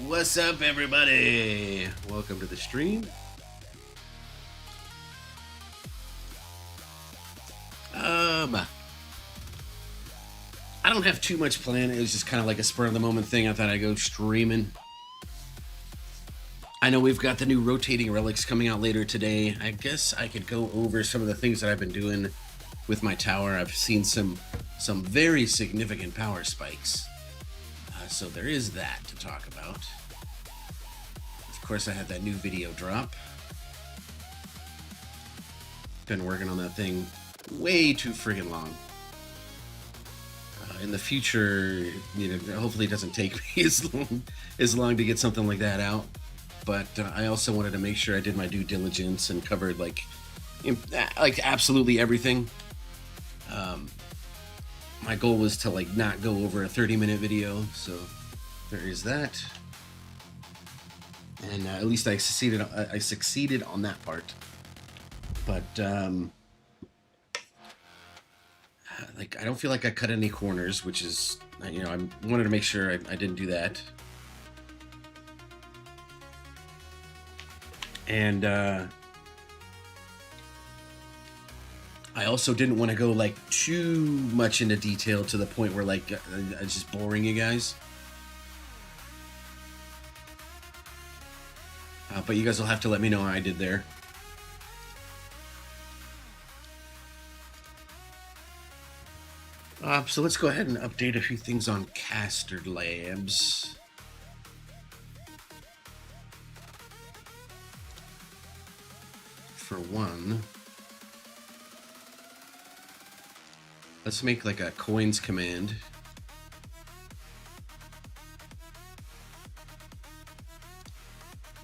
What's up, everybody? Welcome to the stream. I don't have too much planned. It was just kind of like a spur of the moment thing. I thought I'd go streaming. I know we've got the new rotating relics coming out later today. I guess I could go over some of the things that I've been doing with my tower. I've seen some very significant power spikes. So there is that to talk about. Of course, I had that new video drop. Been working on that thing way too friggin' long. In the future, hopefully it doesn't take me as long to get something like that out. But I also wanted to make sure I did my due diligence and covered like absolutely everything. My goal was to not go over a 30-minute video, so there is that. And at least I succeeded. I succeeded on that part. But I don't feel like I cut any corners, which is, I wanted to make sure I didn't do that. And I also didn't want to go too much into detail to the point where it's just boring you guys. But you guys will have to let me know how I did there. So let's go ahead and update a few things on Caster Labs. For one, let's make a coins command.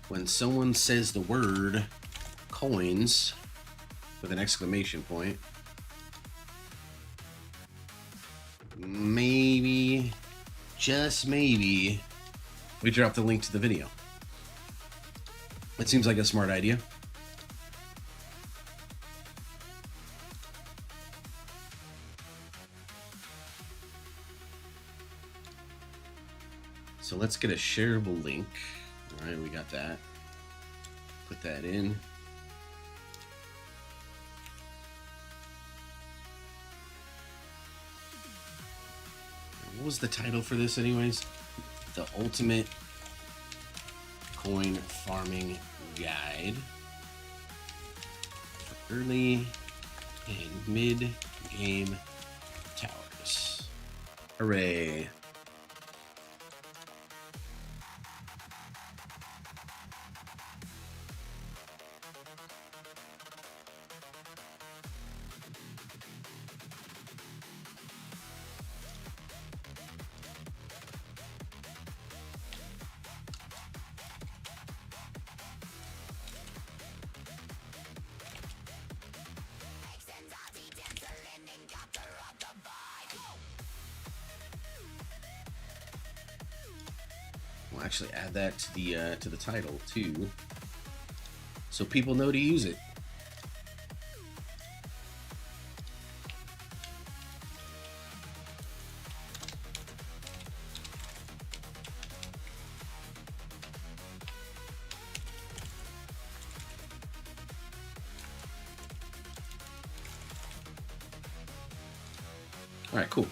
When someone says the word coins with an exclamation point, maybe, just maybe, we drop the link to the video. It seems like a smart idea. So let's get a shareable link. All right, we got that. Put that in. What was the title for this anyways? The Ultimate Coin Farming Guide for early and mid-game towers. Hooray. We'll actually add that to the title too, so people know to use it. All right, cool.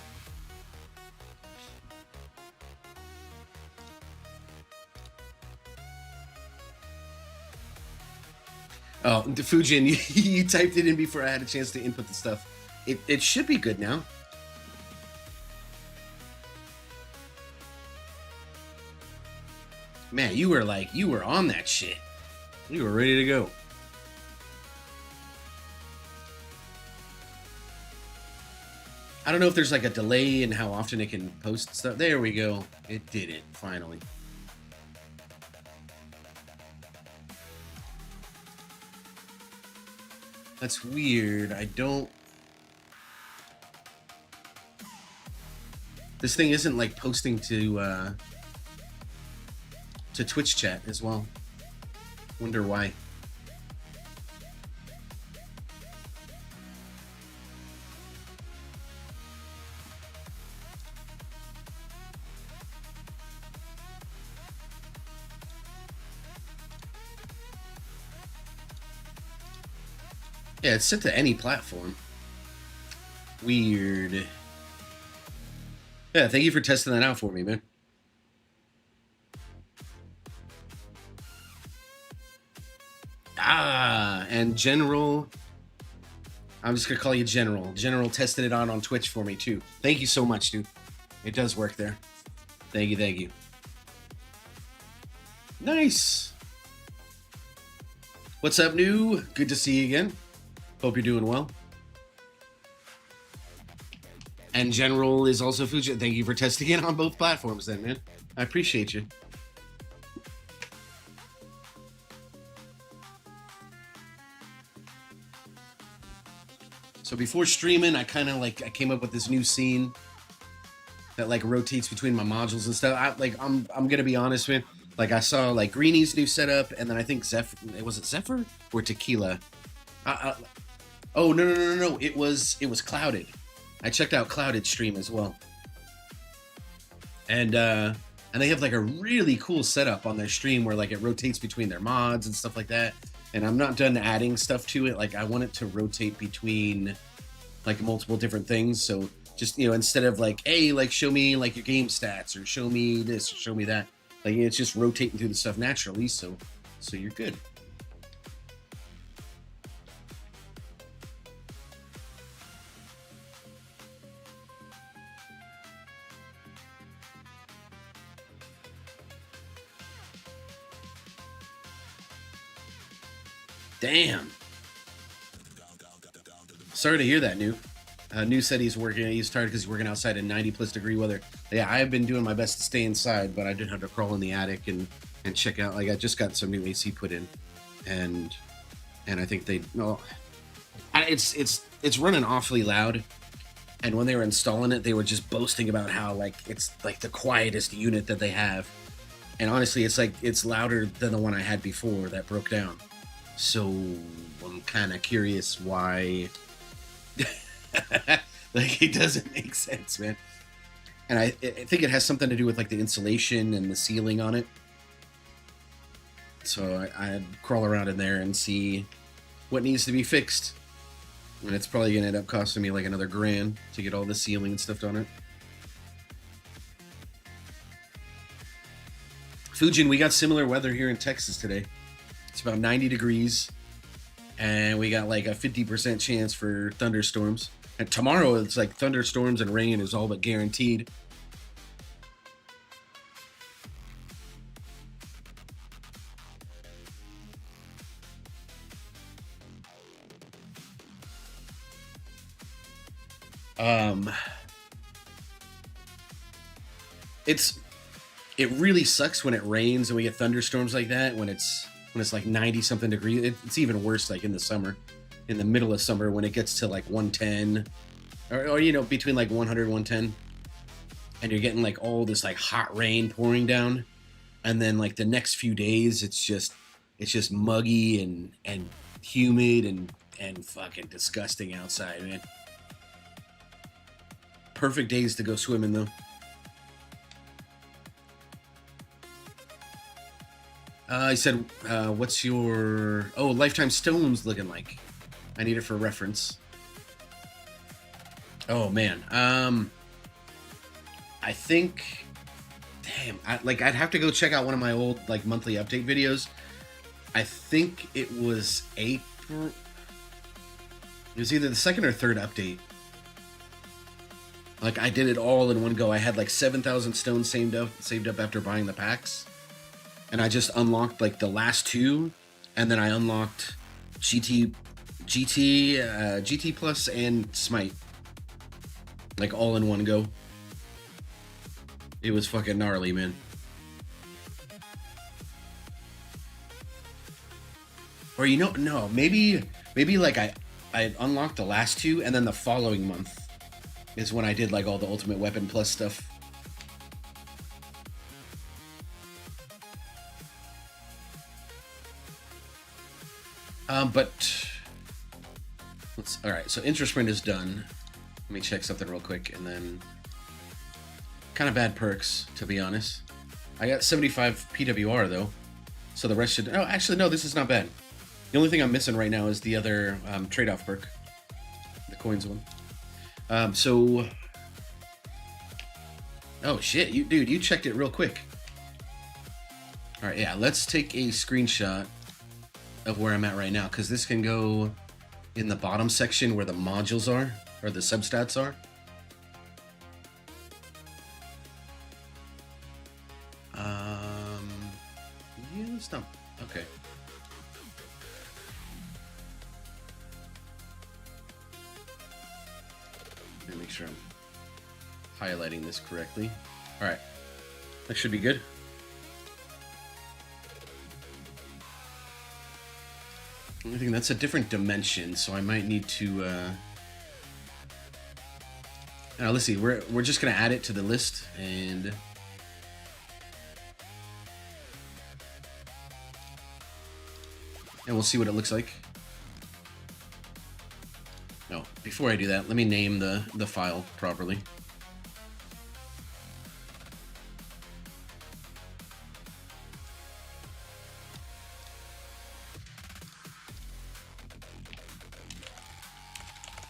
Oh, Fujin, you typed it in before I had a chance to input the stuff. It should be good now. Man, you were on that shit. You were ready to go. I don't know if there's a delay in how often it can post stuff. There we go. It did it, finally. That's weird. I don't... This thing isn't posting to Twitch chat as well. Wonder why. Yeah, it's set to any platform. Weird. Yeah, thank you for testing that out for me, man. Ah, and General. I'm just gonna call you General. General tested it on Twitch for me too. Thank you so much, dude. It does work there. Thank you, thank you. Nice. What's up, new? Good to see you again. Hope you're doing well. And General is also Fuji. Thank you for testing it on both platforms then, man. I appreciate you. So before streaming, I came up with this new scene that like rotates between my modules and stuff. I'm gonna be honest, man. Like I saw like Greenie's new setup, and then I think Zephyr. Was it Zephyr or Tequila? Oh no! It was Clouded. I checked out Clouded stream as well, and they have like a really cool setup on their stream where like it rotates between their mods and stuff like that. And I'm not done adding stuff to it. Like I want it to rotate between like multiple different things. So just, you know, instead of like, hey, like show me like your game stats or show me this or show me that, like it's just rotating through the stuff naturally. So you're good. Damn. Sorry to hear that, New. New said he's tired because he's working outside in 90+ degree weather. Yeah, I've been doing my best to stay inside, but I did have to crawl in the attic and check out. Like I just got some new AC put in, and I think it's running awfully loud. And when they were installing it, they were just boasting about how like it's like the quietest unit that they have. And honestly, it's louder than the one I had before that broke down. So I'm kind of curious why. Like it doesn't make sense, man. And I think it has something to do with like the insulation and the ceiling on it. So I'd crawl around in there and see what needs to be fixed. And it's probably gonna end up costing me like another $1,000 to get all the ceiling and stuff on it. Fujin, we got similar weather here in Texas today. It's about 90 degrees, and we got like a 50% chance for thunderstorms. And tomorrow it's like thunderstorms and rain is all but guaranteed. It really sucks when it rains and we get thunderstorms like that when it's like 90 something degrees. It's even worse like in the summer, in the middle of summer when it gets to like 110 or you know, between like 100 110, and you're getting like all this like hot rain pouring down, and then like the next few days it's just muggy and humid and fucking disgusting outside, man. Perfect days to go swimming though. I said, what's your... Oh, Lifetime Stones looking like? I need it for reference. Oh, man. I think... Damn. I'd have to go check out one of my old, like, monthly update videos. I think it was April... It was either the second or third update. Like, I did it all in one go. I had, like, 7,000 stones saved up after buying the packs. And I just unlocked like the last two, and then I unlocked GT Plus and Smite, like all in one go. It was fucking gnarly, man. Or you know, no, maybe like I unlocked the last two, and then the following month is when I did like all the Ultimate Weapon Plus stuff. But all right. So Intrasprint is done. Let me check something real quick, and then kind of bad perks, to be honest. I got 75 PWR though, so the rest should. Oh, actually no, this is not bad. The only thing I'm missing right now is the other trade-off perk, the coins one. So, oh shit, you checked it real quick. All right, yeah, let's take a screenshot of where I'm at right now, because this can go in the bottom section where the modules are, or the substats are. Yeah, it's not, okay. Let me make sure I'm highlighting this correctly. All right, that should be good. I think that's a different dimension, so I might need to. Let's see. We're just gonna add it to the list, and we'll see what it looks like. No, before I do that, let me name the file properly.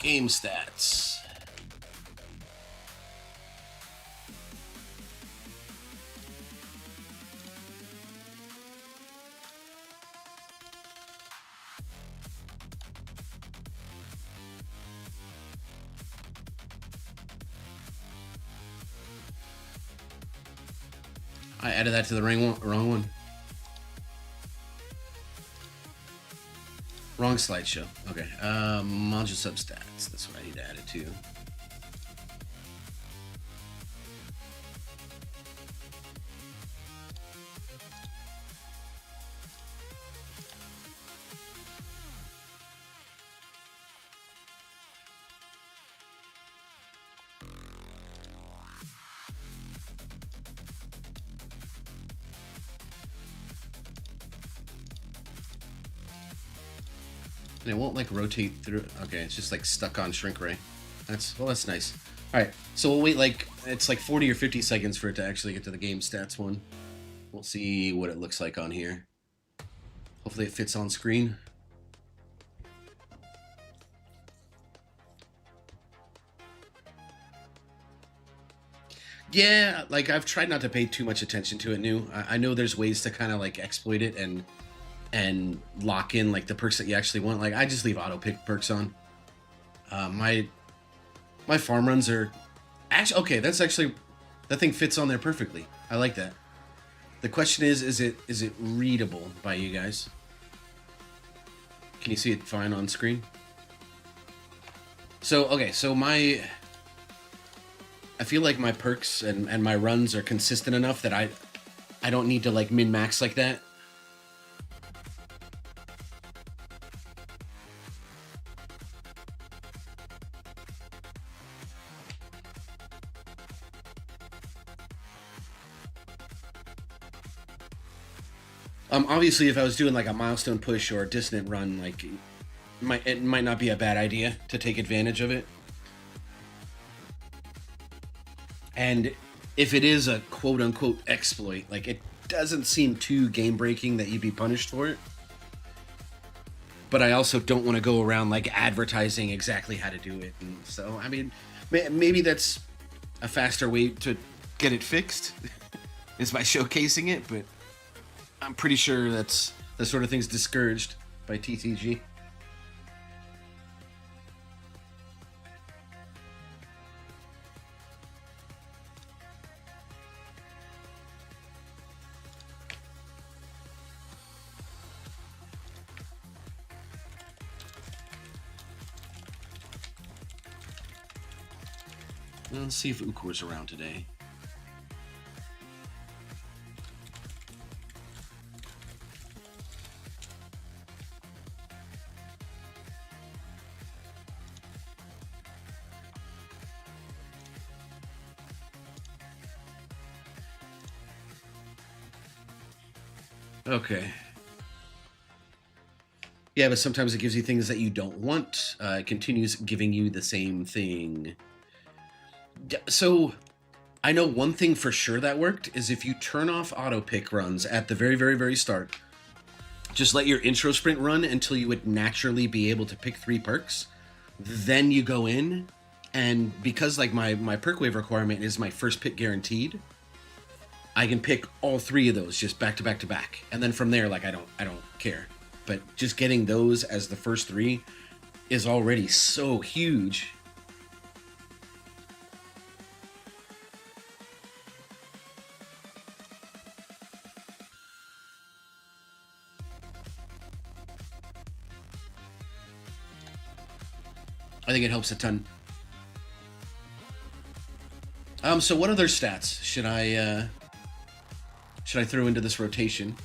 Game stats. I added that to the wrong one. Wrong slideshow. Okay. Module substats. That's what I need to add it to. And it won't like rotate through. Okay, it's just like stuck on shrink ray. That's nice. All right, so we'll wait like it's like 40 or 50 seconds for it to actually get to the game stats one. We'll see what it looks like on here. Hopefully it fits on screen. Yeah, like I've tried not to pay too much attention to it new. I know there's ways to kind of like exploit it and lock in like the perks that you actually want. Like I just leave auto pick perks on. My farm runs are actually okay. That's actually that thing fits on there perfectly. I like that. The question is it readable by you guys? Can you see it fine on screen? So okay, so I feel like my perks and my runs are consistent enough that I don't need to like min max like that. Obviously, if I was doing like a milestone push or a dissonant run, like it might not be a bad idea to take advantage of it. And if it is a quote-unquote exploit, like it doesn't seem too game-breaking that you'd be punished for it. But I also don't want to go around like advertising exactly how to do it. And so, I mean, maybe that's a faster way to get it fixed is by showcasing it, but I'm pretty sure that's the sort of thing's discouraged by TCG. Let's see if Ukor's around today. Okay. Yeah, but sometimes it gives you things that you don't want. It continues giving you the same thing. So, I know one thing for sure that worked is if you turn off auto pick runs at the very, very, very start, just let your intro sprint run until you would naturally be able to pick 3 perks. Then you go in, and because like my perk wave requirement is my first pick guaranteed, I can pick all 3 of those just back to back to back. And then from there, like I don't care. But just getting those as the first 3 is already so huge. I think it helps a ton. So what other stats should I throw into this rotation?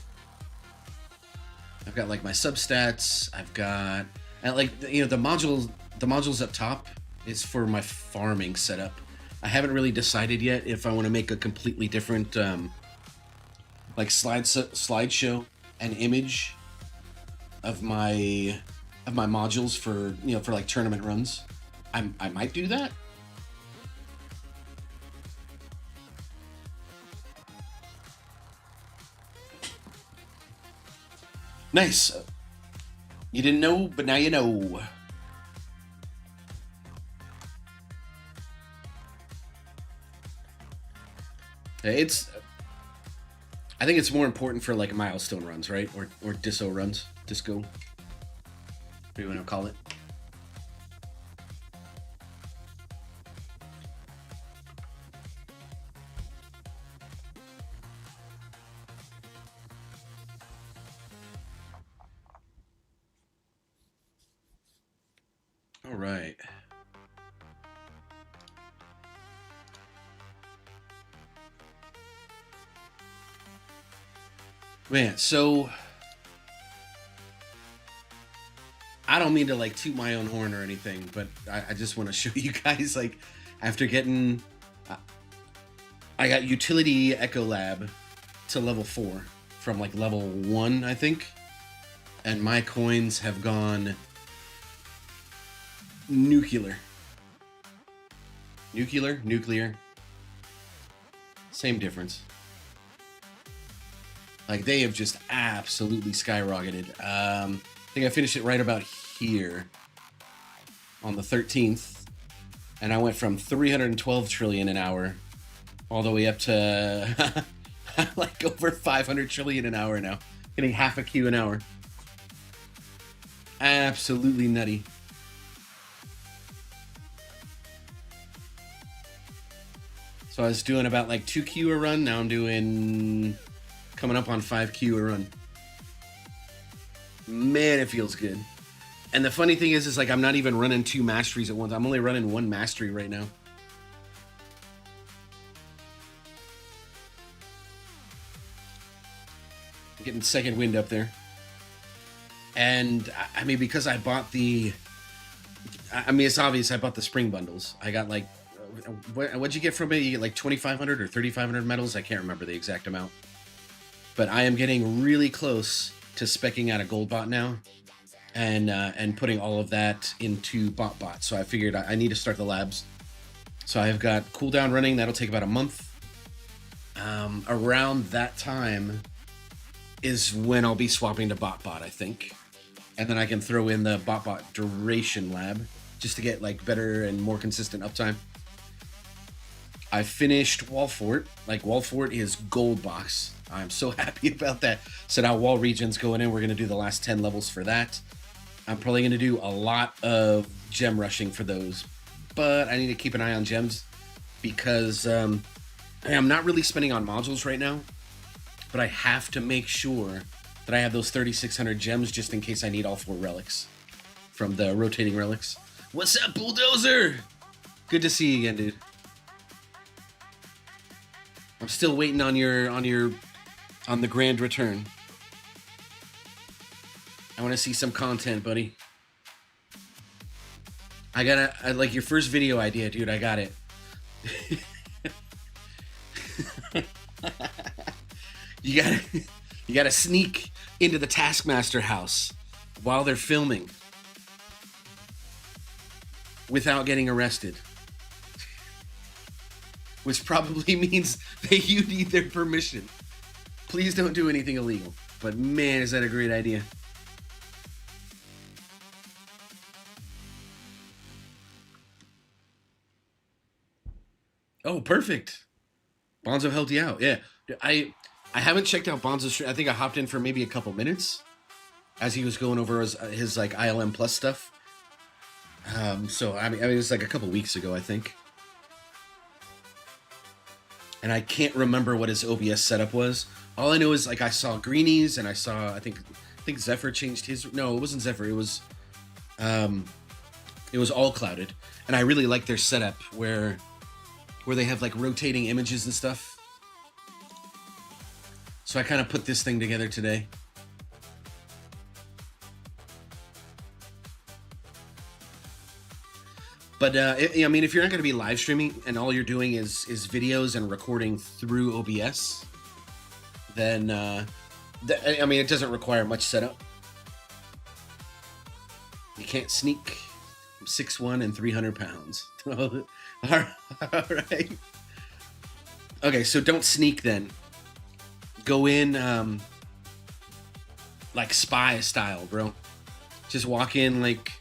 I've got like my substats. I've got, and like, you know, the modules up top is for my farming setup. I haven't really decided yet if I want to make a completely different like slideshow and image of my modules for, you know, for like tournament runs. I might do that. Nice. You didn't know, but now you know. I think it's more important for like milestone runs, right? Or disco runs. Disco. What do you want to call it? All right. Man, so I don't mean to like toot my own horn or anything, but I just want to show you guys, like, after getting, I got Utility Echo Lab to level 4 from like level 1, I think, and my coins have gone nuclear. Nuclear. Same difference. Like, they have just absolutely skyrocketed. I think I finished it right about here on the 13th. And I went from 312 trillion an hour all the way up to like over 500 trillion an hour now. Getting half a Q an hour. Absolutely nutty. So I was doing about like 2Q a run. Now I'm doing, coming up on 5Q a run. Man, it feels good. And the funny thing is like I'm not even running 2 masteries at once. I'm only running 1 mastery right now. I'm getting second wind up there. And I mean, because I bought the, I mean, it's obvious I bought the spring bundles. I got like, what'd you get from it? You get like 2,500 or 3,500 medals. I can't remember the exact amount. But I am getting really close to speccing out a gold bot now, and putting all of that into bot. So I figured I need to start the labs. So I've got cooldown running. That'll take about a month. Around that time is when I'll be swapping to bot, I think. And then I can throw in the bot duration lab just to get like better and more consistent uptime. I finished Wall Fort. Like, Wall Fort is gold box. I'm so happy about that. So now Wall Region's going in. We're going to do the last 10 levels for that. I'm probably going to do a lot of gem rushing for those. But I need to keep an eye on gems because I'm not really spending on modules right now. But I have to make sure that I have those 3,600 gems just in case I need all 4 relics from the rotating relics. What's up, Bulldozer? Good to see you again, dude. I'm still waiting on the grand return. I want to see some content, buddy. I like your first video idea, dude. I got it. You gotta sneak into the Taskmaster house while they're filming without getting arrested. Which probably means that you need their permission. Please don't do anything illegal. But man, is that a great idea. Oh, perfect. Bonzo helped you out. Yeah. I haven't checked out Bonzo's stream. I think I hopped in for maybe a couple minutes as he was going over his like ILM Plus stuff. So I mean it was like a couple weeks ago, I think. And I can't remember what his OBS setup was. All I know is like I saw greenies and I saw I think Zephyr changed his. No, it wasn't Zephyr. It was all clouded, and I really like their setup where they have like rotating images and stuff. So I kind of put this thing together today. But I mean, if you're not going to be live streaming and all you're doing is videos and recording through OBS, then I mean, it doesn't require much setup. You can't sneak. I'm 6'1" and 300 pounds. All right. Okay, so don't sneak then. Go in like spy style, bro. Just walk in like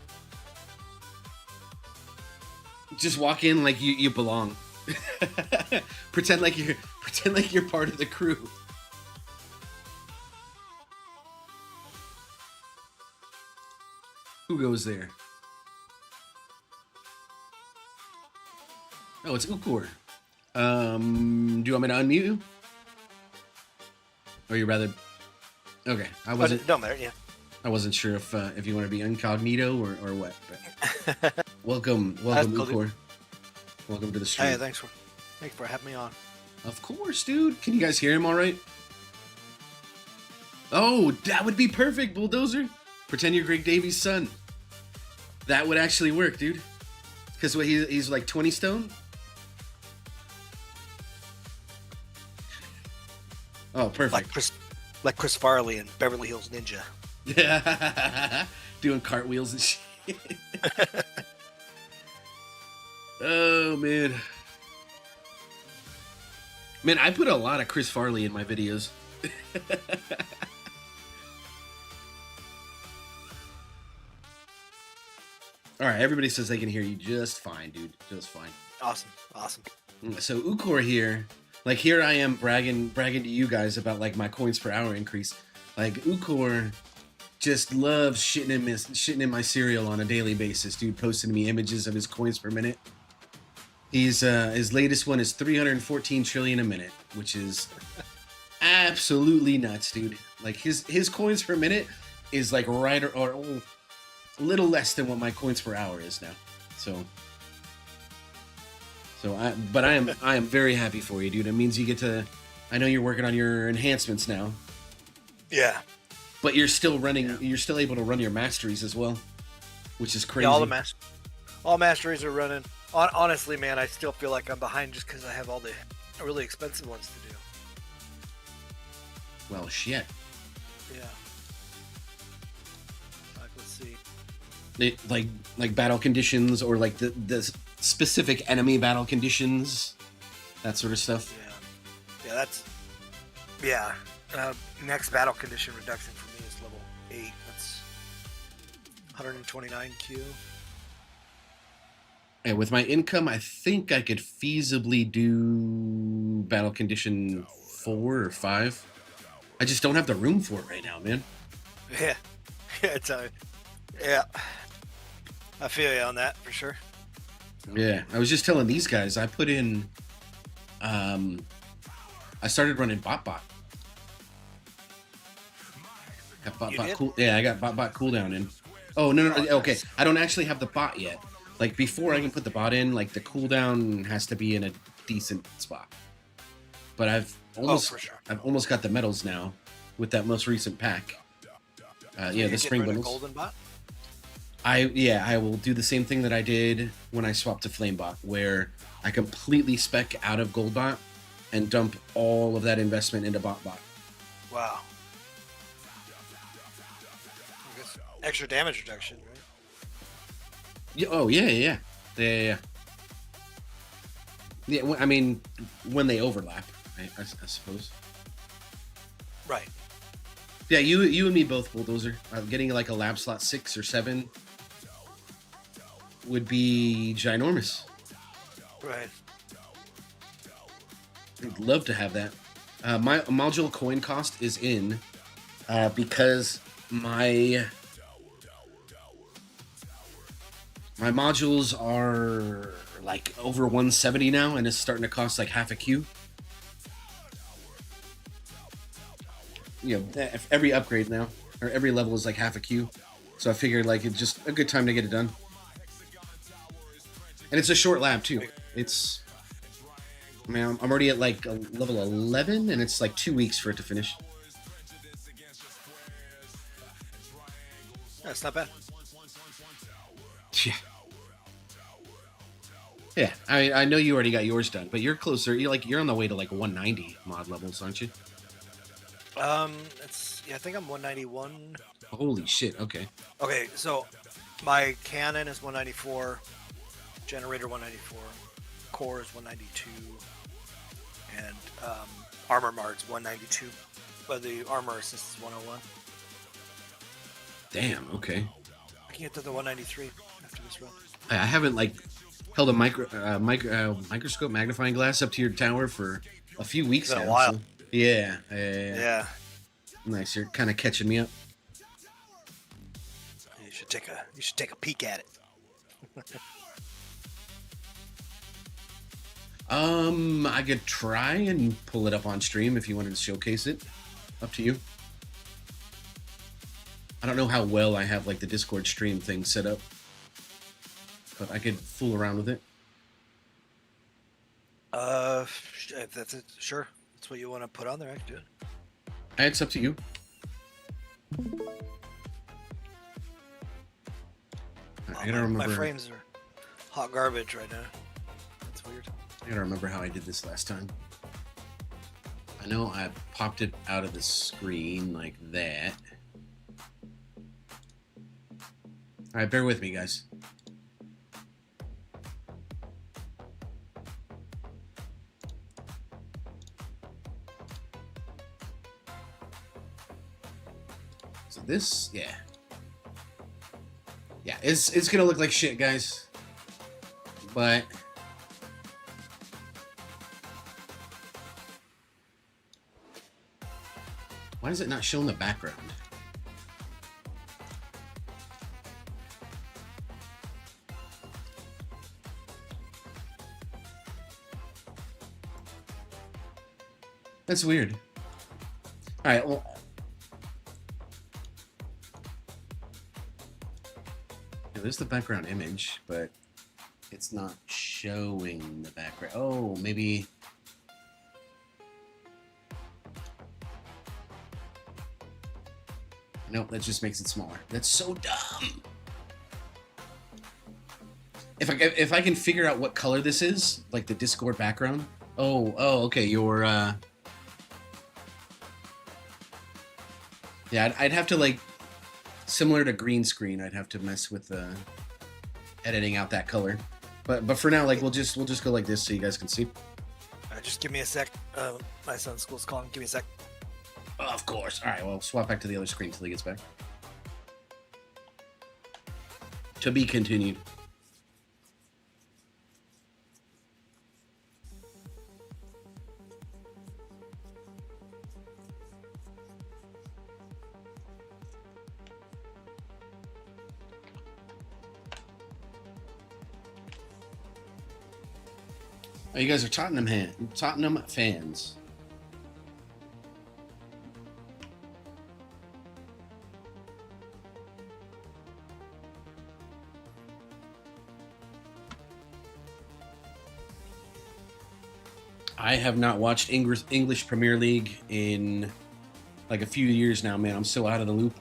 you belong. pretend like you're part of the crew. Who goes there? Oh, it's Ukor. Do you want me to unmute you? Or you rather? Okay, I wasn't. Don't matter. Yeah. I wasn't sure if you want to be incognito or what. But welcome, Ukor. Welcome to the stream. Hey, thanks for having me on. Of course, dude. Can you guys hear him all right? Oh, that would be perfect, Bulldozer. Pretend you're Greg Davies' son. That would actually work, dude. Because he's like 20 stone. Oh, perfect. Like Chris Farley in Beverly Hills Ninja. Yeah, doing cartwheels and shit. Oh man, I put a lot of Chris Farley in my videos. All right, everybody says they can hear you just fine, dude. Just fine. Awesome. So Ukor here, like here I am bragging to you guys about like my coins per hour increase. Like Ukor just loves shitting in my cereal on a daily basis, dude. Posting me images of his coins per minute. He's his latest one is 314 trillion a minute, which is absolutely nuts, dude. Like his coins per minute is like right or a little less than what my coins per hour is now. But I am very happy for you, dude. It means you get to. I know you're working on your enhancements now. Yeah. But you're still running. Yeah. You're still able to run your masteries as well, which is crazy. Yeah, all masteries are running. Honestly, man, I still feel like I'm behind just because I have all the really expensive ones to do. Well, shit. Yeah. Let's see. Like battle conditions or like the specific enemy battle conditions, that sort of stuff. Yeah. Next battle condition reduction for me is level 8. That's 129 Q. And with my income, I think I could feasibly do battle condition 4 or 5. I just don't have the room for it right now, man. Yeah. Yeah. I feel you on that for sure. Yeah, I was just telling these guys, I put in, I started running bot. Got bot cool. Yeah, I got bot cooldown in. Oh no, okay. I don't actually have the bot yet. Like before I can put the bot in, like the cooldown has to be in a decent spot. But I've almost got the medals now with that most recent pack. The spring bundles. Golden bot? I will do the same thing that I did when I swapped to Flamebot, where I completely spec out of Goldbot and dump all of that investment into BotBot. Wow. Extra damage reduction, right? Yeah, oh, yeah. Yeah, I mean, when they overlap, I suppose. Right. Yeah, you and me both, Bulldozer. Getting like a lab slot 6 or 7 would be ginormous. Right. I'd love to have that. My module coin cost is in because my modules are like over 170 now, and it's starting to cost like half a Q. You know, every upgrade now, or every level is like half a Q. So I figured like it's just a good time to get it done. And it's a short lab too. It's, man, I'm already at like level 11, and it's like 2 weeks for it to finish. That's not bad. Yeah. Yeah, I know you already got yours done, but you're closer. You're on the way to like 190 mod levels, aren't you? I think I'm 191. Holy shit! Okay. Okay, so my cannon is 194, generator 194, core is 192, and armor mar's 192, but the armor assist is 101. Damn. Okay. I can get to the 193 after this run. I haven't like held a microscope magnifying glass up to your tower for a few weeks It's been now. a while. So, yeah. Yeah. Nice. You're kind of catching me up. You should take a peek at it. I could try and pull it up on stream if you wanted to showcase it. Up to you. I don't know how well I have like the Discord stream thing set up, but I could fool around with it. If that's it, sure. That's what you want to put on there. I can do it. It's up to you. I gotta remember. My frames are hot garbage right now. That's weird. I gotta remember how I did this last time. I know I popped it out of the screen like that. Alright, bear with me, guys. So this, yeah. Yeah, it's gonna look like shit, guys. But why is it not showing the background? That's weird. All right, well, yeah, there's the background image, but it's not showing the background. Oh, maybe. No, that just makes it smaller. That's so dumb. If I can figure out what color this is, like the Discord background. Oh, okay. Yeah, I'd have to like, similar to green screen, I'd have to mess with editing out that color. But for now, like we'll just go like this so you guys can see. Just give me a sec. My son's school's calling. Give me a sec. Of course. All right, well, swap back to the other screen until he gets back. To be continued. Oh, you guys are Tottenham fans. I have not watched English Premier League in like a few years now, man. I'm so out of the loop.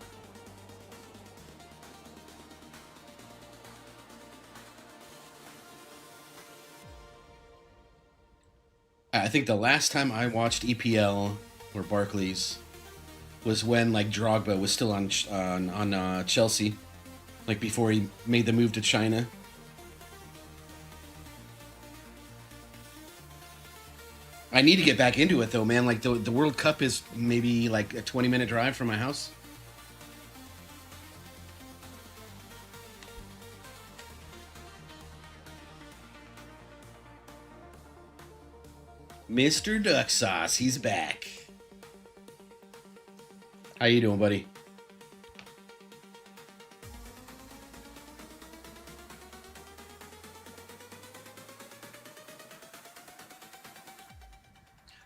I think the last time I watched EPL or Barclays was when like Drogba was still on Chelsea, like before he made the move to China. I need to get back into it though, man. Like the World Cup is maybe like a 20-minute drive from my house. Mr. Duck Sauce, he's back. How you doing, buddy?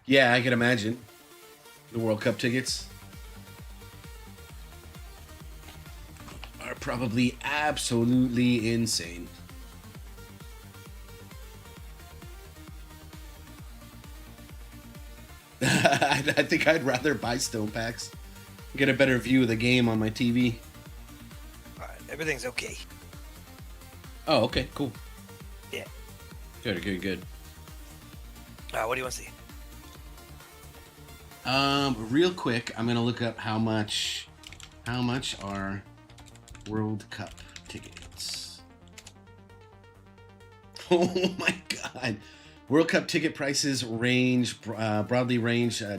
Yeah, I can imagine. The World Cup tickets are probably absolutely insane. I think I'd rather buy stone packs. Get a better view of the game on my TV. Alright, everything's okay. Oh, okay, cool. Yeah. Good. What do you want to see? Real quick, I'm gonna look up how much are World Cup tickets. Oh my god. World Cup ticket prices range broadly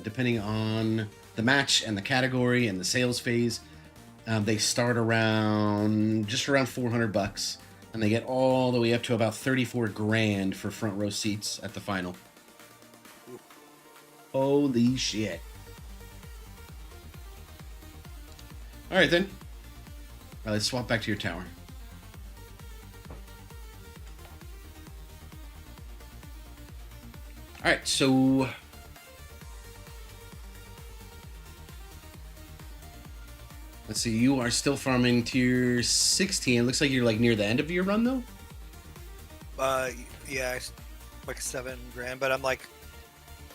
depending on the match and the category and the sales phase. They start just around $400, and they get all the way up to about 34 grand for front row seats at the final. Holy shit! All right then. All right, let's swap back to your tower. All right, so let's see. You are still farming tier 16. Looks like you're like near the end of your run, though. Yeah, like 7 grand, but I'm like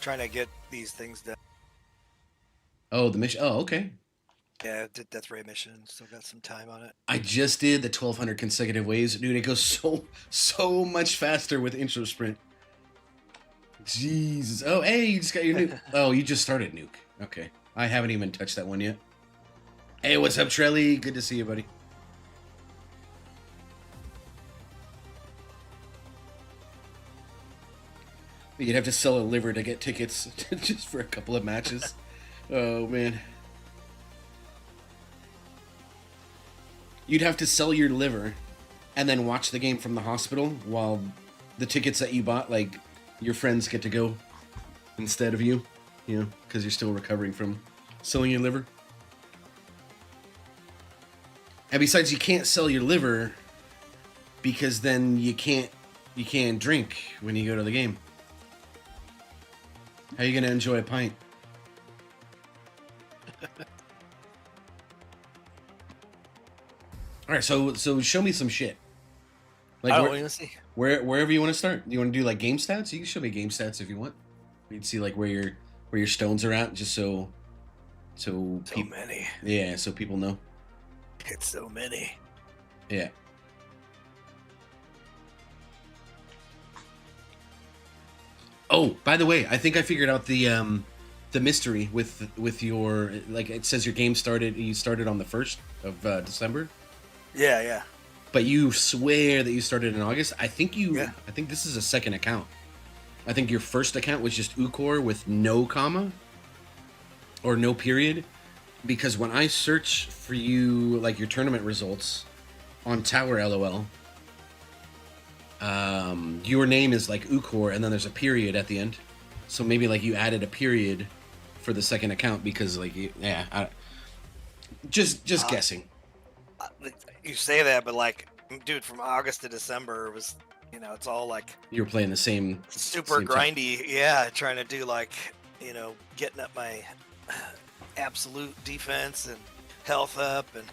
trying to get these things done. Oh, the mission. Oh, okay. Yeah, I did Death Ray mission. Still got some time on it. I just did the 1,200 consecutive waves, dude. It goes so much faster with intro sprint. Jesus. Oh, hey, you just got your nuke. Oh, you just started nuke. Okay. I haven't even touched that one yet. Hey, what's up, Trelly? Good to see you, buddy. You'd have to sell a liver to get tickets just for a couple of matches. Oh, man. You'd have to sell your liver and then watch the game from the hospital while the tickets that you bought, like, your friends get to go instead of you, because you're still recovering from selling your liver. And besides, you can't sell your liver because then you can't drink when you go to the game. How are you gonna enjoy a pint? All right, so show me some shit. Like, I don't want to see. Wherever you want to start. You want to do like game stats? You can show me game stats if you want. You'd see like where your stones are at, just so many. Yeah, so people know. It's so many. Yeah. Oh, by the way, I think I figured out the mystery with your, like, it says your game started. You started on the 1st of December. Yeah. But you swear that you started in August. I think Yeah. I think this is a second account. I think your first account was just Ukor with no comma or no period. Because when I search for you, like your tournament results on Tower LOL, your name is like Ukor, and then there's a period at the end. So maybe like you added a period for the second account because like just guessing. You say that, but like, dude, from August to December was, it's all like You were playing the same super same grindy. Yeah, trying to do like, getting up my absolute defense and health up and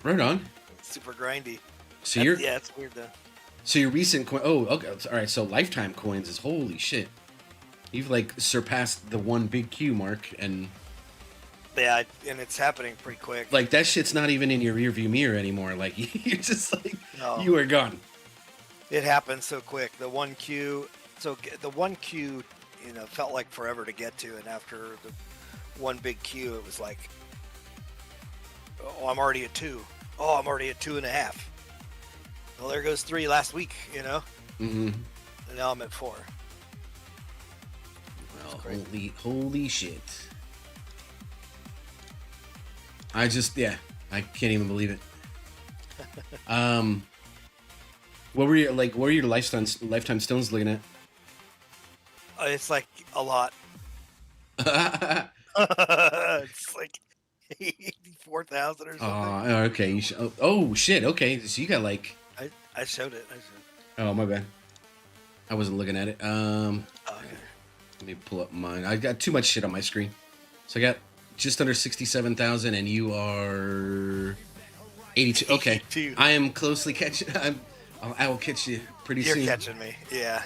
Right on. super grindy. So Yeah, it's weird though. So your recent coin. Oh, okay. All right. So lifetime coins is holy shit. You've like surpassed the 1 big Q mark, and Yeah, and it's happening pretty quick. like that shit's not even in your rearview mirror anymore. Like you're just like No. you are gone. It happened so quick. The 1Q, felt like forever to get to, and after the 1 big Q, it was like, oh, I'm already at 2. Oh, I'm already at 2.5. Well, there goes 3 last week, Mm-hmm. and now I'm at 4. Holy shit. I can't even believe it. What were your lifetime stones looking at? It's like a lot. It's like 84,000 or something. Okay. Oh shit. Okay, so you got like. I showed it. Oh my bad. I wasn't looking at it. Okay. Let me pull up mine. I got too much shit on my screen, so I got just under 67,000, and you are 82. Okay, 82. I am closely catching. I will catch you pretty soon. You're catching me. Yeah.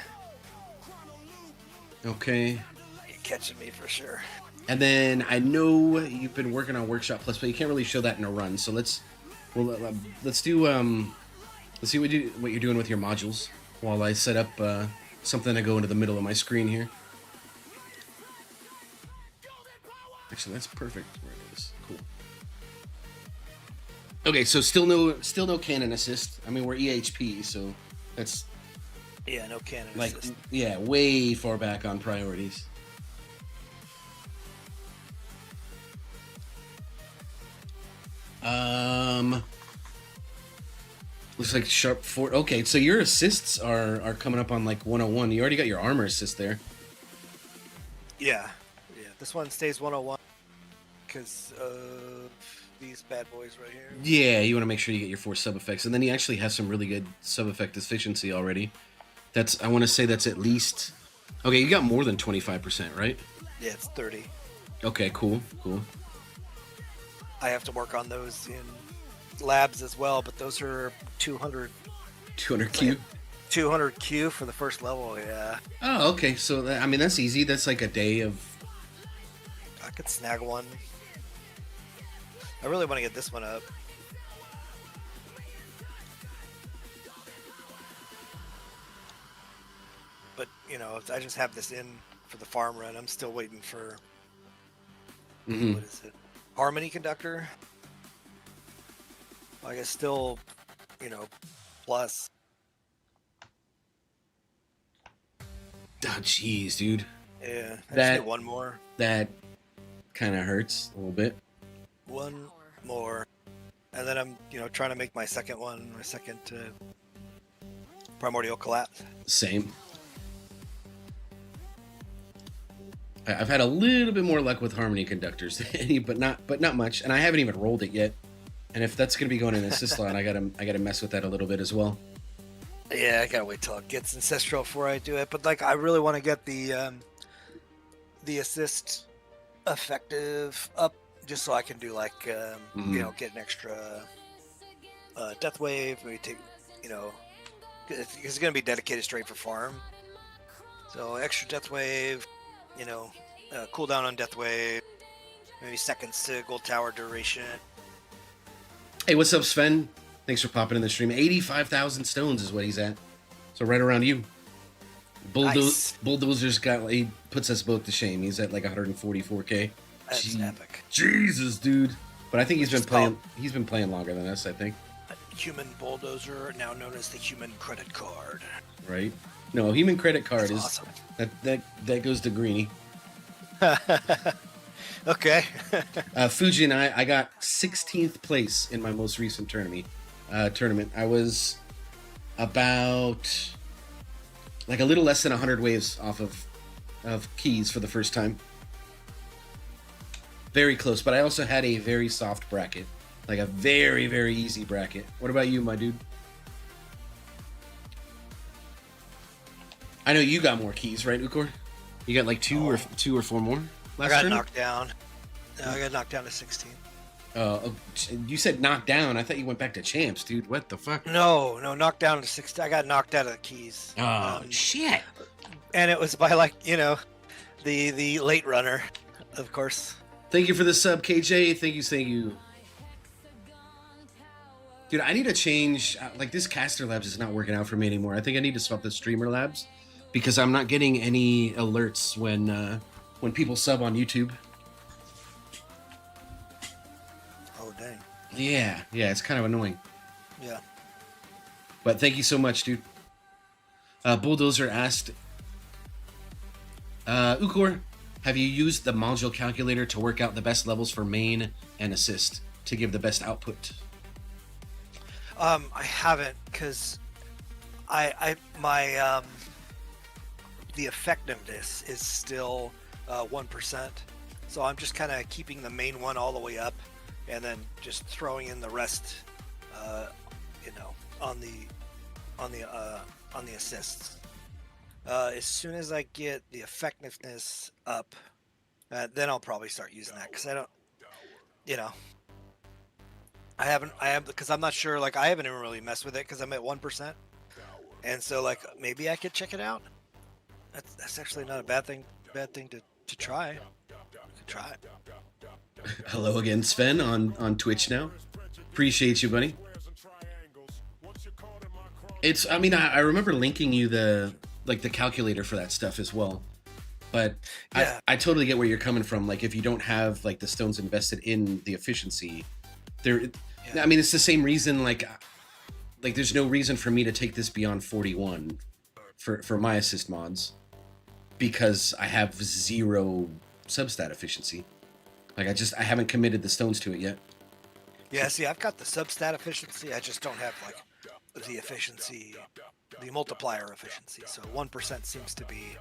Okay. You're catching me for sure. And then I know you've been working on Workshop Plus, but you can't really show that in a run. So let's do let's see what you're doing with your modules while I set up something to go into the middle of my screen here. Actually, that's perfect where it is. Cool. Okay, so still no cannon assist. I mean, we're EHP, so that's no cannon assist. Way far back on priorities. Looks like sharp 4. Okay, so your assists are coming up on like 101. You already got your armor assist there. Yeah. This one stays 101 because of these bad boys right here. Yeah, you want to make sure you get your 4 sub effects, and then he actually has some really good sub effect efficiency already. I want to say that's at least. Okay, you got more than 25%, right? Yeah, it's 30. Okay, cool. I have to work on those in labs as well, but those are 200 Q. 200 Q for the first level. Yeah. Oh, okay. So that's easy. That's like a day of. I could snag one. I really want to get this one up. But I just have this in for the farm run. I'm still waiting for what is it? Harmony conductor. I guess still, plus. Oh, jeez, dude. Yeah, I just need one more. That kind of hurts a little bit. One more, and then I'm, trying to make my second primordial collapse. Same. I've had a little bit more luck with harmony conductors, but not much, and I haven't even rolled it yet. And if that's going to be going in assist line, I gotta mess with that a little bit as well. Yeah, I gotta wait till it gets ancestral before I do it. But I really want to get the assist effective up, just so I can do get an extra death wave. Maybe take, it's gonna be dedicated straight for farm. So extra death wave, cooldown on death wave, maybe seconds to gold tower duration. Hey, what's up, Sven? Thanks for popping in the stream. 85,000 stones is what he's at. So right around you. Nice. Bulldozer's he puts us both to shame. He's at like 144k. That's epic. Jesus, dude. But I think he's been playing longer than us, I think. Human bulldozer, now known as the human credit card. Right? No, human credit card is awesome. That goes to Greenie. Okay. Fuji and I got 16th place in my most recent tournament. I was about like a little less than 100 waves off of keys for the first time. Very close, but I also had a very soft bracket, like a very, very easy bracket. What about you, my dude? I know you got more keys, right, Ukor? You got like two or 4 more last I got turn? knocked down. No, I got knocked down to 16. You said knocked down. I thought you went back to champs, dude. What the fuck? No, knocked down to 16. I got knocked out of the keys. Oh, shit. And it was by the late runner, of course. Thank you for the sub, KJ. Thank you. Dude, I need to change. This caster labs is not working out for me anymore. I think I need to swap the streamer labs because I'm not getting any alerts when people sub on YouTube. Oh, dang. Yeah, it's kind of annoying. Yeah. But thank you so much, dude. Bulldozer asked, Ukor, Have you used the module calculator to work out the best levels for main and assist to give the best output? I haven't, because my the effectiveness is still 1%. So I'm just kind of keeping the main one all the way up, and then just throwing in the rest, on the assists. As soon as I get the effectiveness up, then I'll probably start using that, because I don't, because I'm not sure. Like, I haven't even really messed with it because I'm at 1%, and so like maybe I could check it out. That's actually not a bad thing to try. I could try it. Hello again, Sven, on Twitch now. Appreciate you, buddy. I remember linking you the calculator for that stuff as well. But yeah. I totally get where you're coming from. Like, if you don't have like the stones invested in the efficiency, it's the same reason. Like there's no reason for me to take this beyond 41 for my assist mods, because I have 0 substat efficiency. Like, I haven't committed the stones to it yet. Yeah, see, I've got the substat efficiency. I just don't have like the efficiency, the multiplier efficiency. So 1% seems to be,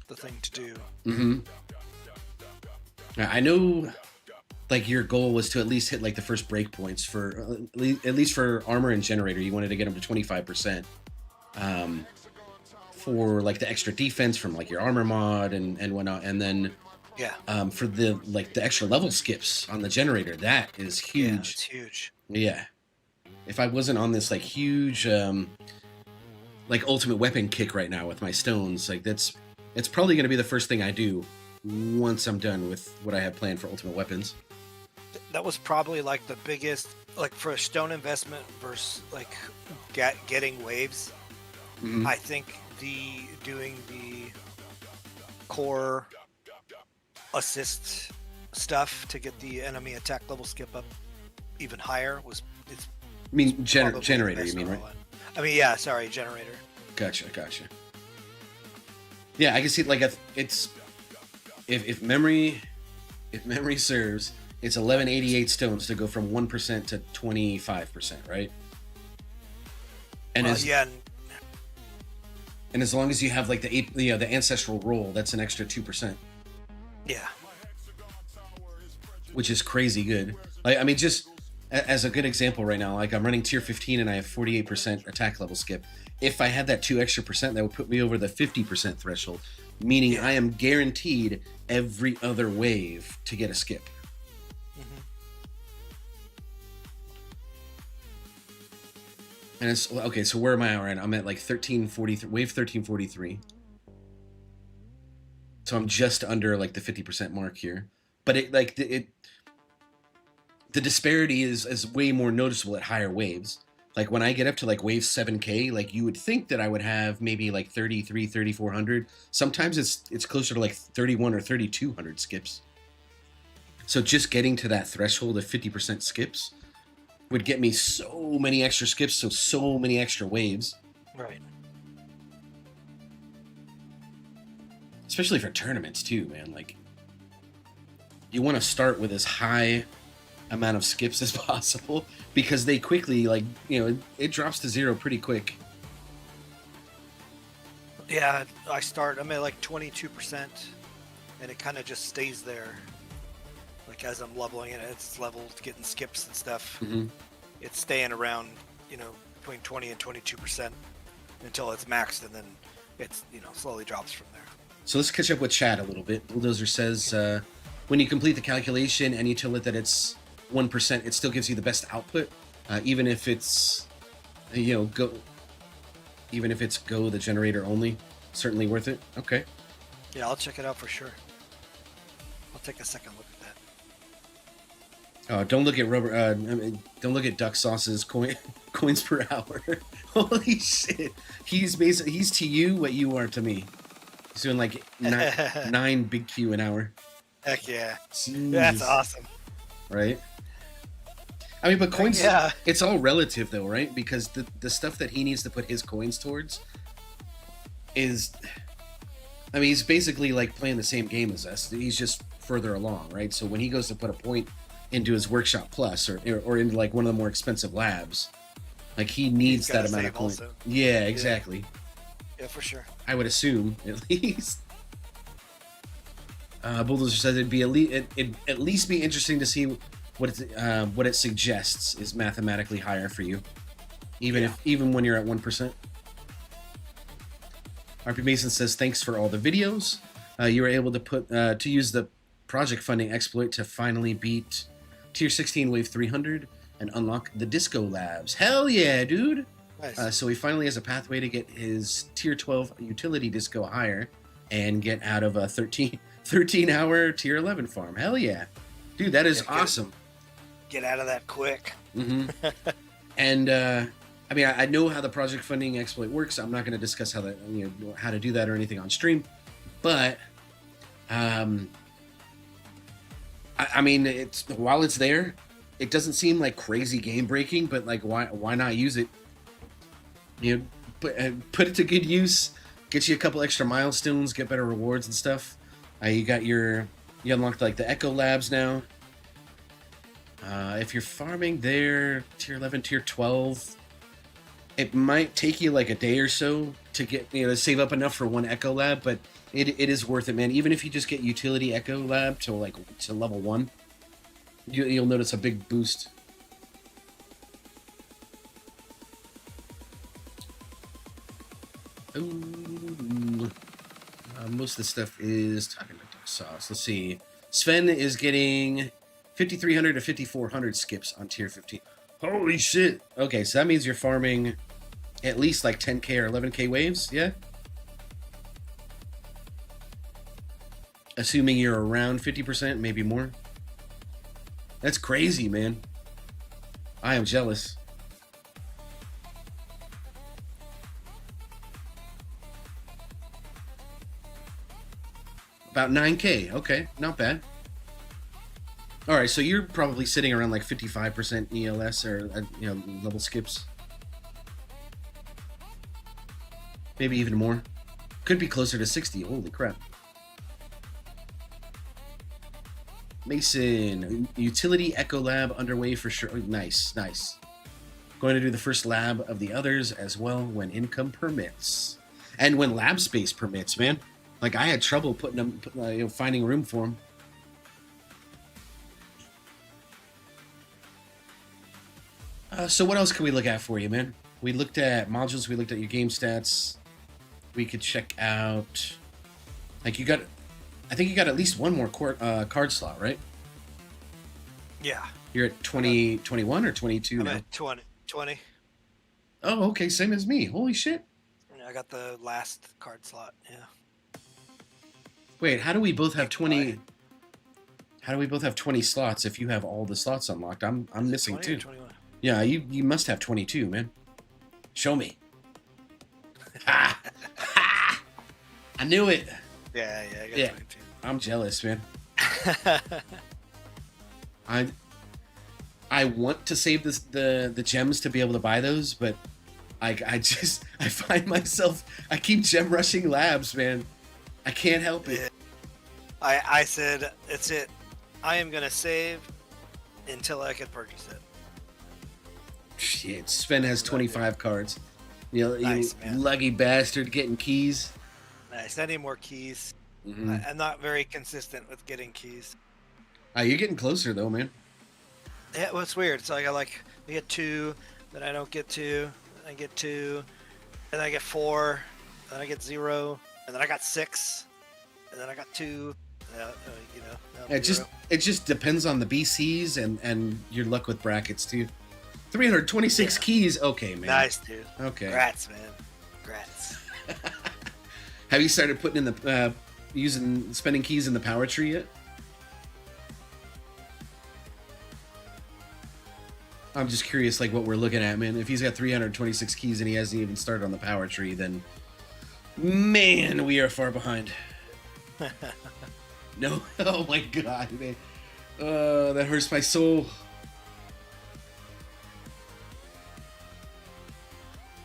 the thing to do. Mm-hmm. I know, like, your goal was to at least hit like the first breakpoints for at least for armor and generator. You wanted to get them to 25%. For like the extra defense from like your armor mod and whatnot, and then for the extra level skips on the generator, that is huge. Yeah, it's huge. Yeah. If I wasn't on this like huge ultimate weapon kick right now with my stones, like it's probably going to be the first thing I do once I'm done with what I have planned for ultimate weapons. That was probably like the biggest, like, for a stone investment versus like getting waves. Mm-hmm. I think doing the core assist stuff to get the enemy attack level skip up even higher generator, you mean, right? Yeah, sorry, generator. Gotcha. Yeah, I can see, like, if memory serves, it's 1188 stones to go from 1% to 25%, right? And and as long as you have like the ancestral roll, that's an extra 2%. Yeah. Which is crazy good. Just as a good example right now, like, I'm running tier 15 and I have 48% attack level skip. If I had that 2 extra percent, that would put me over the 50% threshold, meaning I am guaranteed every other wave to get a skip. Mm-hmm. And it's okay. So where am I right now? I'm at like 1343, wave 1343. So I'm just under like the 50% mark here. But the disparity is way more noticeable at higher waves. Like, when I get up to like wave 7K, like, you would think that I would have maybe like 3,400. Sometimes it's closer to like 31 or 3,200 skips. So just getting to that threshold of 50% skips would get me so many extra skips, so many extra waves. Right. Especially for tournaments too, man. Like, you want to start with as high amount of skips as possible, because they quickly, like, it drops to 0 pretty quick. Yeah, I'm at like 22%, and it kind of just stays there. Like, as I'm leveling it, it's leveled, getting skips and stuff. Mm-hmm. It's staying around, between 20 and 22% until it's maxed, and then it's, slowly drops from there. So let's catch up with chat a little bit. Bulldozer says, when you complete the calculation and you tell it that it's 1%, it still gives you the best output, even if it's, go the generator only. Certainly worth it. Okay. Yeah, I'll check it out for sure. I'll take a second look at that. Oh, don't look at don't look at Duck Sauce's coins per hour. Holy shit! He's to you what you are to me. He's doing like 9 big Q an hour. Heck yeah! Jeez. That's awesome. Right? But coins, it's all relative though, right? Because the stuff that he needs to put his coins towards is I mean, he's basically like playing the same game as us. He's just further along, right? So when he goes to put a point into his Workshop Plus or into like one of the more expensive labs, like he needs that amount of coin. Yeah, exactly. Yeah, for sure. I would assume at least. Bulldozer says it'd at least be interesting to see what it suggests is mathematically higher for you, even when you're at 1%. RP Mason says thanks for all the videos. You were able to use the project funding exploit to finally beat Tier 16 Wave 300 and unlock the Disco Labs. Hell yeah, dude! Nice. So he finally has a pathway to get his Tier 12 utility disco higher and get out of a 13-hour Tier 11 farm. Hell yeah. Dude, that is awesome. Get out of that quick. Mm-hmm. And, I mean, I know how the project funding exploit works. I'm not going to discuss how to do that or anything on stream. But, I mean, while it's there, it doesn't seem like crazy game breaking, but like, why not use it? You know, put it to good use, get you a couple extra milestones, get better rewards and stuff. You unlocked like the Echo Labs now. If you're farming there, Tier 11, Tier 12, it might take you like a day or so to get, to save up enough for one Echo Lab, but it is worth it, man. Even if you just get Utility Echo Lab to level 1, you'll notice a big boost. Ooh. Most of the stuff is talking about Dark Sauce. Let's see. Sven is getting 5,300 to 5,400 skips on Tier 15. Holy shit. Okay, so that means you're farming at least like 10k or 11k waves, yeah? Assuming you're around 50%, maybe more. That's crazy, man. I am jealous. About 9k. Okay, not bad. All right, so you're probably sitting around like 55% ELS or level skips. Maybe even more. Could be closer to 60. Holy crap. Mason, Utility Echo Lab underway for sure. Oh, nice, nice. Going to do the first lab of the others as well when income permits. And when lab space permits, man. Like, I had trouble putting them, finding room for them. So what else can we look at for you, man? We looked at modules. We looked at your game stats. We could check out... Like, I think you got at least one more card slot, right? Yeah. You're at 21 or 22 I'm now? at 20. Oh, okay. Same as me. Holy shit. I got the last card slot, yeah. Wait, how do we both have 20... How do we both have 20 slots if you have all the slots unlocked? I'm missing 2. 21? Yeah, you must have 22, man. Show me. Ha! Ha! I knew it. Yeah, I got 22. I'm jealous, man. I want to save the gems to be able to buy those, but I find myself, I keep gem rushing labs, man. I can't help it. Yeah. I said, it's it. I am going to save until I can purchase it. Shit, Sven has 25 cards. Nice, you man. luggy bastard getting keys. Nice. I need more keys. Mm-hmm. I'm not very consistent with getting keys. You're getting closer, though, man. Yeah, well, it's weird. So I get 2, then I don't get 2, then I get 2, and then I get 4, then I get 0, and then I got 6, and then I got 2. It just depends on the BCs and your luck with brackets too. 326 keys. Okay, man. Nice, dude. Okay. Congrats, man. Congrats. Have you started putting in the spending keys in the power tree yet? I'm just curious, like what we're looking at, man. If he's got 326 keys and he hasn't even started on the power tree, then man, we are far behind. No, oh my god, man. That hurts my soul.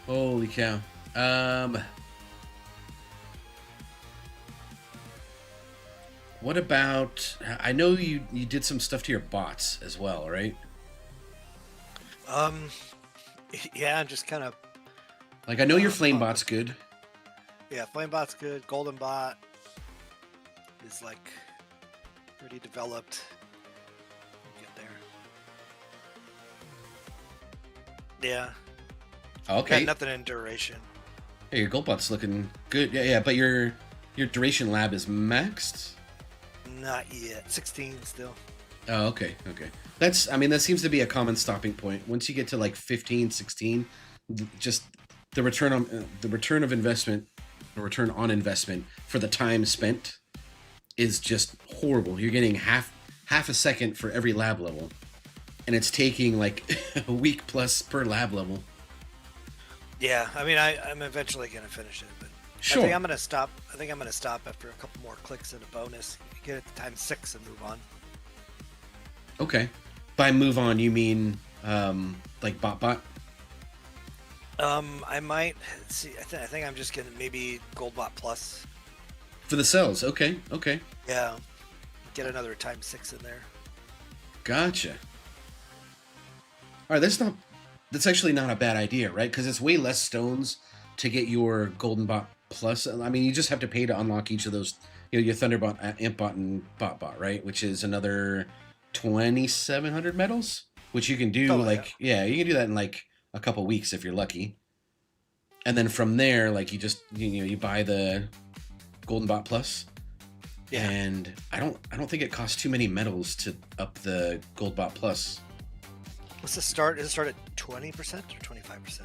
Holy cow. What about? I know you did some stuff to your bots as well, right? Um, yeah, just kind of. Like I know your flame Pump. bot's good. Yeah, flame bot's good. Golden bot is like pretty developed. We'll get there. Yeah. Okay. Got nothing in duration. Hey, your gold bot's looking good. Yeah, but your duration lab is maxed. Not yet. 16 still. Oh, okay. That's, I mean, that seems to be a common stopping point. Once you get to like 15, 16, just the return of investment, the return on investment for the time spent is just horrible. You're getting half a second for every lab level, and it's taking like a week plus per lab level. Yeah, I mean, I'm eventually gonna finish it, but Sure. I think I'm gonna stop. I think I'm gonna stop after a couple more clicks and a bonus. Get it to times 6 and move on. Okay. By move on, you mean like bot? I might see. I think I'm just gonna maybe Gold Bot Plus. For the cells. Okay. Yeah, get another times 6 in there. Gotcha. All right, that's actually not a bad idea, right? Because it's way less stones to get your golden bot plus. I mean, you just have to pay to unlock each of those. You know, your Thunderbot, Impbot, and Botbot, right? Which is another 2,700 medals, which you can do you can do that in like a couple weeks if you're lucky. And then from there, like you buy the golden bot plus. Yeah. And I don't think it costs too many medals to up the gold bot plus. What's the start? Does it start at 20% or 25%?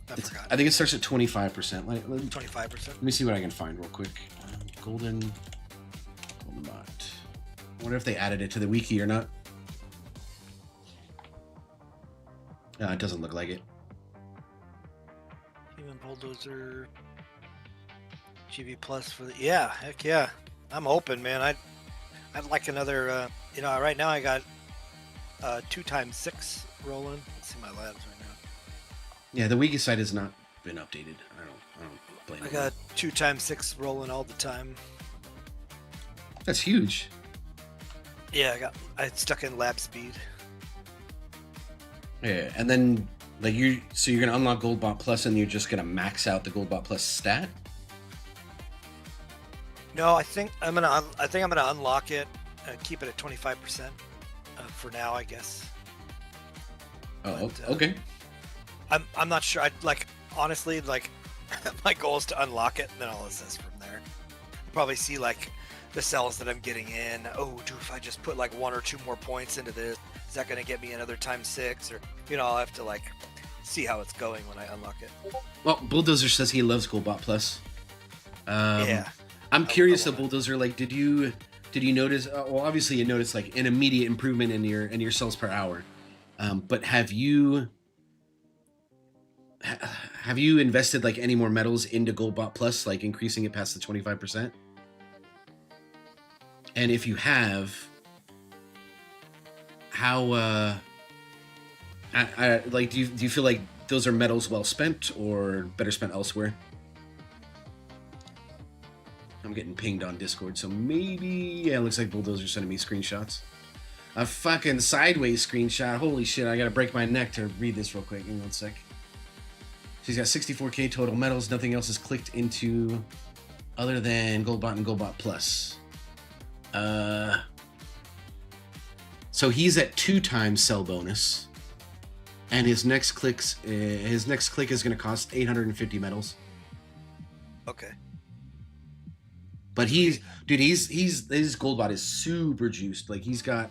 I think it starts at 25%. Like, 25%. Let me see what I can find real quick. Golden bot. I wonder if they added it to the wiki or not. It doesn't look like it. Human bulldozer. GV plus for the heck yeah. I'm open, man. I'd like another. Right now I got 2 times 6 rolling. Let's see my labs right now. Yeah, the wiki site has not been updated. I don't blame I got 2 times 6 rolling all the time. That's huge. Yeah, I stuck in lab speed. Yeah, and then like you're gonna unlock Goldbot Plus, and you're just gonna max out the Goldbot Plus stat. No, I think I'm gonna unlock it and keep it at 25% for now, I guess. Oh, okay. I'm not sure. Honestly, my goal is to unlock it, and then I'll assess from there. Probably see like the cells that I'm getting in. Oh, dude, if I just put like 1 or 2 more points into this, is that going to get me another times 6? Or I'll have to like see how it's going when I unlock it. Well, Bulldozer says he loves Goldbot Plus. Yeah. I'm curious, though, Bulldozer. Like, did you notice? Well, obviously you noticed like an immediate improvement in your cells per hour. But have you invested like any more metals into Goldbot Plus, like increasing it past the 25%? And if you have, how do you feel like those are metals well spent or better spent elsewhere? I'm getting pinged on Discord, so maybe it looks like Bulldozer sending me screenshots. A fucking sideways screenshot. Holy shit! I gotta break my neck to read this real quick. Give me 1 sec. She's got 64k total medals. Nothing else is clicked into other than Goldbot and Goldbot Plus. So he's at 2 times cell bonus, and his next click is going to cost 850 medals. Okay. But his Goldbot is super juiced. Like he's got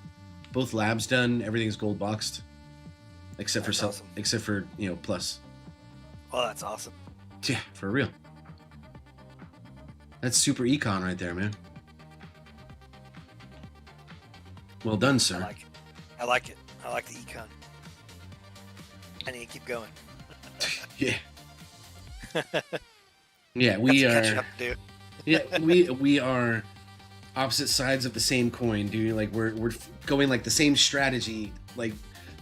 both labs done. Everything's gold boxed, except that's for awesome. except for plus. Oh, that's awesome. Yeah, for real. That's super econ right there, man. Well done, sir. I like it. I like the econ. I need to keep going. Yeah. Yeah, we are. Catching up, dude. Yeah, we are opposite sides of the same coin, dude. Like we're going like the same strategy, like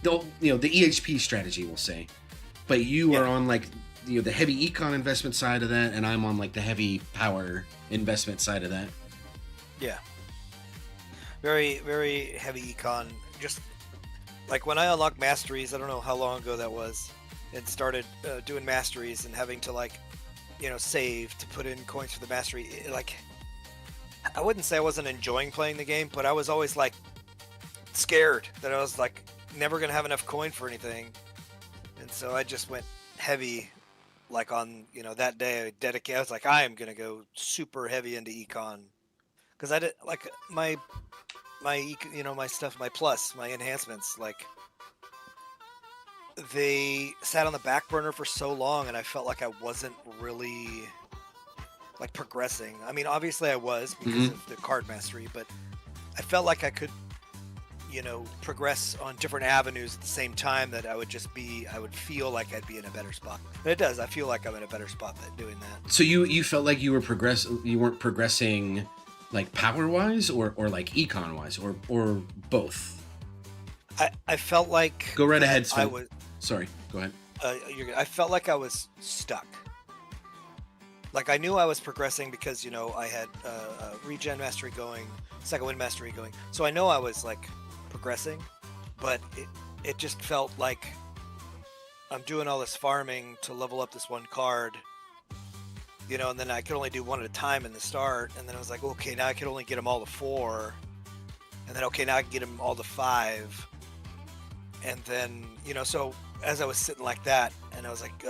the EHP strategy, we'll say. But you are on like the heavy econ investment side of that, and I'm on like the heavy power investment side of that. Yeah. very, very heavy econ. Just like when I unlocked masteries, I don't know how long ago that was, and started doing masteries and having to like, save to put in coins for the mastery. Like, I wouldn't say I wasn't enjoying playing the game, but I was always like scared that I was like never gonna have enough coin for anything, and so I just went heavy. Like on that day, I was like, I am gonna go super heavy into econ because I did like my stuff, my plus, my enhancements, like they sat on the back burner for so long, and I felt like I wasn't really like progressing. I mean, obviously I was because of the card mastery, but I felt like I could, progress on different avenues at the same time. That I would feel like I'd be in a better spot. And it does. I feel like I'm in a better spot at doing that. So you felt like you weren't progressing like power wise or like econ wise or both. I felt like go right ahead, Sven. I was sorry. Go ahead. I felt like I was stuck. Like I knew I was progressing because I had regen mastery going, second wind mastery going, so I know I was like progressing, but it just felt like I'm doing all this farming to level up this one card, and then I could only do one at a time in the start, and then I was like, okay, now I can only get them all to 4, and then okay, now I can get them all to 5, and then so as I was sitting like that, and I was like,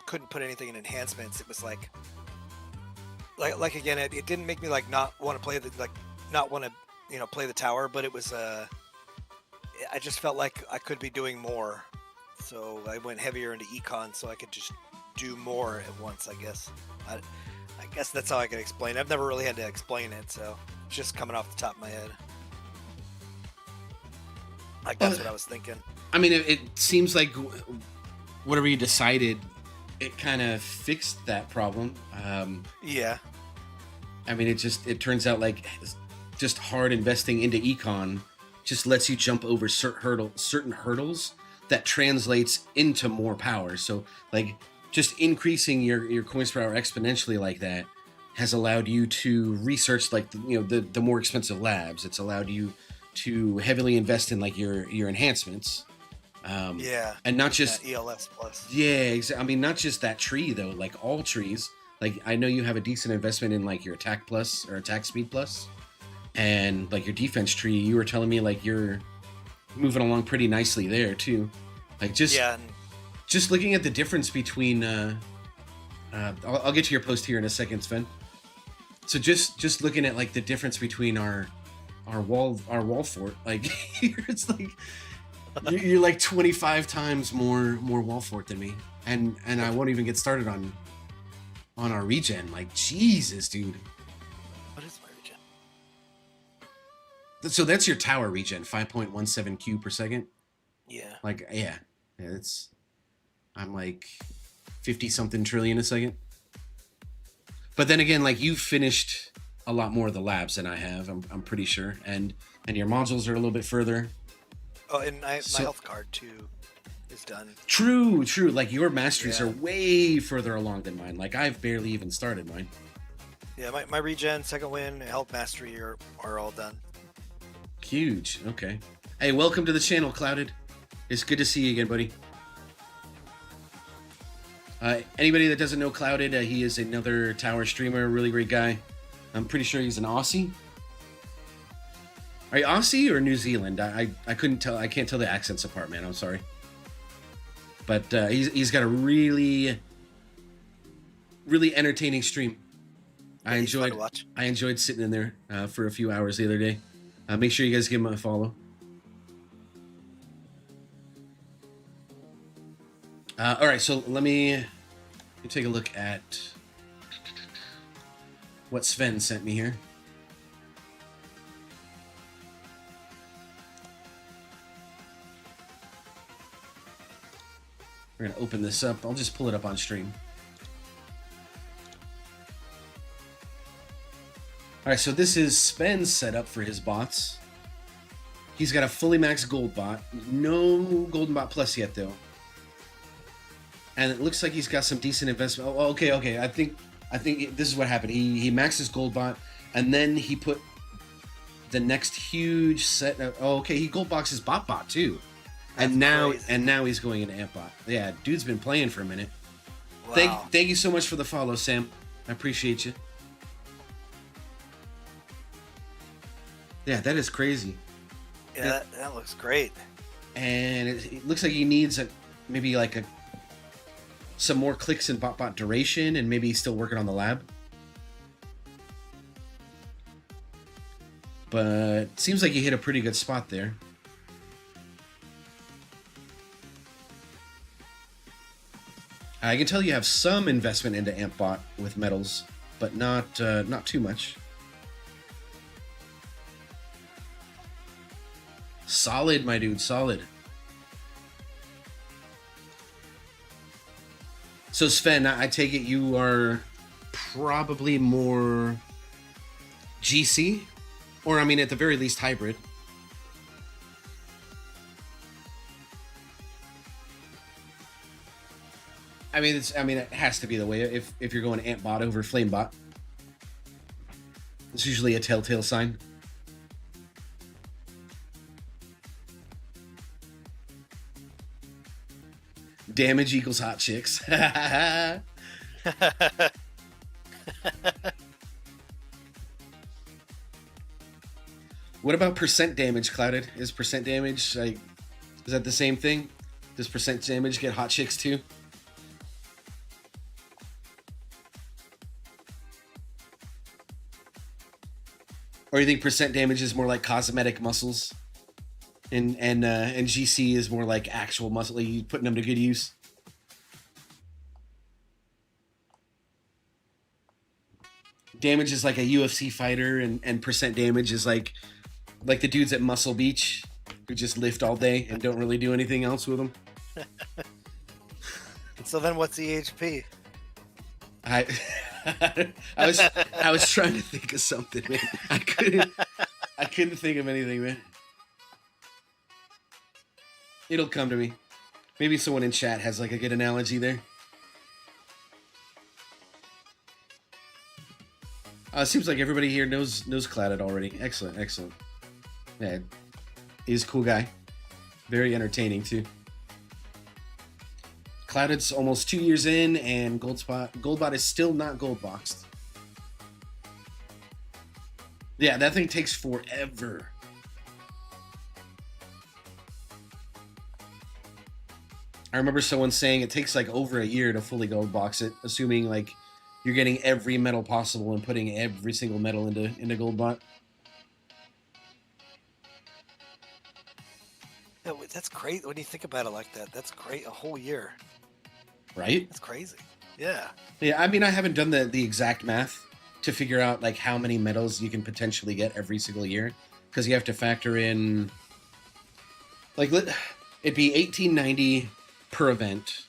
couldn't put anything in enhancements. It was like again, it didn't make me like not want to play play the tower, but it was I just felt like I could be doing more, so I went heavier into econ so I could just do more at once. I guess that's how I could explain it. I've never really had to explain it, so it's just coming off the top of my head. Like that's what I was thinking. I mean, it seems like whatever you decided, it kind of fixed that problem. Yeah. I mean, it turns out like just hard investing into econ just lets you jump over certain hurdles that translates into more power. So like just increasing your coins per hour exponentially like that has allowed you to research like the more expensive labs. It's allowed you to heavily invest in like your enhancements. And not just ELS plus. Yeah, exactly. I mean, not just that tree though, like all trees. Like I know you have a decent investment in like your attack plus or attack speed plus, and like your defense tree. You were telling me like you're moving along pretty nicely there too. Like just looking at the difference between. I'll get to your post here in a second, Sven. So just looking at like the difference between our wall fort, like it's like. You're like 25 times more wall fort than me, and I won't even get started on our regen. Like Jesus, dude. What is my regen? So that's your tower regen, 5.17 Q per second. Yeah. Like I'm like 50 something trillion a second. But then again, like you've finished a lot more of the labs than I have. I'm pretty sure, and your modules are a little bit further. Oh, and my health card too is done. True. Like your masteries are way further along than mine. Like I've barely even started mine. Yeah, my regen, second win, health mastery are all done. Huge. Okay. Hey, welcome to the channel, Clouded. It's good to see you again, buddy. Anybody that doesn't know Clouded, he is another tower streamer, really great guy. I'm pretty sure he's an Aussie. Are you Aussie or New Zealand? I couldn't tell. I can't tell the accents apart, man. I'm sorry. But he's got a really entertaining stream. I enjoyed sitting in there for a few hours the other day. Make sure you guys give him a follow. All right, so let me take a look at what Sven sent me here. We're going to open this up. I'll just pull it up on stream. All right, so this is Sven's setup for his bots. He's got a fully maxed gold bot. No golden bot plus yet, though. And it looks like he's got some decent investment. Oh, okay. I think this is what happened. He maxed his gold bot, and then he put the next huge set of... Oh, okay, he gold boxes Bot too. That's crazy. And now he's going into Amp Bot. Yeah, dude's been playing for a minute. Wow. Thank you so much for the follow, Sam. I appreciate you. Yeah, that is crazy. Yeah, that looks great. And it looks like he needs maybe like some more clicks in bot duration, and maybe he's still working on the lab. But seems like he hit a pretty good spot there. I can tell you have some investment into AmpBot with metals, but not too much. Solid, my dude, solid. So Sven, I take it you are probably more GC, or I mean at the very least hybrid. I mean, it has to be the way if you're going Ant Bot over Flame Bot. It's usually a telltale sign. Damage equals hot chicks. What about percent damage, Clouded? Is percent damage like, is that the same thing? Does percent damage get hot chicks too? Or you think percent damage is more like cosmetic muscles, and GC is more like actual muscle, like you putting them to good use? Damage is like a UFC fighter, and percent damage is like the dudes at Muscle Beach who just lift all day and don't really do anything else with them. So then, what's the HP? I was trying to think of something, man. I couldn't think of anything, man. It'll come to me. Maybe someone in chat has like a good analogy there. Seems like everybody here knows Clouded already. Excellent. Yeah, he's a cool guy. Very entertaining too. Clouded's almost 2 years in, and Goldbot is still not gold boxed. Yeah, that thing takes forever. I remember someone saying it takes like over a year to fully gold box it, assuming like you're getting every metal possible and putting every single metal into Goldbot. Yeah, that's great when you think about it like that. That's great, a whole year. Right? That's crazy. Yeah. Yeah, I mean, I haven't done the exact math to figure out like how many medals you can potentially get every single year, because you have to factor in like it'd be 1890 per event.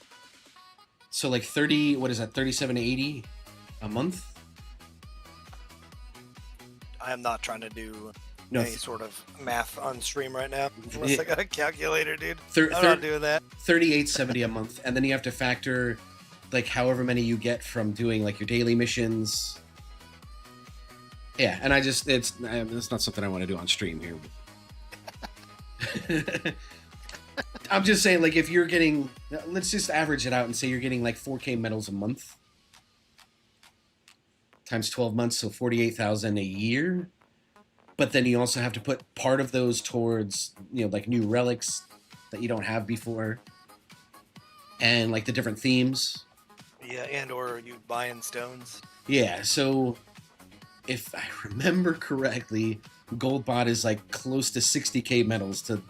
So like 30, what is that? 3780 a month? I am not trying to do any sort of math on stream right now. Unless I got a calculator, dude. I'm not doing that. 3870 a month, and then you have to factor like however many you get from doing like your daily missions. Yeah, and it's not something I want to do on stream here. I'm just saying, like, if you're getting, let's just average it out and say you're getting like 4K medals a month times 12 months, so 48,000 a year. But then you also have to put part of those towards, like new relics that you don't have before, and like the different themes. Yeah, and or you buying stones. Yeah, so if I remember correctly, Goldbot is like close to 60k medals to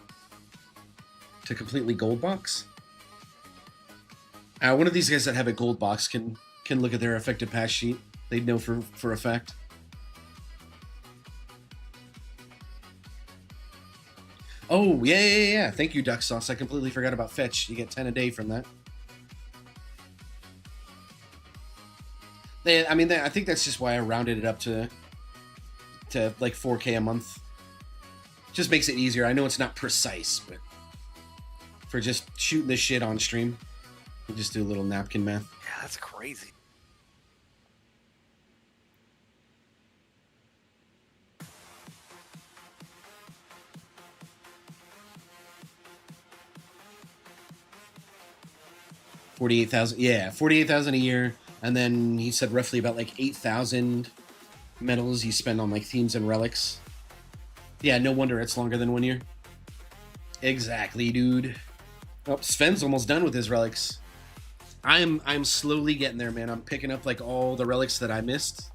completely gold box. One of these guys that have a gold box can look at their effective pass sheet. They'd know for a fact. Oh, yeah. Thank you, Duck Sauce. I completely forgot about Fetch. You get 10 a day from that. I think that's just why I rounded it up to like 4K a month. Just makes it easier. I know it's not precise, but for just shooting this shit on stream, we just do a little napkin math. Yeah, that's crazy. 48,000. Yeah, 48,000 a year, and then he said roughly about like 8,000 medals you spend on like themes and relics. Yeah, no wonder it's longer than 1 year. Exactly, dude. Oh, Sven's almost done with his relics. I'm slowly getting there, man. I'm picking up like all the relics that I missed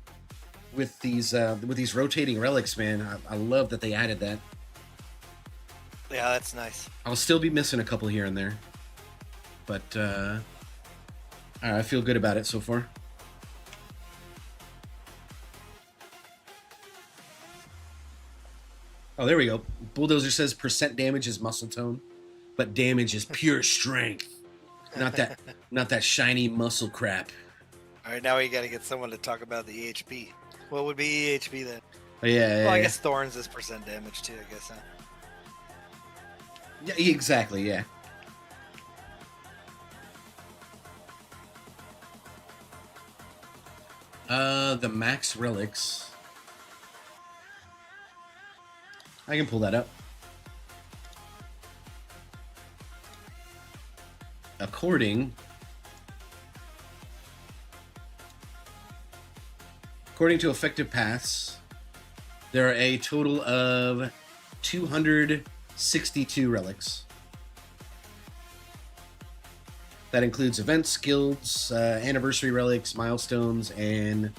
with these rotating relics, man. I love that they added that. Yeah, that's nice. I'll still be missing a couple here and there, but I feel good about it so far. Oh, there we go. Bulldozer says percent damage is muscle tone, but damage is pure strength. Not that shiny muscle crap. All right, now we got to get someone to talk about the EHP. What would be EHP then? Oh, yeah. Well, I guess Thorns is percent damage too. I guess, huh? Yeah, exactly. Yeah. The max relics. I can pull that up. According to effective paths, there are a total of 262 relics. That includes events, guilds, anniversary relics, milestones, and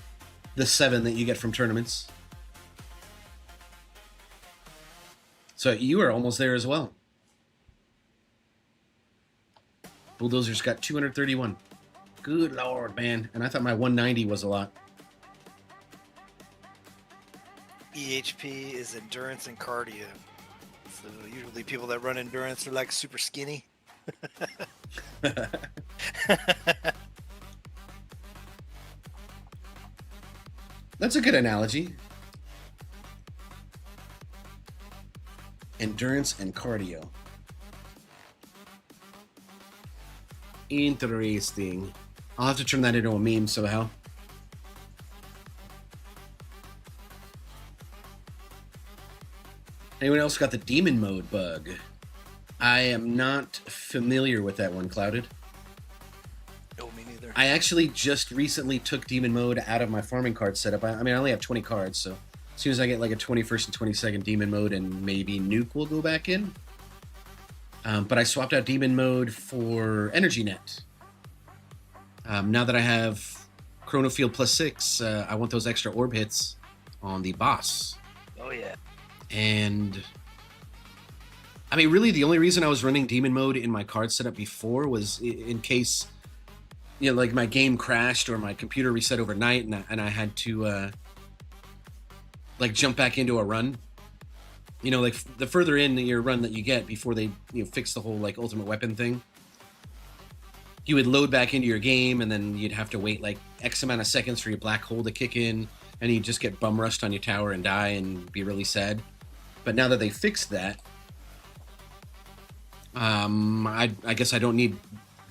the 7 that you get from tournaments. So you are almost there as well. Bulldozer's got 231. Good lord, man. And I thought my 190 was a lot. EHP is endurance and cardio. So usually people that run endurance are like super skinny. That's a good analogy. Endurance and cardio. Interesting. I'll have to turn that into a meme somehow. Anyone else got the demon mode bug? I am not familiar with that one, Clouded. No, me neither. I actually just recently took demon mode out of my farming card setup. I mean, I only have 20 cards, so as soon as I get like a 21st and 22nd demon mode and maybe nuke will go back in. But I swapped out demon mode for energy net. Now that I have Chrono Field +6, I want those extra orb hits on the boss. Oh yeah. And I mean, really, the only reason I was running demon mode in my card setup before was in case, you know, like my game crashed or my computer reset overnight, and I had to like jump back into a run. You know, like the further in your run that you get before they fix the whole like ultimate weapon thing, you would load back into your game, and then you'd have to wait like X amount of seconds for your black hole to kick in, and you'd just get bum rushed on your tower and die and be really sad. But now that they fixed that, I guess I don't need,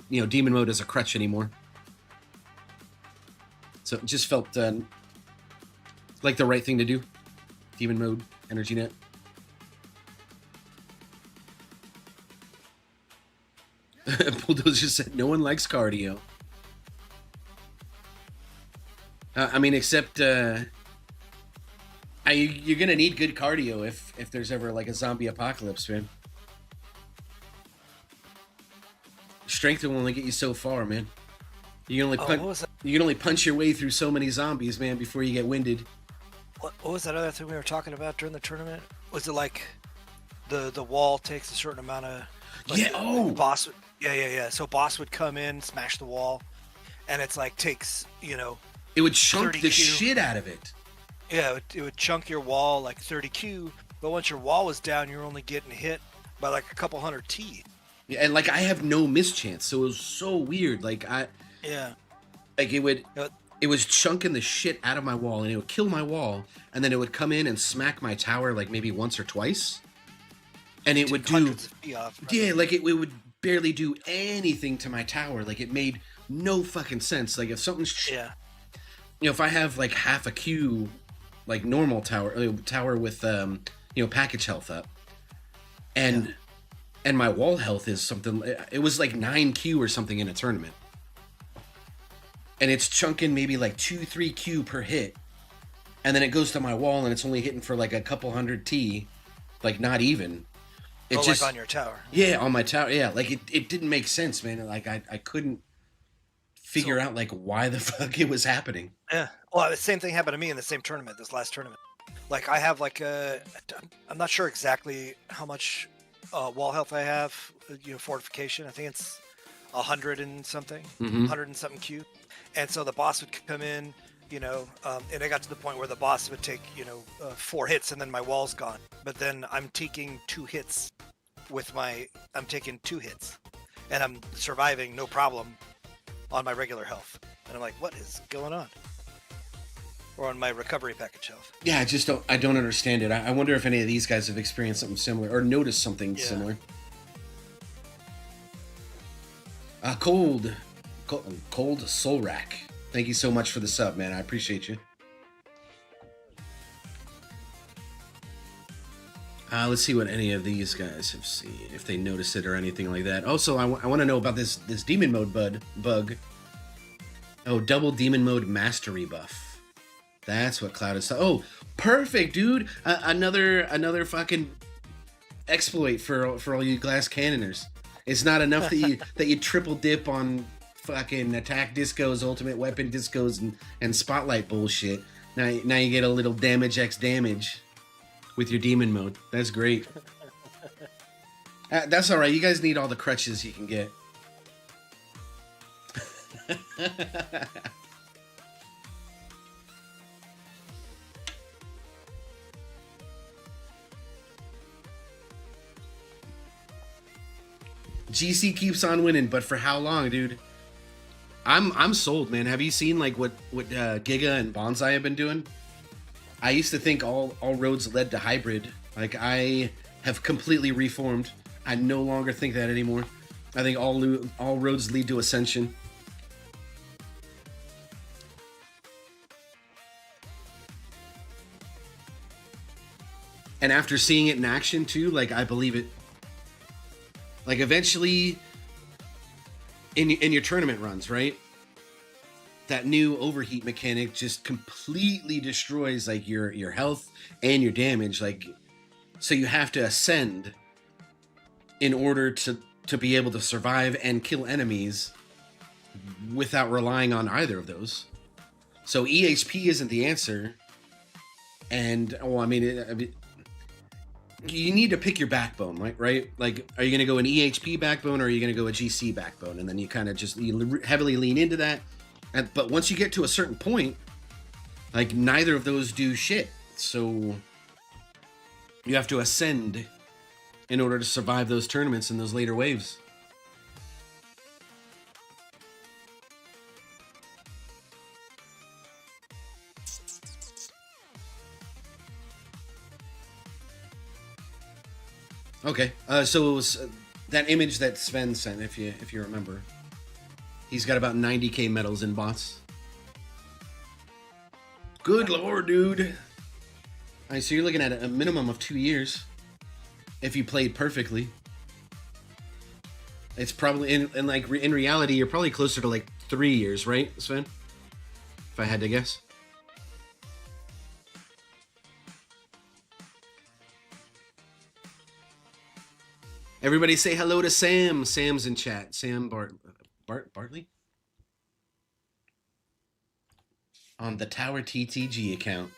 demon mode as a crutch anymore. So it just felt like the right thing to do. Demon mode, energy net. Bulldozer said no one likes cardio. I mean, except you're gonna need good cardio if there's ever like a zombie apocalypse, man. Strength will only get you so far, man. You can only punch your way through so many zombies, man, before you get winded. What was that other thing we were talking about during the tournament? Was it like the wall takes a certain amount of boss? Yeah. So boss would come in, smash the wall, and it's like takes it would chunk the shit out of it. Yeah, it would chunk your wall like 30Q, but once your wall was down, you're only getting hit by like a couple hundred T. Yeah, and like I have no mischance, so it was so weird. It was chunking the shit out of my wall, and it would kill my wall, and then it would come in and smack my tower like maybe once or twice, and it would do it would barely do anything to my tower. Like it made no fucking sense. Like if something's if I have like half a Q, like normal tower with package health up, and my wall health is something. It was like 9Q or something in a tournament. and it's chunking maybe like 2-3 Q per hit, and then it goes to my wall and it's only hitting for like a couple hundred T, like not even. It just, like on your tower. yeah, on my tower, yeah, like it didn't make sense, man. Like I couldn't figure out like why the fuck it was happening. Yeah. Well, the same thing happened to me in the same tournament, this last tournament. Like I have like I'm not sure exactly how much wall health I have, fortification. I think it's 100 and something, 100 and something Q. And so the boss would come in, and I got to the point where the boss would take, 4 hits and then my wall's gone. But then I'm taking 2 hits I'm taking 2 hits and I'm surviving no problem on my regular health. And I'm like, what is going on? Or on my recovery package health. Yeah, I don't understand it. I wonder if any of these guys have experienced something similar or noticed something similar. Cold Soul Rack. Thank you so much for the sub, man. I appreciate you. Let's see what any of these guys have seen, if they noticed it or anything like that. Also, I want to know about this demon mode bug. Oh, double demon mode mastery buff. That's what Cloud is. Oh, perfect, dude. Another fucking exploit for all you glass cannoners. It's not enough that you triple dip on fucking attack discos, ultimate weapon discos, and spotlight bullshit. Now you get a little damage X damage with your demon mode. That's great. That's all right. You guys need all the crutches you can get. GC keeps on winning, but for how long, dude? I'm sold, man. Have you seen like what Giga and Bonsai have been doing? I used to think all roads led to hybrid. Like, I have completely reformed. I no longer think that anymore. I think all roads lead to ascension. And after seeing it in action too, like, I believe it. Like, eventually in your tournament runs, right? That new overheat mechanic just completely destroys like your health and your damage. Like, so you have to ascend in order to be able to survive and kill enemies without relying on either of those. So EHP isn't the answer. And you need to pick your backbone, right? Like, are you going to go an EHP backbone or are you going to go a GC backbone? And then you kind of just heavily lean into that. But once you get to a certain point, like, neither of those do shit. So you have to ascend in order to survive those tournaments and those later waves. Okay, so it was that image that Sven sent, if you remember. He's got about 90k medals in bots. Good lord, dude. All right, so you're looking at a minimum of 2 years if you played perfectly. It's probably in reality, you're probably closer to like 3 years, right, Sven? If I had to guess. Everybody say hello to Sam. Sam's in chat. Sam Bartley? On the Tower TTG account.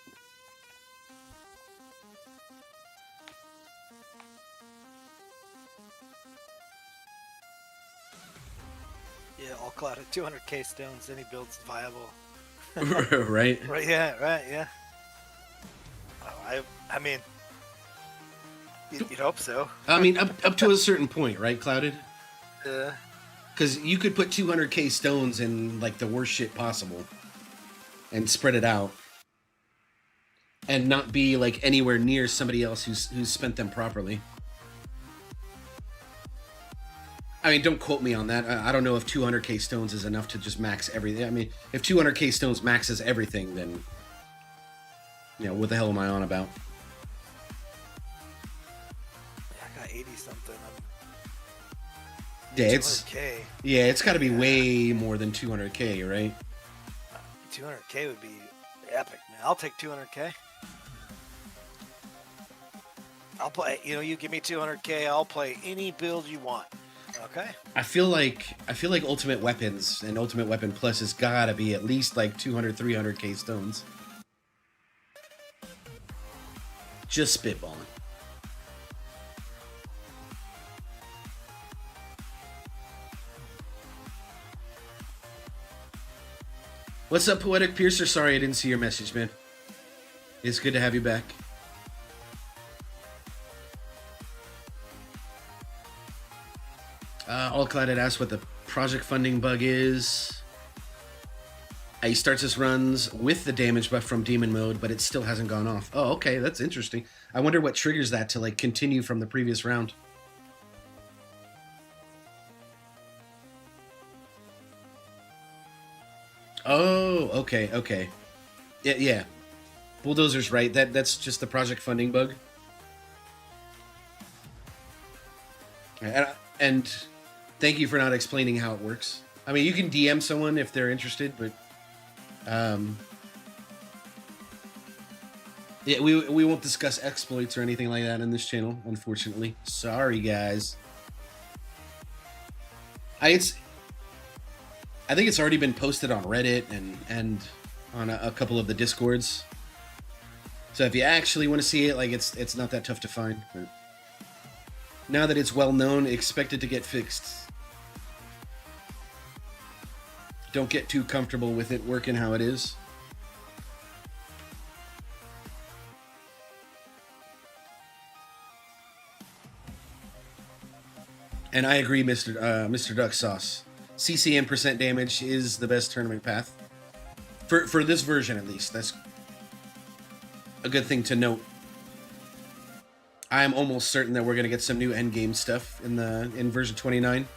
Yeah, all cloud at 200k stones, any build's viable. Right? Right, yeah. I mean, you'd hope so. I mean, up to a certain point, right, Clouded? Yeah. Because you could put 200k stones in, like, the worst shit possible and spread it out and not be, like, anywhere near somebody else who's spent them properly. I mean, don't quote me on that. I don't know if 200k stones is enough to just max everything. I mean, if 200k stones maxes everything, then, what the hell am I on about? I got 80 something. Yeah, 200k. It's got to be way more than 200k, right? 200K would be epic, man. I'll take 200K. I'll play. You give me 200K. I'll play any build you want. Okay. I feel like Ultimate Weapons and Ultimate Weapon Plus has gotta be at least like 200, 300K stones. Just spitballing. What's up, Poetic Piercer? Sorry I didn't see your message, man. It's good to have you back. Allcloud had asked what the project funding bug is. He starts his runs with the damage buff from demon mode, but it still hasn't gone off. Oh, okay, that's interesting. I wonder what triggers that to like continue from the previous round. Oh, okay. Yeah. Bulldozer's right. That's just the project funding bug. And thank you for not explaining how it works. I mean, you can DM someone if they're interested, but yeah, we won't discuss exploits or anything like that in this channel, unfortunately. Sorry, guys. I think it's already been posted on Reddit and on a couple of the Discords. So if you actually want to see it, like it's not that tough to find. But now that it's well known, expect it to get fixed. Don't get too comfortable with it working how it is. And I agree, Mr. Duck Sauce. CCM percent damage is the best tournament path. For this version, at least. That's a good thing to note. I am almost certain that we're going to get some new endgame stuff in version 29.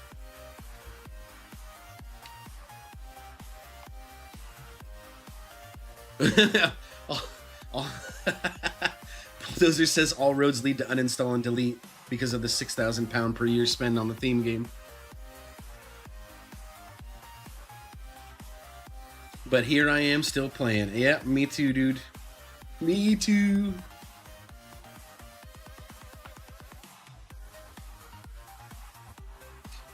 Bulldozer says all roads lead to uninstall and delete because of the £6,000 per year spend on the theme game. But here I am still playing. Yeah, me too, dude. Me too.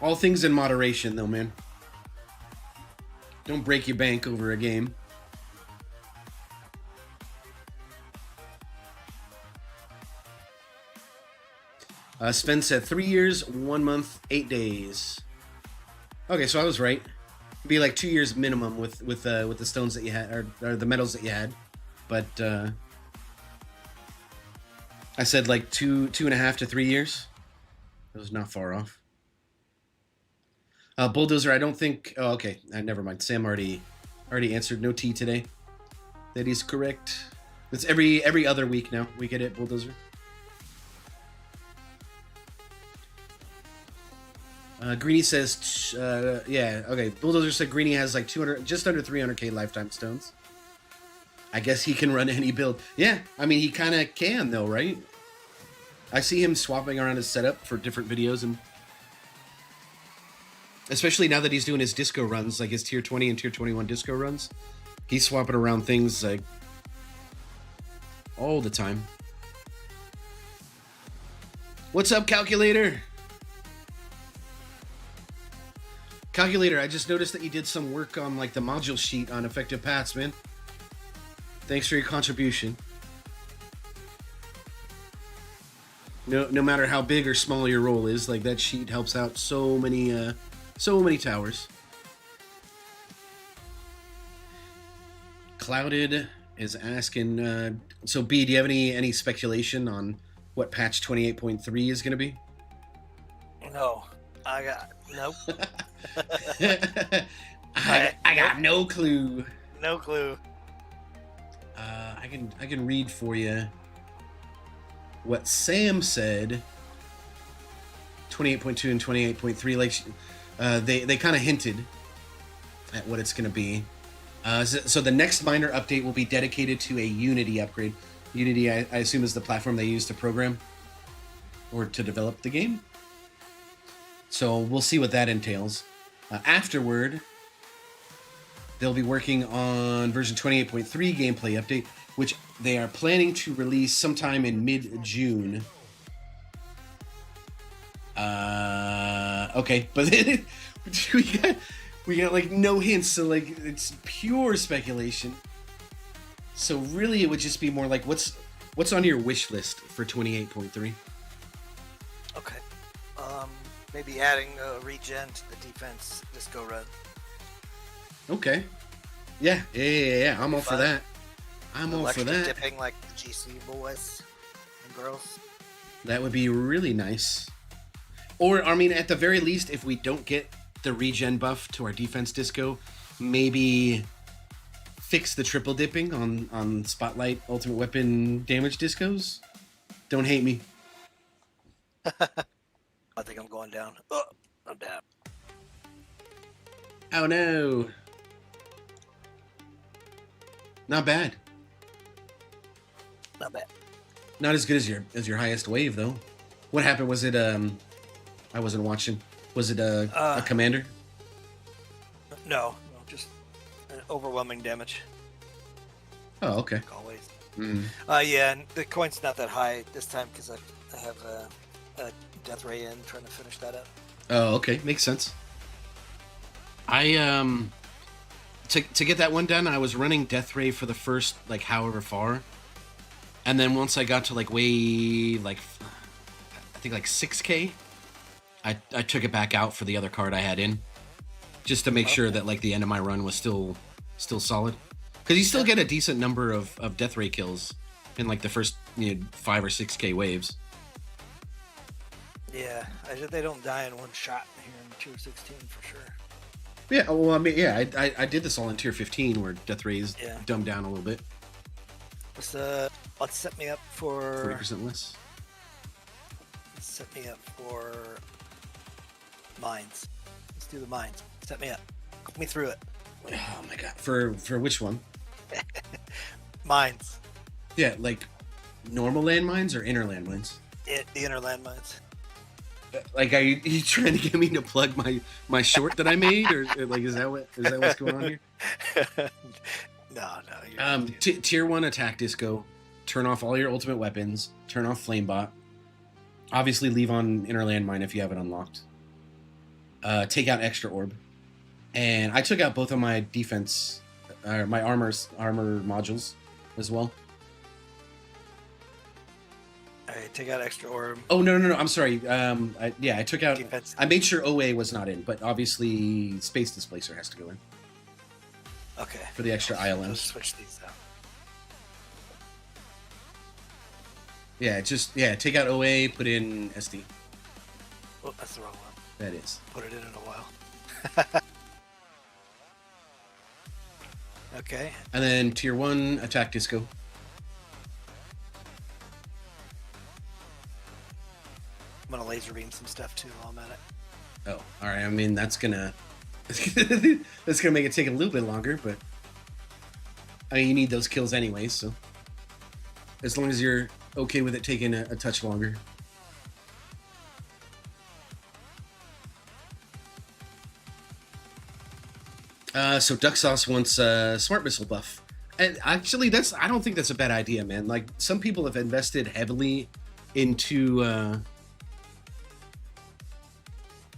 All things in moderation, though, man. Don't break your bank over a game. Sven said 3 years, 1 month, 8 days. Okay, so I was right. It'd be like 2 years minimum with the stones that you had or the metals that you had, but I said like 2.5 to 3 years. That was not far off. Bulldozer, I don't think. Oh, okay. Never mind. Sam already answered. No T today. That is correct. It's every other week now. We get it, Bulldozer. Greenie says, yeah, okay. Bulldozer said Greenie has like 200, just under 300k lifetime stones. I guess he can run any build. Yeah, I mean, he kind of can, though, right? I see him swapping around his setup for different videos, and especially now that he's doing his disco runs, like his tier 20 and tier 21 disco runs. He's swapping around things like all the time. What's up, Calculator? Calculator, I just noticed that you did some work on like the module sheet on effective paths, man. Thanks for your contribution. No matter how big or small your role is, like that sheet helps out so many towers. Clouded is asking, so B, do you have any speculation on what patch 28.3 is going to be? No, nope. I got no clue. No clue. I can read for you what Sam said. 28.2 and 28.3, like they kind of hinted at what it's going to be. So the next minor update will be dedicated to a Unity upgrade. Unity, I assume, is the platform they use to program or to develop the game. So we'll see what that entails. Afterward, they'll be working on version 28.3 gameplay update, which they are planning to release sometime in mid-June. Okay, but then we got like no hints, so like it's pure speculation. So really, it would just be more like what's on your wish list for 28.3? Okay. Maybe adding a regen to the defense disco run. Okay. Yeah. I'm all for that. I'm all for that. Dipping like the GC boys and girls. That would be really nice. Or, I mean, at the very least, if we don't get the regen buff to our defense disco, maybe fix the triple dipping on Spotlight Ultimate Weapon damage discos. Don't hate me. I think I'm going down. Oh, I'm down. Oh no. Not bad. Not bad. Not as good as your highest wave though. What happened? Was it I wasn't watching. Was it a commander? No, just overwhelming damage. Oh, okay. Like always. Mm. Yeah, and the coin's not that high this time because I have a Death Ray in trying to finish that up. Oh, okay, makes sense. I to get that one done, I was running Death Ray for the first like however far, and then once I got to like way like I think like 6K, I took it back out for the other card I had in, just to make sure that like the end of my run was still solid, because you still get a decent number of Death Ray kills in like the first 5 or 6K waves. Yeah, they don't die in one shot here in Tier 16 for sure. Yeah, well, I mean, yeah, I did this all in Tier 15 where Death Ray is dumbed down a little bit. Let's set me up for 40% less. Set me up for mines. Let's do the mines. Set me up. Put me through it. Oh my god. For which one? Mines. Yeah, like normal landmines or inner landmines? The inner landmines. Like, are you trying to get me to plug my short that I made, or like is that what's going on here? No. Tier 1 attack disco. Turn off all your ultimate weapons. Turn off flamebot. Obviously, leave on inner landmine if you have it unlocked. Take out extra orb, and I took out both of my defense, my armor modules as well. Alright, take out extra orb. Oh no! I'm sorry. I took out. Defense. I made sure OA was not in, but obviously Space Displacer has to go in. Okay. For the extra ILMs. Let's switch these out. Yeah, take out OA, put in SD. Oh, that's the wrong one. That is. Put it in a while. Okay. And then Tier 1 attack disco. I'm gonna laser beam some stuff too while I'm at it. Oh, all right. I mean, that's gonna make it take a little bit longer, but I mean, you need those kills anyways. So as long as you're okay with it taking a touch longer. So Duck Sauce wants Smart Missile buff, and actually, I don't think that's a bad idea, man. Like some people have invested heavily into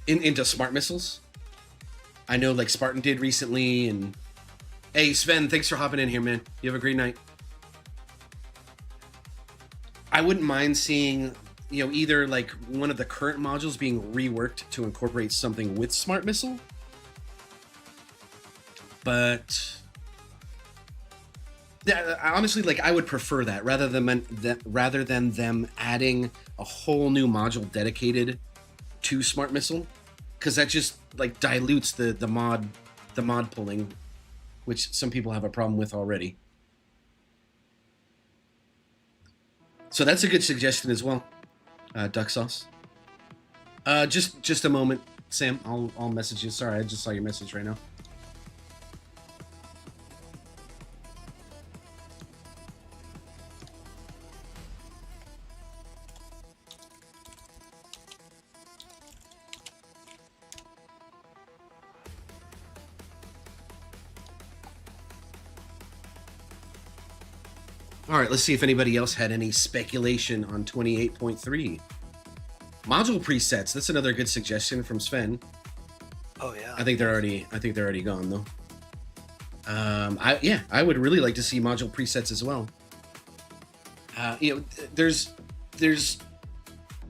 into Smart Missiles. I know, like Spartan did recently, and hey Sven, thanks for hopping in here, man. You have a great night. I wouldn't mind seeing, either like one of the current modules being reworked to incorporate something with Smart Missile. But yeah, honestly, like I would prefer that rather than them adding a whole new module dedicated to Smart Missile, because that just like dilutes the mod pulling, which some people have a problem with already. So that's a good suggestion as well, Duck Sauce. Just a moment, Sam. I'll message you. Sorry, I just saw your message right now. All right, let's see if anybody else had any speculation on 28.3. Module presets. That's another good suggestion from Sven. Oh yeah. I think they're already gone though. I would really like to see module presets as well. There's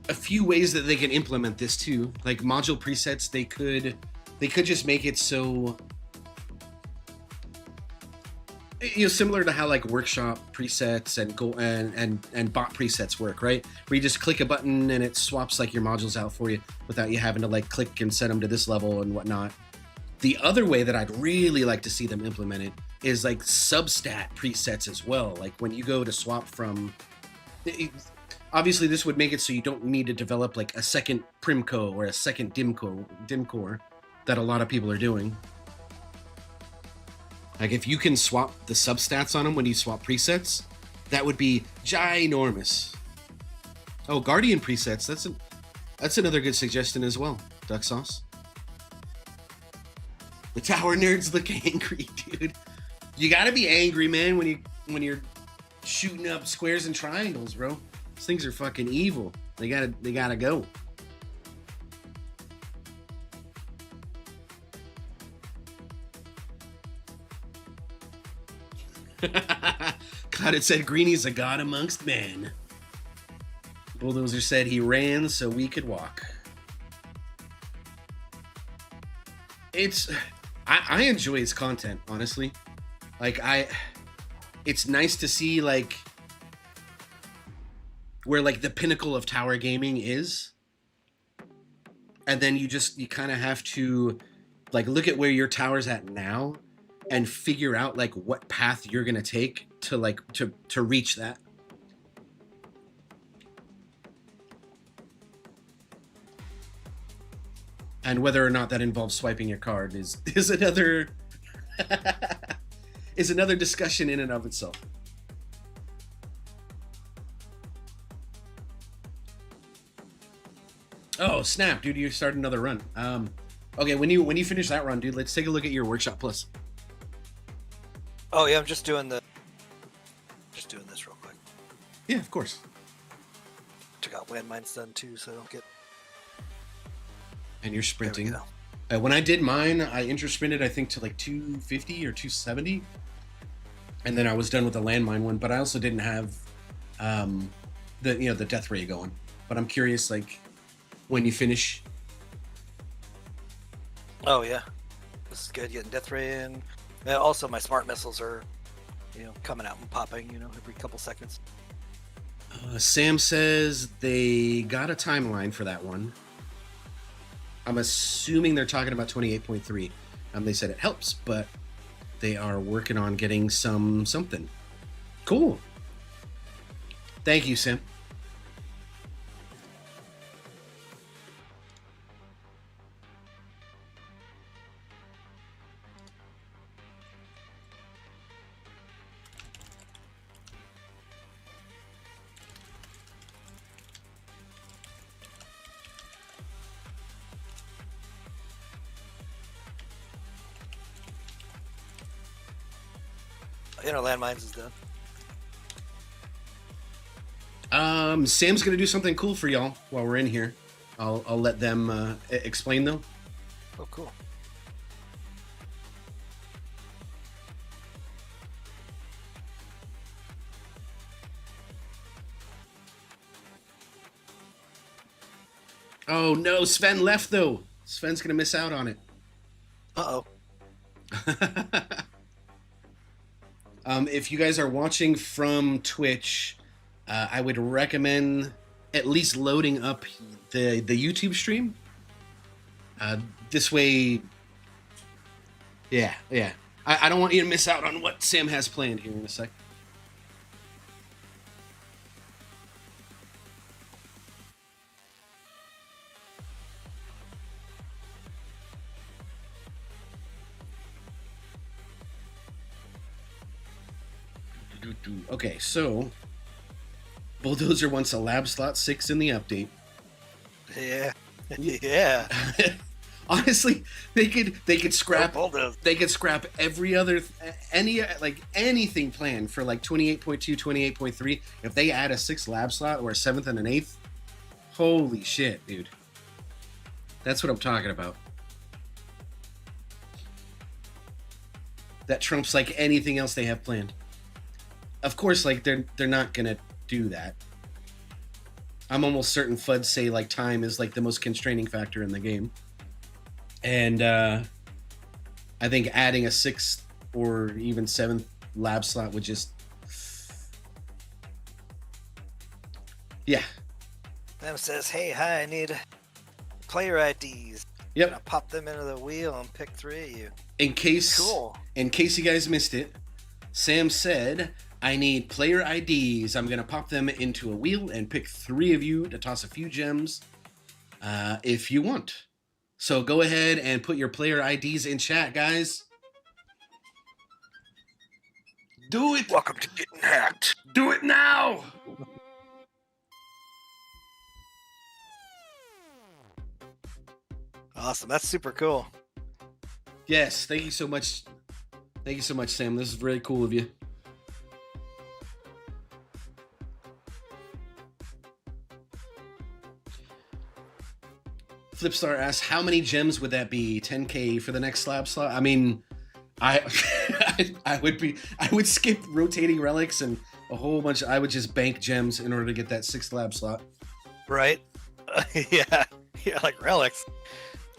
a few ways that they can implement this too. Like module presets, they could just make it so, similar to how like workshop presets and bot presets work, right? Where you just click a button and it swaps like your modules out for you without you having to like click and set them to this level and whatnot. The other way that I'd really like to see them implement it is like substat presets as well. Like when you go to swap from, obviously this would make it so you don't need to develop like a second Primco or a second Dimcore that a lot of people are doing. Like if you can swap the substats on them when you swap presets, that would be ginormous. Oh, Guardian presets. That's another good suggestion as well. Duck sauce. The tower nerds look angry, dude. You gotta be angry, man, when you're shooting up squares and triangles, bro. These things are fucking evil. They gotta go. God, it said Greenie's a god amongst men. Bulldozer said he ran so we could walk. I enjoy his content, honestly. Like it's nice to see like where like the pinnacle of tower gaming is. And then you kind of have to like look at where your tower's at now and figure out like what path you're going to take to reach that. And whether or not that involves swiping your card is another is another discussion in and of itself. Oh snap, dude! You started another run. Okay, when you finish that run, dude, let's take a look at your Workshop Plus. Oh yeah, I'm just doing this real quick. Yeah, of course. Took out landmines done too, so I don't get. And you're sprinting. When I did mine, I intersprinted I think to like 250 or 270, and then I was done with the landmine one. But I also didn't have the death ray going. But I'm curious, like when you finish. Oh yeah, this is good. Getting death ray in. And also, my smart missiles are, coming out and popping, every couple seconds. Sam says they got a timeline for that one. I'm assuming they're talking about 28.3. They said it helps, but they are working on getting something. Cool. Thank you, Sam. Landmines is done. Sam's gonna do something cool for y'all while we're in here. I'll let them explain though. Oh, cool. Oh no, Sven left though. Sven's gonna miss out on it. Uh-oh. If you guys are watching from Twitch, I would recommend at least loading up the YouTube stream. This way, yeah. I don't want you to miss out on what Sam has planned here in a sec. Okay, so Bulldozer wants a lab slot 6 in the update. Yeah. Yeah. Honestly, they could scrap bulldoze. they could scrap every other anything planned for like 28.2, 28.3. If they add a 6th lab slot or a 7th and an 8th, holy shit, dude. That's what I'm talking about. That trumps like anything else they have planned. Of course, like they're not gonna do that. I'm almost certain FUDs say like time is like the most constraining factor in the game. And I think adding a 6th or even 7th lab slot would just, yeah. Them says, "Hey, hi, I need player IDs. Yep. I'll pop them into the wheel and pick 3 of you." In case you guys missed it, Sam said, "I need player IDs. I'm gonna pop them into a wheel and pick 3 of you to toss a few gems, if you want." So go ahead and put your player IDs in chat, guys. Do it. Welcome to Getting Hacked. Do it now. Awesome. That's super cool. Yes, thank you so much. Thank you so much, Sam. This is really cool of you. Flipstar asks, how many gems would that be? 10k for the next slab slot? I mean, I would skip rotating relics and a whole bunch. I would just bank gems in order to get that 6th lab slot. Right? Yeah, like relics.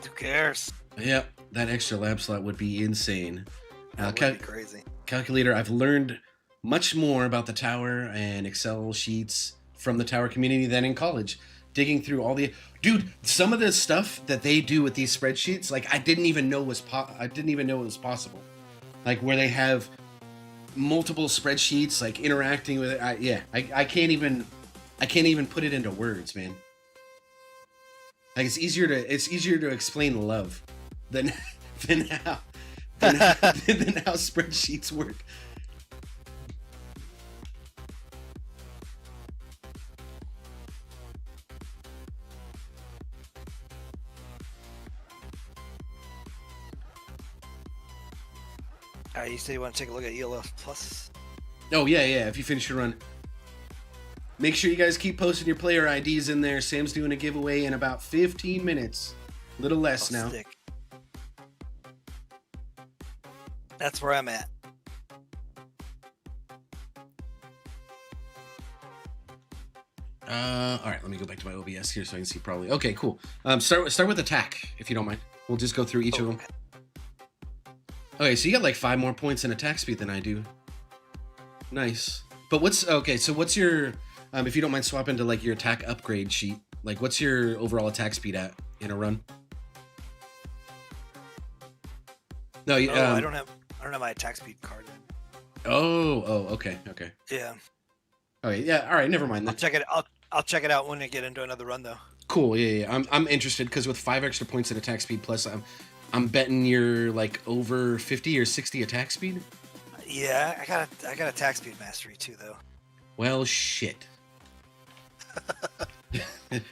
Who cares? Yep, that extra lab slot would be insane. That would be crazy. Calculator, I've learned much more about the tower and Excel sheets from the tower community than in college. Digging through all the some of the stuff that they do with these spreadsheets, like I didn't even know it was possible. Like where they have multiple spreadsheets, like interacting with it. I can't even put it into words, man. Like it's easier to explain love than how spreadsheets work. You say you want to take a look at ELF Plus? Oh yeah. If you finish your run, make sure you guys keep posting your player IDs in there. Sam's doing a giveaway in about 15 minutes, a little less now. Stick. That's where I'm at. All right, let me go back to my OBS here so I can see probably. Okay, cool. Start with attack if you don't mind. We'll just go through each of them. Okay, so you got like 5 more points in attack speed than I do. Nice. But what's your if you don't mind swapping to like your attack upgrade sheet, like what's your overall attack speed at in a run? No, I don't have my attack speed card in. Okay. Yeah. Okay, yeah, all right, never mind then. I'll check it out when I get into another run though. Cool, yeah. I'm interested because with 5 extra points in attack speed plus I'm betting you're like over 50 or 60 attack speed. Yeah, I got attack speed mastery too though. Well, shit.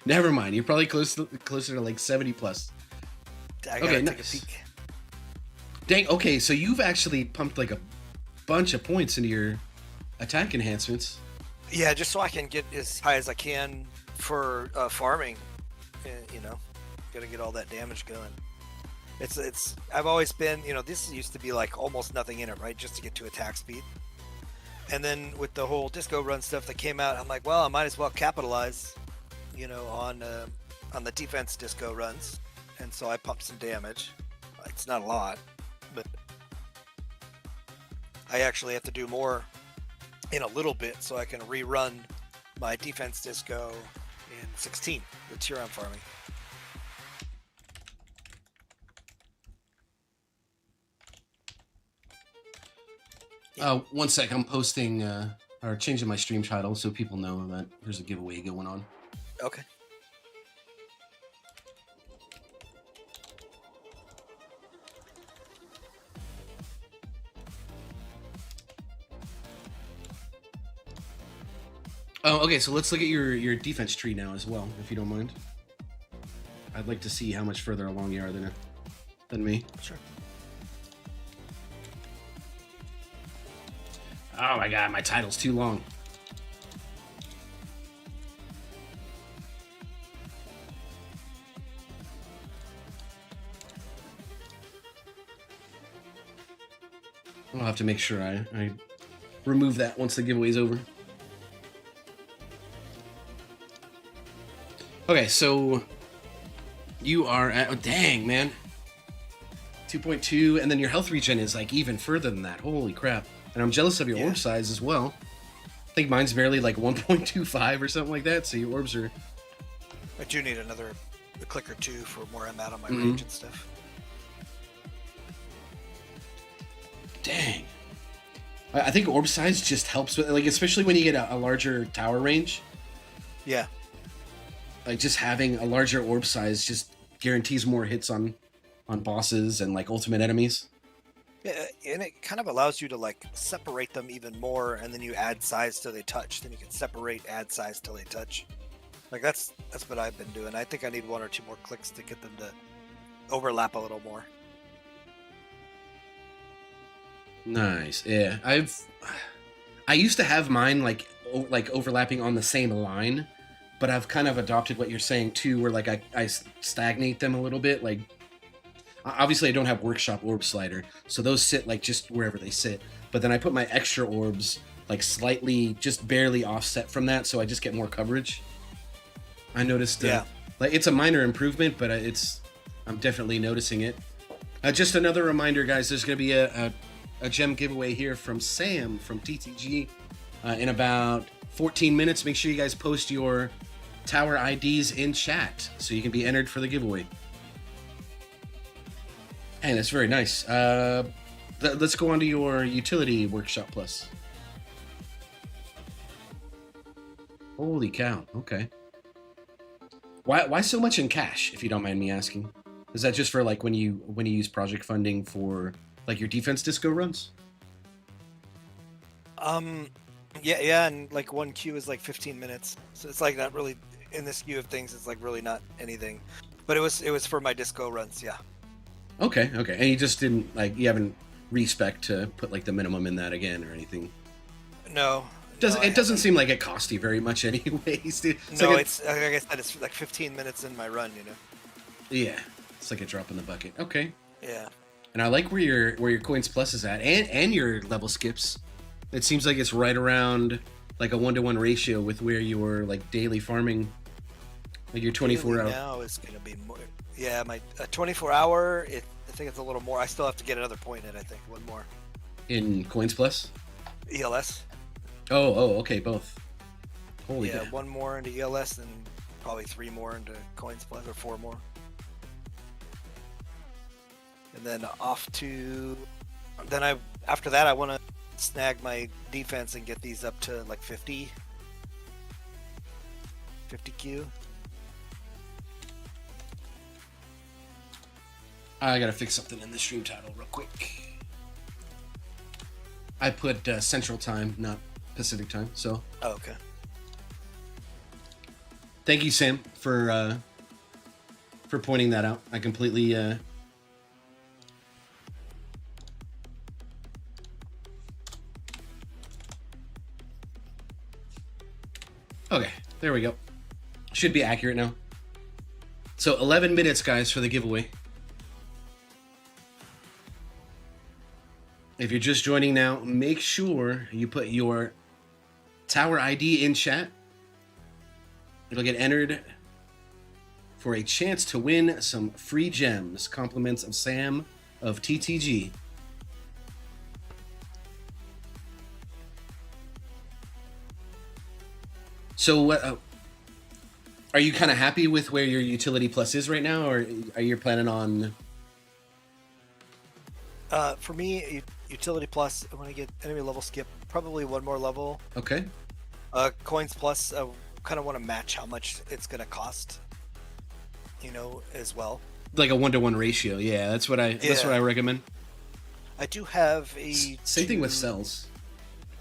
Never mind. You're probably closer to like 70 plus. I gotta take a peek. Dang. Okay, so you've actually pumped like a bunch of points into your attack enhancements. Yeah, just so I can get as high as I can for farming. Gotta get all that damage going. It's I've always been, this used to be like almost nothing in it, right? Just to get to attack speed. And then with the whole disco run stuff that came out, I'm like, well, I might as well capitalize, on the defense disco runs. And so I pumped some damage. It's not a lot, but I actually have to do more in a little bit so I can rerun my defense disco in 16 with Tier farming. One sec. I'm posting or changing my stream title so people know that there's a giveaway going on. Okay. Oh, okay. So let's look at your defense tree now as well, if you don't mind. I'd like to see how much further along you are than than me. Sure. Oh my god, my title's too long. I'll have to make sure I remove that once the giveaway's over. Okay, so you are at, oh, dang, man. 2.2, and then your health regen is like even further than that. Holy crap. And I'm jealous of your orb size as well. I think mine's barely like 1.25 or something like that, so your orbs are... I do need a click or two for where I'm at on my range and stuff. Dang. I think orb size just helps with, like, especially when you get a larger tower range. Yeah. Like, just having a larger orb size just guarantees more hits on bosses and, like, ultimate enemies. Yeah, and it kind of allows you to, like, separate them even more, and then you add size till they touch. Then you can separate, add size till they touch. Like, that's what I've been doing. I think I need 1 or 2 more clicks to get them to overlap a little more. Nice. Yeah, I used to have mine like overlapping on the same line, but I've kind of adopted what you're saying too, where like I stagnate them a little bit. Like, obviously I don't have workshop orb slider, so those sit like just wherever they sit. But then I put my extra orbs like slightly, just barely offset from that, so I just get more coverage. I noticed. Like, it's a minor improvement, but I'm definitely noticing it. Just another reminder, guys. There's going to be a gem giveaway here from Sam from TTG in about 14 minutes. Make sure you guys post your tower IDs in chat so you can be entered for the giveaway. And that's very nice. Let's go on to your utility workshop plus. Holy cow. Okay. Why so much in cash, if you don't mind me asking? Is that just for like when you use project funding for like your defense disco runs? Yeah, and like 1 queue is like 15 minutes, so it's like not really in this queue of things. It's like really not anything, but it was for my disco runs. Yeah. Okay, and you just didn't like, you haven't respec to put like the minimum in that again or anything? No. It doesn't seem like it cost you very much anyways. It's like I said, it's like 15 minutes in my run, you know. Yeah, it's like a drop in the bucket. Okay. Yeah. And I like where your coins plus is at, and your level skips. It seems like it's right around like a 1-to-1 ratio with where your like daily farming, like your 24 hour. Now is gonna be more. Yeah, my 24 hour. I think it's a little more. I still have to get another point in. I think 1 more. In coins plus. ELS. Oh, okay, both. Holy. Yeah, 1 more into ELS and probably 3 more into coins plus, or 4 more. And then off to, then after that I want to snag my defense and get these up to like 50 Q. I gotta fix something in the stream title real quick. I put Central Time, not Pacific Time, so. Oh, okay. Thank you, Sam, for pointing that out. I completely. Okay, there we go. Should be accurate now. So 11 minutes, guys, for the giveaway. If you're just joining now, make sure you put your tower ID in chat. It'll get entered for a chance to win some free gems. Compliments of Sam of TTG. So what? Are you kind of happy with where your utility plus is right now, or are you planning on? For me, utility plus, I want to get enemy level skip, probably 1 more level. Okay. Coins plus, I kind of want to match how much it's going to cost, you know, as well. Like a 1-to-1 ratio. Yeah, that's what I recommend. I do have a same thing with cells.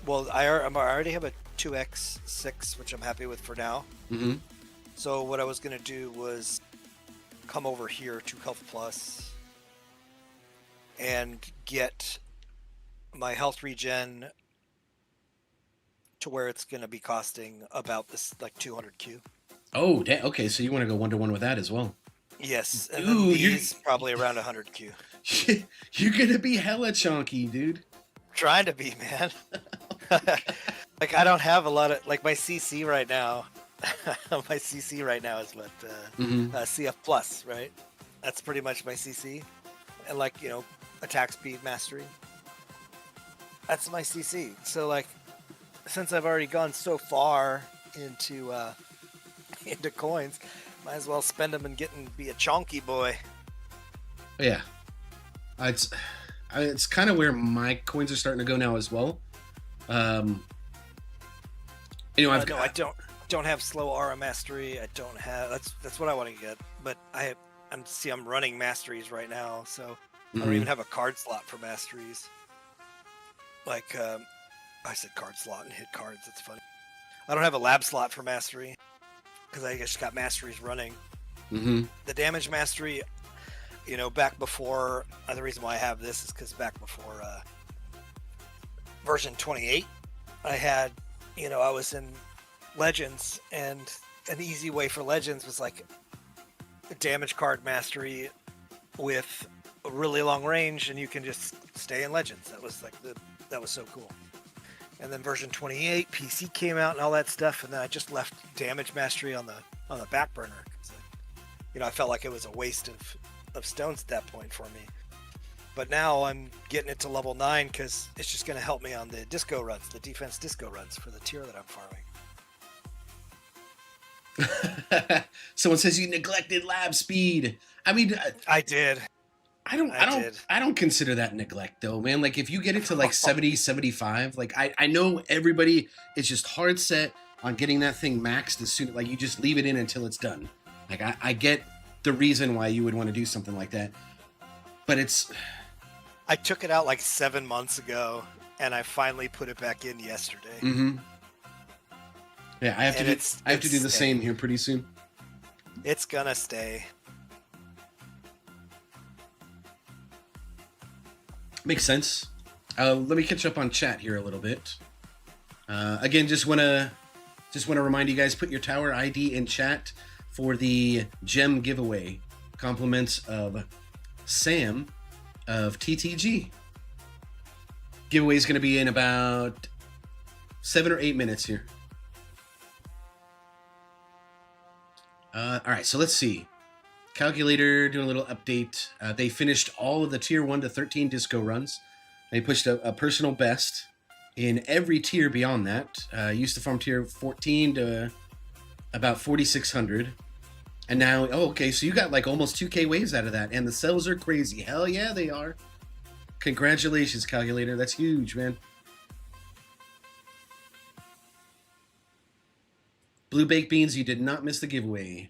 Well, I already have a 2x6, which I'm happy with for now. Mm-hmm. So what I was going to do was come over here to health plus and get my health regen to where it's going to be costing about this like 200Q. Oh, okay. So you want to go 1-to-1 with that as well? Yes, and then Dude, these probably around 100Q. You're gonna be hella chunky, dude. Trying to be, man. Like I don't have a lot of like my CC right now. My CC right now is what CF plus, right? That's pretty much my CC, and like attack speed mastery. That's my CC. So like, since I've already gone so far into into coins, might as well spend them and be a chonky boy. Yeah, it's kind of where my coins are starting to go now as well. No, I don't have slow aura mastery. I don't have that's what I want to get. But I'm running masteries right now, so I don't even have a card slot for masteries. Like I said card slot and hit cards. That's funny. I don't have a lab slot for mastery because I just got masteries running. The damage mastery, back before the reason why I have this is because back before version 28, I had I was in Legends, and an easy way for Legends was like a damage card mastery with a really long range, and you can just stay in Legends. That was that was so cool. And then version 28 PC came out and all that stuff, and then I just left damage mastery on the back burner. I felt like it was a waste of stones at that point for me. But now I'm getting it to level 9 because it's just going to help me on the disco runs, the defense disco runs for the tier that I'm farming. Someone says you neglected lab speed. I mean, I did. I don't consider that neglect though, man. Like if you get it to like 70, 75, like I know everybody is just hard set on getting that thing maxed as soon, like you just leave it in until it's done. Like I get the reason why you would want to do something like that, but I took it out like 7 months ago, and I finally put it back in yesterday. Yeah, I have to do the same here pretty soon. It's gonna stay. Makes sense. Let me catch up on chat here a little bit. Again, just wanna remind you guys, put your tower ID in chat for the gem giveaway. Compliments of Sam of TTG. Giveaway is going to be in about 7 or 8 minutes here. All right, so let's see. Calculator doing a little update. They finished all of the tier 1 to 13 disco runs. They pushed a personal best in every tier beyond that. Used to farm tier 14 to about 4,600. And now, okay, so you got like almost 2K waves out of that. And the cells are crazy. Hell yeah, they are. Congratulations, Calculator. That's huge, man. Blue Baked Beans, you did not miss the giveaway.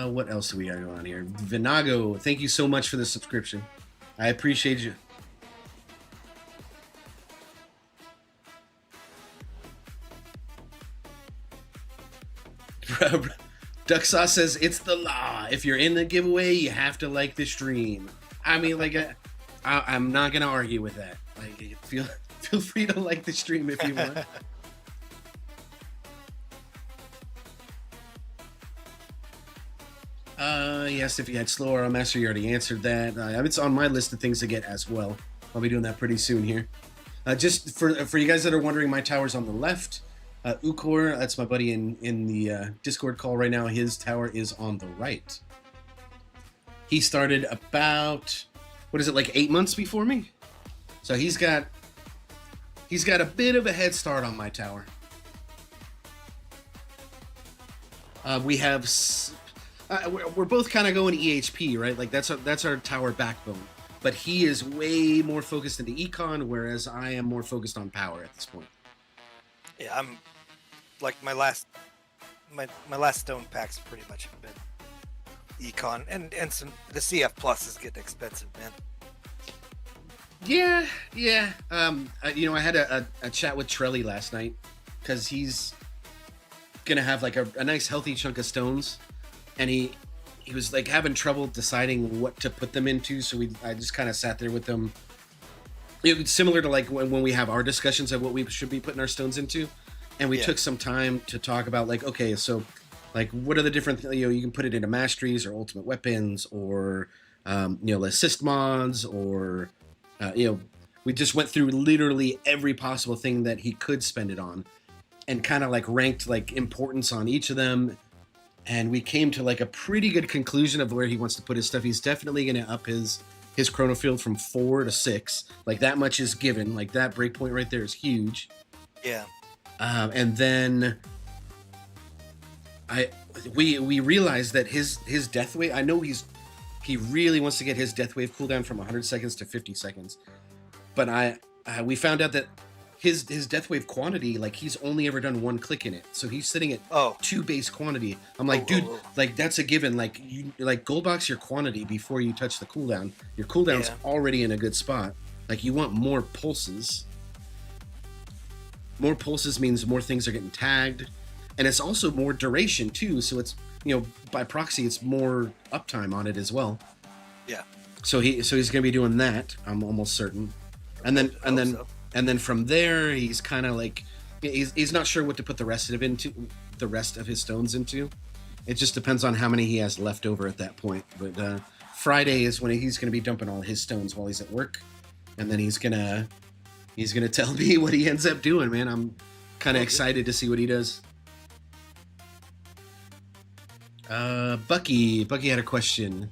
What else do we got going on here? Vinago, thank you so much for the subscription. I appreciate you. Duck Sauce says it's the law. If you're in the giveaway, you have to like the stream. I mean, like, I'm not gonna argue with that. Like, feel free to like the stream if you want. Yes, if you had slower on master, you already answered that. It's on my list of things to get as well. I'll be doing that pretty soon here. Just for you guys that are wondering, my tower's on the left. Ukor, that's my buddy in the Discord call right now. His tower is on the right. He started about, like 8 months before me? So he's got a bit of a head start on my tower. We have, we're both kind of going EHP, right? Like that's our tower backbone. But he is way more focused into econ, whereas I am more focused on power at this point. Yeah, I'm like my last stone packs pretty much have been econ, and some the CF plus is getting expensive, man. Yeah. I had a chat with Trelly last night because gonna have like a nice healthy chunk of stones, and he was like having trouble deciding what to put them into. So I just kind of sat there with them. It was similar to like when we have our discussions of what we should be putting our stones into, and we took some time to talk about like, okay, so like what are the different, you can put it into masteries or ultimate weapons or assist mods or we just went through literally every possible thing that he could spend it on, and kind of like ranked like importance on each of them, and we came to like a pretty good conclusion of where he wants to put his stuff. He's definitely going to up his chrono field from 4 to 6. Like that much is given. Like that breakpoint right there is huge. Yeah. And then we realized that his death wave. I know he really wants to get his death wave cooldown from 100 seconds to 50 seconds, but we found out that his death wave quantity, like he's only ever done 1 click in it, so he's sitting at 2 base quantity. I'm like, dude, like that's a given. Like you like gold box your quantity before you touch the cooldown. Your cooldown's already in a good spot. Like you want more pulses. More pulses means more things are getting tagged, and it's also more duration too. So it's by proxy it's more uptime on it as well. Yeah. So he's gonna be doing that. I'm almost certain, and then from there he's kind of like he's not sure what to put the rest of his stones into. It just depends on how many he has left over at that point. But Friday is when he's gonna be dumping all his stones while he's at work, and then he's gonna tell me what he ends up doing. Man, I'm kind of excited to see what he does. Bucky had a question.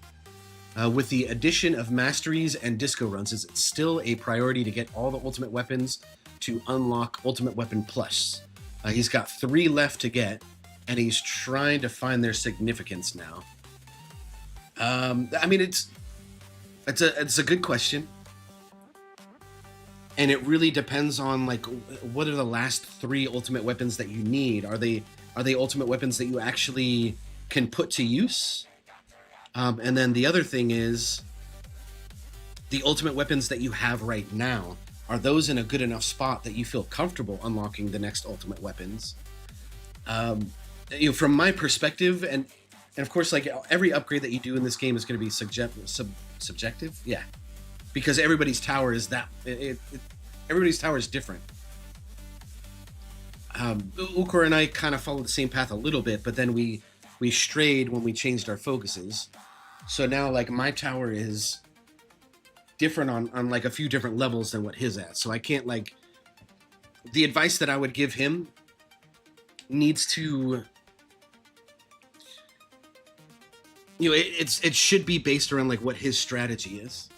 With the addition of masteries and disco runs, is it still a priority to get all the ultimate weapons to unlock Ultimate Weapon Plus? He's got 3 left to get, and he's trying to find their significance now. I mean, it's a good question, and it really depends on like what are the last 3 ultimate weapons that you need. Are they ultimate weapons that you actually can put to use? And then the other thing is the ultimate weapons that you have right now. Are those in a good enough spot that you feel comfortable unlocking the next ultimate weapons? From my perspective, and of course, like every upgrade that you do in this game is going to be subjective. Yeah, because everybody's tower is everybody's tower is different. Ukor and I kind of followed the same path a little bit, but then we strayed when we changed our focuses. So now like my tower is different on like a few different levels than what his at. So I can't like, the advice that I would give him needs to, it should be based around like what his strategy is.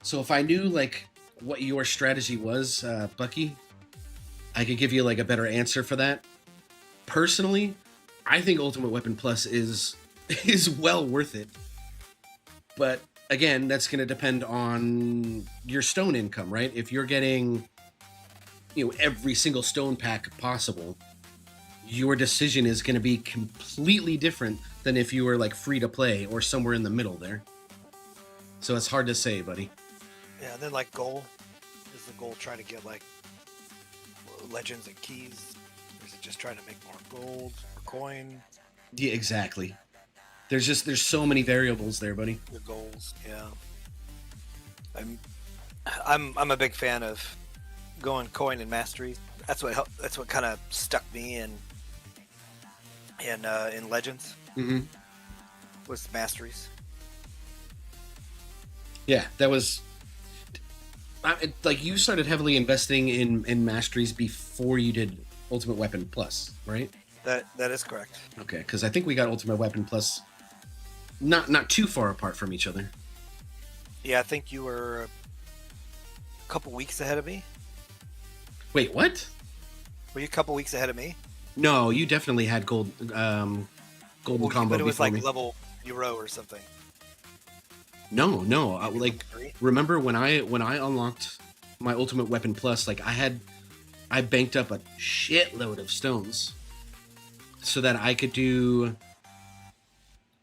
So if I knew like what your strategy was, Bucky, I could give you like a better answer for that. Personally, I think Ultimate Weapon Plus is well worth it. But again, that's going to depend on your stone income, right? If you're getting every single stone pack possible, your decision is going to be completely different than if you were like free to play or somewhere in the middle there. So it's hard to say, buddy. Yeah, and then like goal, is the goal trying to get like legends and keys? Or is it just trying to make more gold or coin? Yeah, exactly. There's so many variables there, buddy. The goals, yeah. I'm a big fan of going coin and mastery. That's what kind of stuck me in Legends. Mm-hmm. Was masteries. Yeah, that was like you started heavily investing in masteries before you did Ultimate Weapon Plus, right? That is correct. Okay, because I think we got Ultimate Weapon Plus not too far apart from each other. Yeah, I think you were a couple weeks ahead of me. Wait, what? Were you a couple weeks ahead of me? No, you definitely had golden combo. But it was like me. level 0 or something. No. Like, remember when I unlocked my Ultimate Weapon Plus? Like, I banked up a shitload of stones so that I could do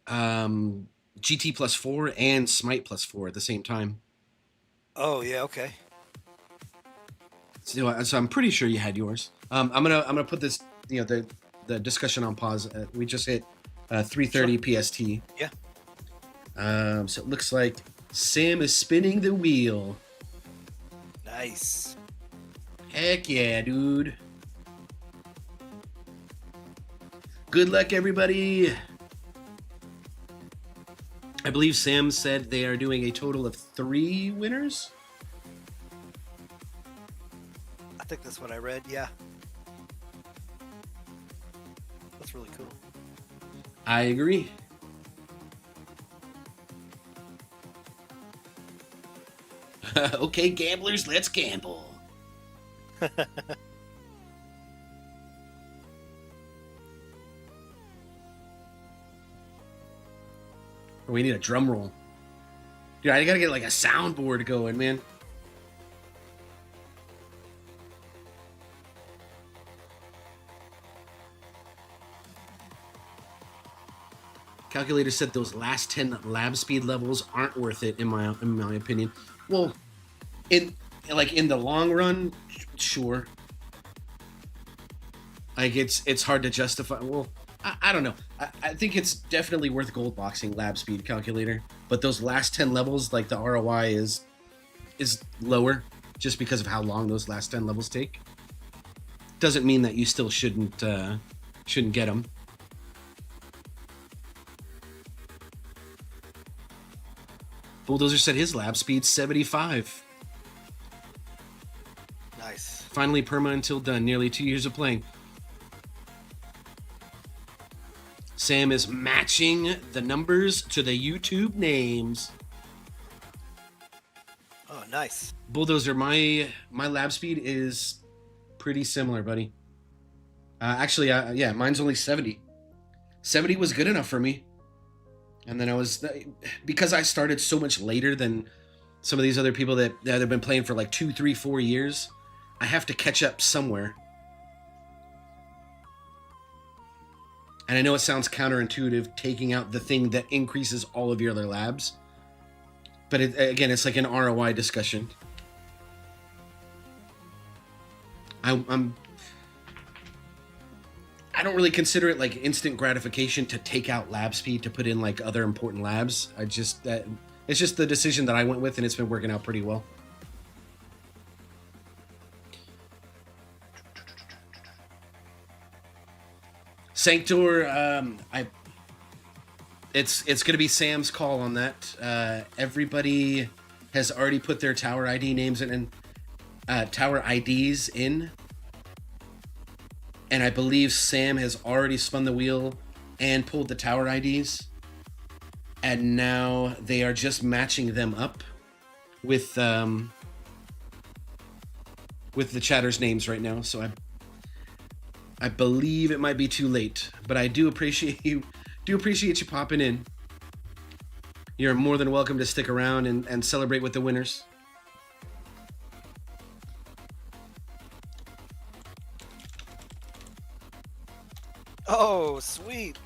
GT plus 4 and Smite plus 4 at the same time. Oh yeah, okay. So I'm pretty sure you had yours. I'm gonna put this, the the discussion on pause. We just hit 3:30 PST. Yeah. So it looks like Sam is spinning the wheel. Nice. Heck yeah, dude. Good luck, everybody. I believe Sam said they are doing a total of 3 winners. I think that's what I read. Yeah. That's really cool. I agree. Okay, gamblers, let's gamble. We need a drum roll. Dude, I gotta get like a soundboard going, man. Calculator said those last 10 lab speed levels aren't worth it in my opinion. Well, in the long run, sure. Like it's hard to justify. Well, I don't know. I think it's definitely worth gold boxing lab speed calculator, but those last 10 levels, like the ROI is lower just because of how long those last 10 levels take. Doesn't mean that you still shouldn't get them. Bulldozer said his lab speed's 75. Nice. Finally perma until done. Nearly 2 years of playing. Sam is matching the numbers to the YouTube names. Oh, nice. Bulldozer, my lab speed is pretty similar, buddy. Actually, yeah, mine's only 70. 70 was good enough for me. And then because I started so much later than some of these other people that have been playing for like 2, 3, 4 years, I have to catch up somewhere. And I know it sounds counterintuitive, taking out the thing that increases all of your other labs. But again, it's like an ROI discussion. I don't really consider it like instant gratification to take out lab speed to put in like other important labs. It's just the decision that I went with, and it's been working out pretty well. Sanctor, it's going to be Sam's call on that. Everybody has already put their tower ID names in, and tower IDs in. And I believe Sam has already spun the wheel and pulled the tower IDs. And now they are just matching them up with the chatter's names right now. So I believe it might be too late, but I do appreciate you popping in. You're more than welcome to stick around and celebrate with the winners. Oh, sweet.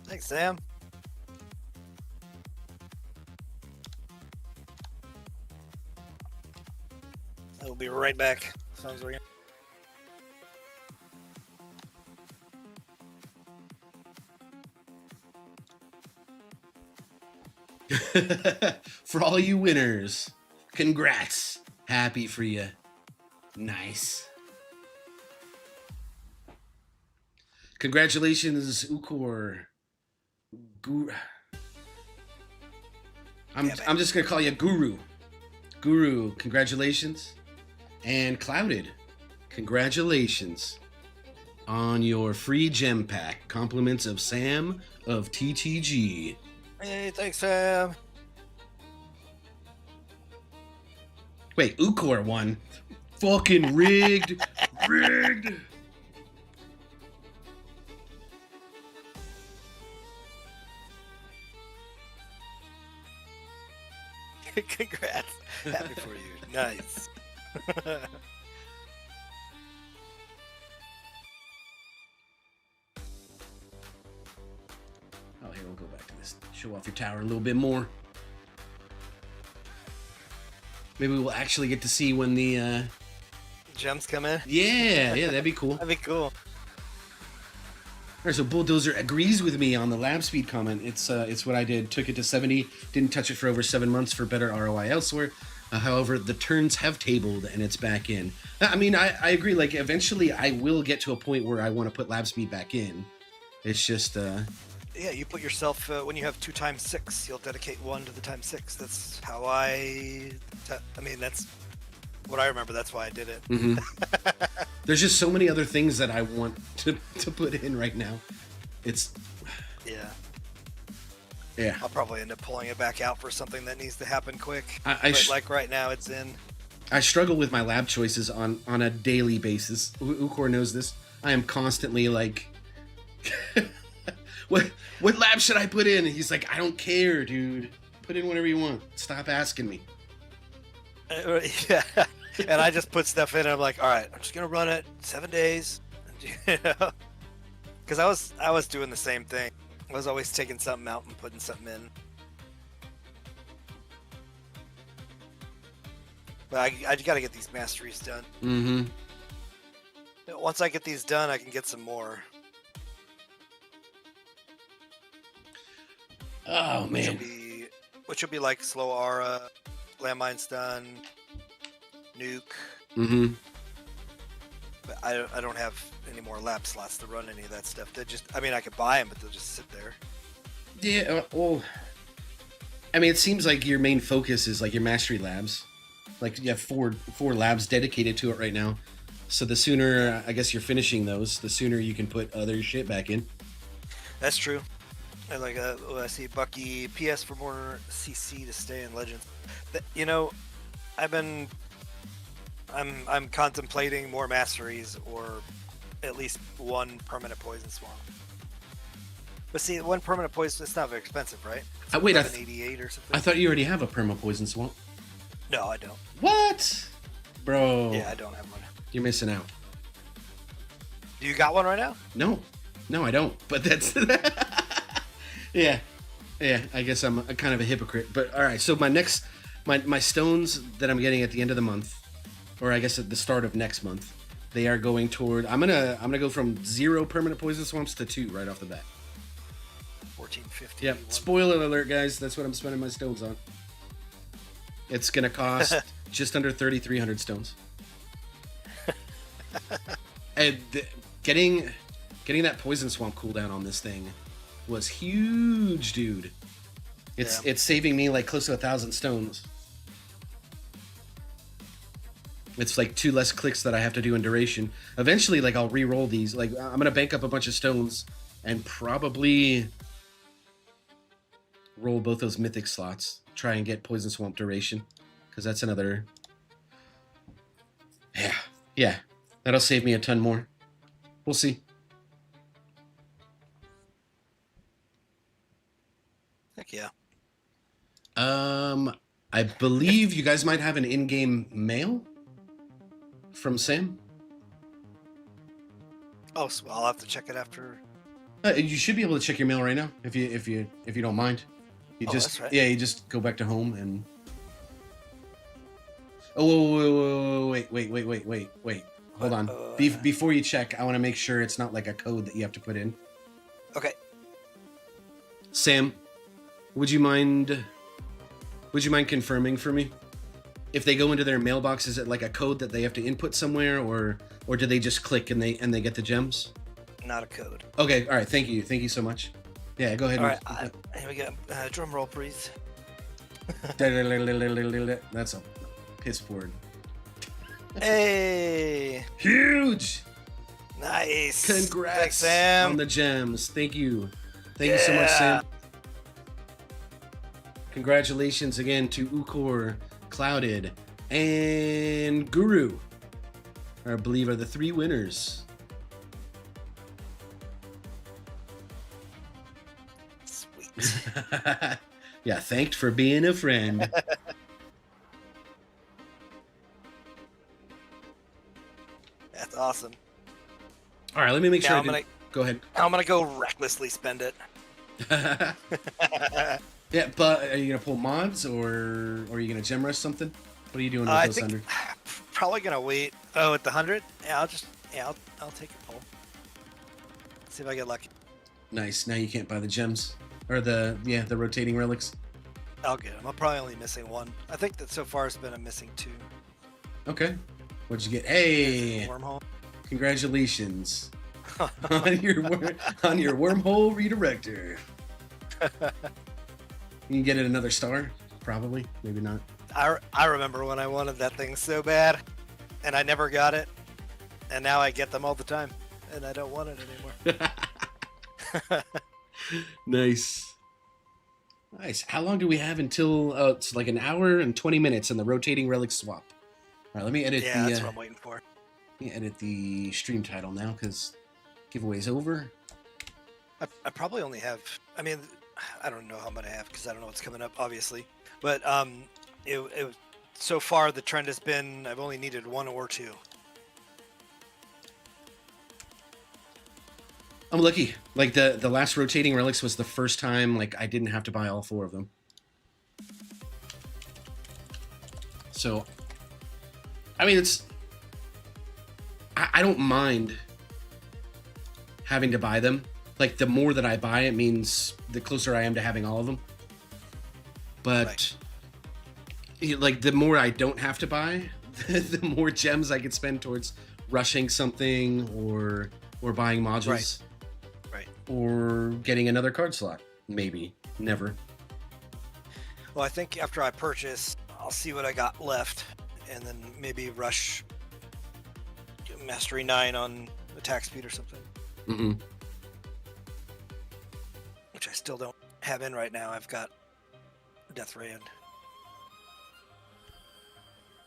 Thanks, Sam. I'll be right back. Sounds like For all you winners, congrats. Happy for you. Nice. Congratulations, Ukor. I'm just gonna call you Guru. Guru, congratulations. And Clouded, congratulations on your free gem pack. Compliments of Sam of TTG. Hey, thanks, Sam. Wait, Ukor won. Fucking rigged. Rigged. Congrats. Happy for you. Nice. Oh, here, we'll go back to this. Show off your tower a little bit more. Maybe we'll actually get to see when the gems come in. Yeah, that'd be cool. That'd be cool. All right, so Bulldozer agrees with me on the lab speed comment. It's what I did. Took it to 70. Didn't touch it for over 7 months for better ROI elsewhere. However, the turns have tabled and it's back in. I mean, I agree. Like, eventually I will get to a point where I want to put lab speed back in. It's just... Yeah, you put yourself, when you have 2 times 6, you'll dedicate 1 to the times 6. That's how I mean, that's what I remember. That's why I did it. Mm-hmm. There's just so many other things that I want to put in right now. It's... Yeah. I'll probably end up pulling it back out for something that needs to happen quick. But like right now, it's in. I struggle with my lab choices on a daily basis. Ukor knows this. I am constantly like, what lab should I put in? He's like, I don't care, dude. Put in whatever you want. Stop asking me. Yeah. And I just put stuff in and I'm like, all right, I'm just going to run it 7 days. Because I was doing the same thing. I was always taking something out and putting something in. But I got to get these masteries done. Mm-hmm. Once I get these done, I can get some more. Oh, man. Which will be like slow aura, landmine stun, nuke. Mm-hmm. But I don't have any more lab slots to run any of that stuff. I mean, I could buy them, but they'll just sit there. Yeah, well, I mean, it seems like your main focus is like your mastery labs. Like you have four labs dedicated to it right now. So the sooner, I guess, you're finishing those, the sooner you can put other shit back in. That's true. And like, I see Bucky PS for more CC to stay in Legends. You know, I'm contemplating more masteries or at least 1 permanent poison swamp. But see, 1 permanent poison, it's not very expensive, right? Wait, 88 or something. I thought you already have a perma poison swamp. No, I don't. What? Bro. Yeah, I don't have one. You're missing out. Do you got one right now? No, I don't. But that's... Yeah, I guess I'm a kind of a hypocrite. But all right, so my stones that I'm getting at the end of the month, or I guess at the start of next month, they are going toward... I'm gonna go from 0 permanent poison swamps to 2 right off the bat. 1450. Yep. Spoiler alert, guys. That's what I'm spending my stones on. It's gonna cost just under 3,300 stones. And getting that poison swamp cooldown on this thing was huge, dude. It's saving me like close to 1,000 stones. It's like 2 less clicks that I have to do in duration. Eventually, like, I'll re-roll these. Like, I'm gonna bank up a bunch of stones and probably roll both those mythic slots. Try and get poison swamp duration, because that's another... Yeah. That'll save me a ton more. We'll see. Heck yeah. I believe you guys might have an in-game mail from Sam. Oh, so I'll have to check it after. You should be able to check your mail right now if you don't mind. That's right. You just go back to home and. Oh, wait. Hold on. Before you check, I want to make sure it's not like a code that you have to put in. Okay. Sam, would you mind confirming for me? If they go into their mailbox, is it like a code that they have to input somewhere, or do they just click and they get the gems? Not a code. Okay, all right. Thank you so much. Yeah, go ahead. All right, here we go. Drum roll, please. That's a piss board. Hey! Huge! Nice. Congrats, Thanks, Sam. on the gems. Thank you so much, Sam. Congratulations again to Ukor, Clouded, and Guru. I believe are the 3 winners. Sweet. Yeah, thanked for being a friend. That's awesome. All right, let me make sure. Now Go ahead. I'm gonna go recklessly spend it. Yeah, but are you gonna pull mods or are you gonna gem rush something? What are you doing with I those think 100? probably gonna wait. Oh, at the 100? Yeah, I'll take a pull. See if I get lucky. Nice. Now you can't buy the gems or the rotating relics. I'll get them. I'm probably only missing one. I think that so far it's been a missing 2. Okay. What'd you get? Hey, Wormhole. congratulations on your on your wormhole redirector. You can get it another star, probably, maybe not. I remember when I wanted that thing so bad, and I never got it, and now I get them all the time, and I don't want it anymore. Nice. Nice. How long do we have until? It's like an hour and 20 minutes in the rotating relic swap. All right, let me edit Yeah, the. that's what I'm waiting for. Let me edit the stream title now because giveaway's over. I probably only have. I mean, I don't know how much I have because I don't know what's coming up, obviously. But so far the trend has been I've only needed 1 or 2. I'm lucky. Like the last rotating relics was the first time like I didn't have to buy all 4 of them. So, I mean, I don't mind having to buy them. Like the more that I buy, it means the closer I am to having all of them. But like the more I don't have to buy, the more gems I could spend towards rushing something or buying modules. Right. Or getting another card slot. Maybe. Never. Well, I think after I purchase, I'll see what I got left, and then maybe rush Mastery 9 on attack speed or something. Mm-hmm. Which I still don't have in right now. I've got Death Ray in.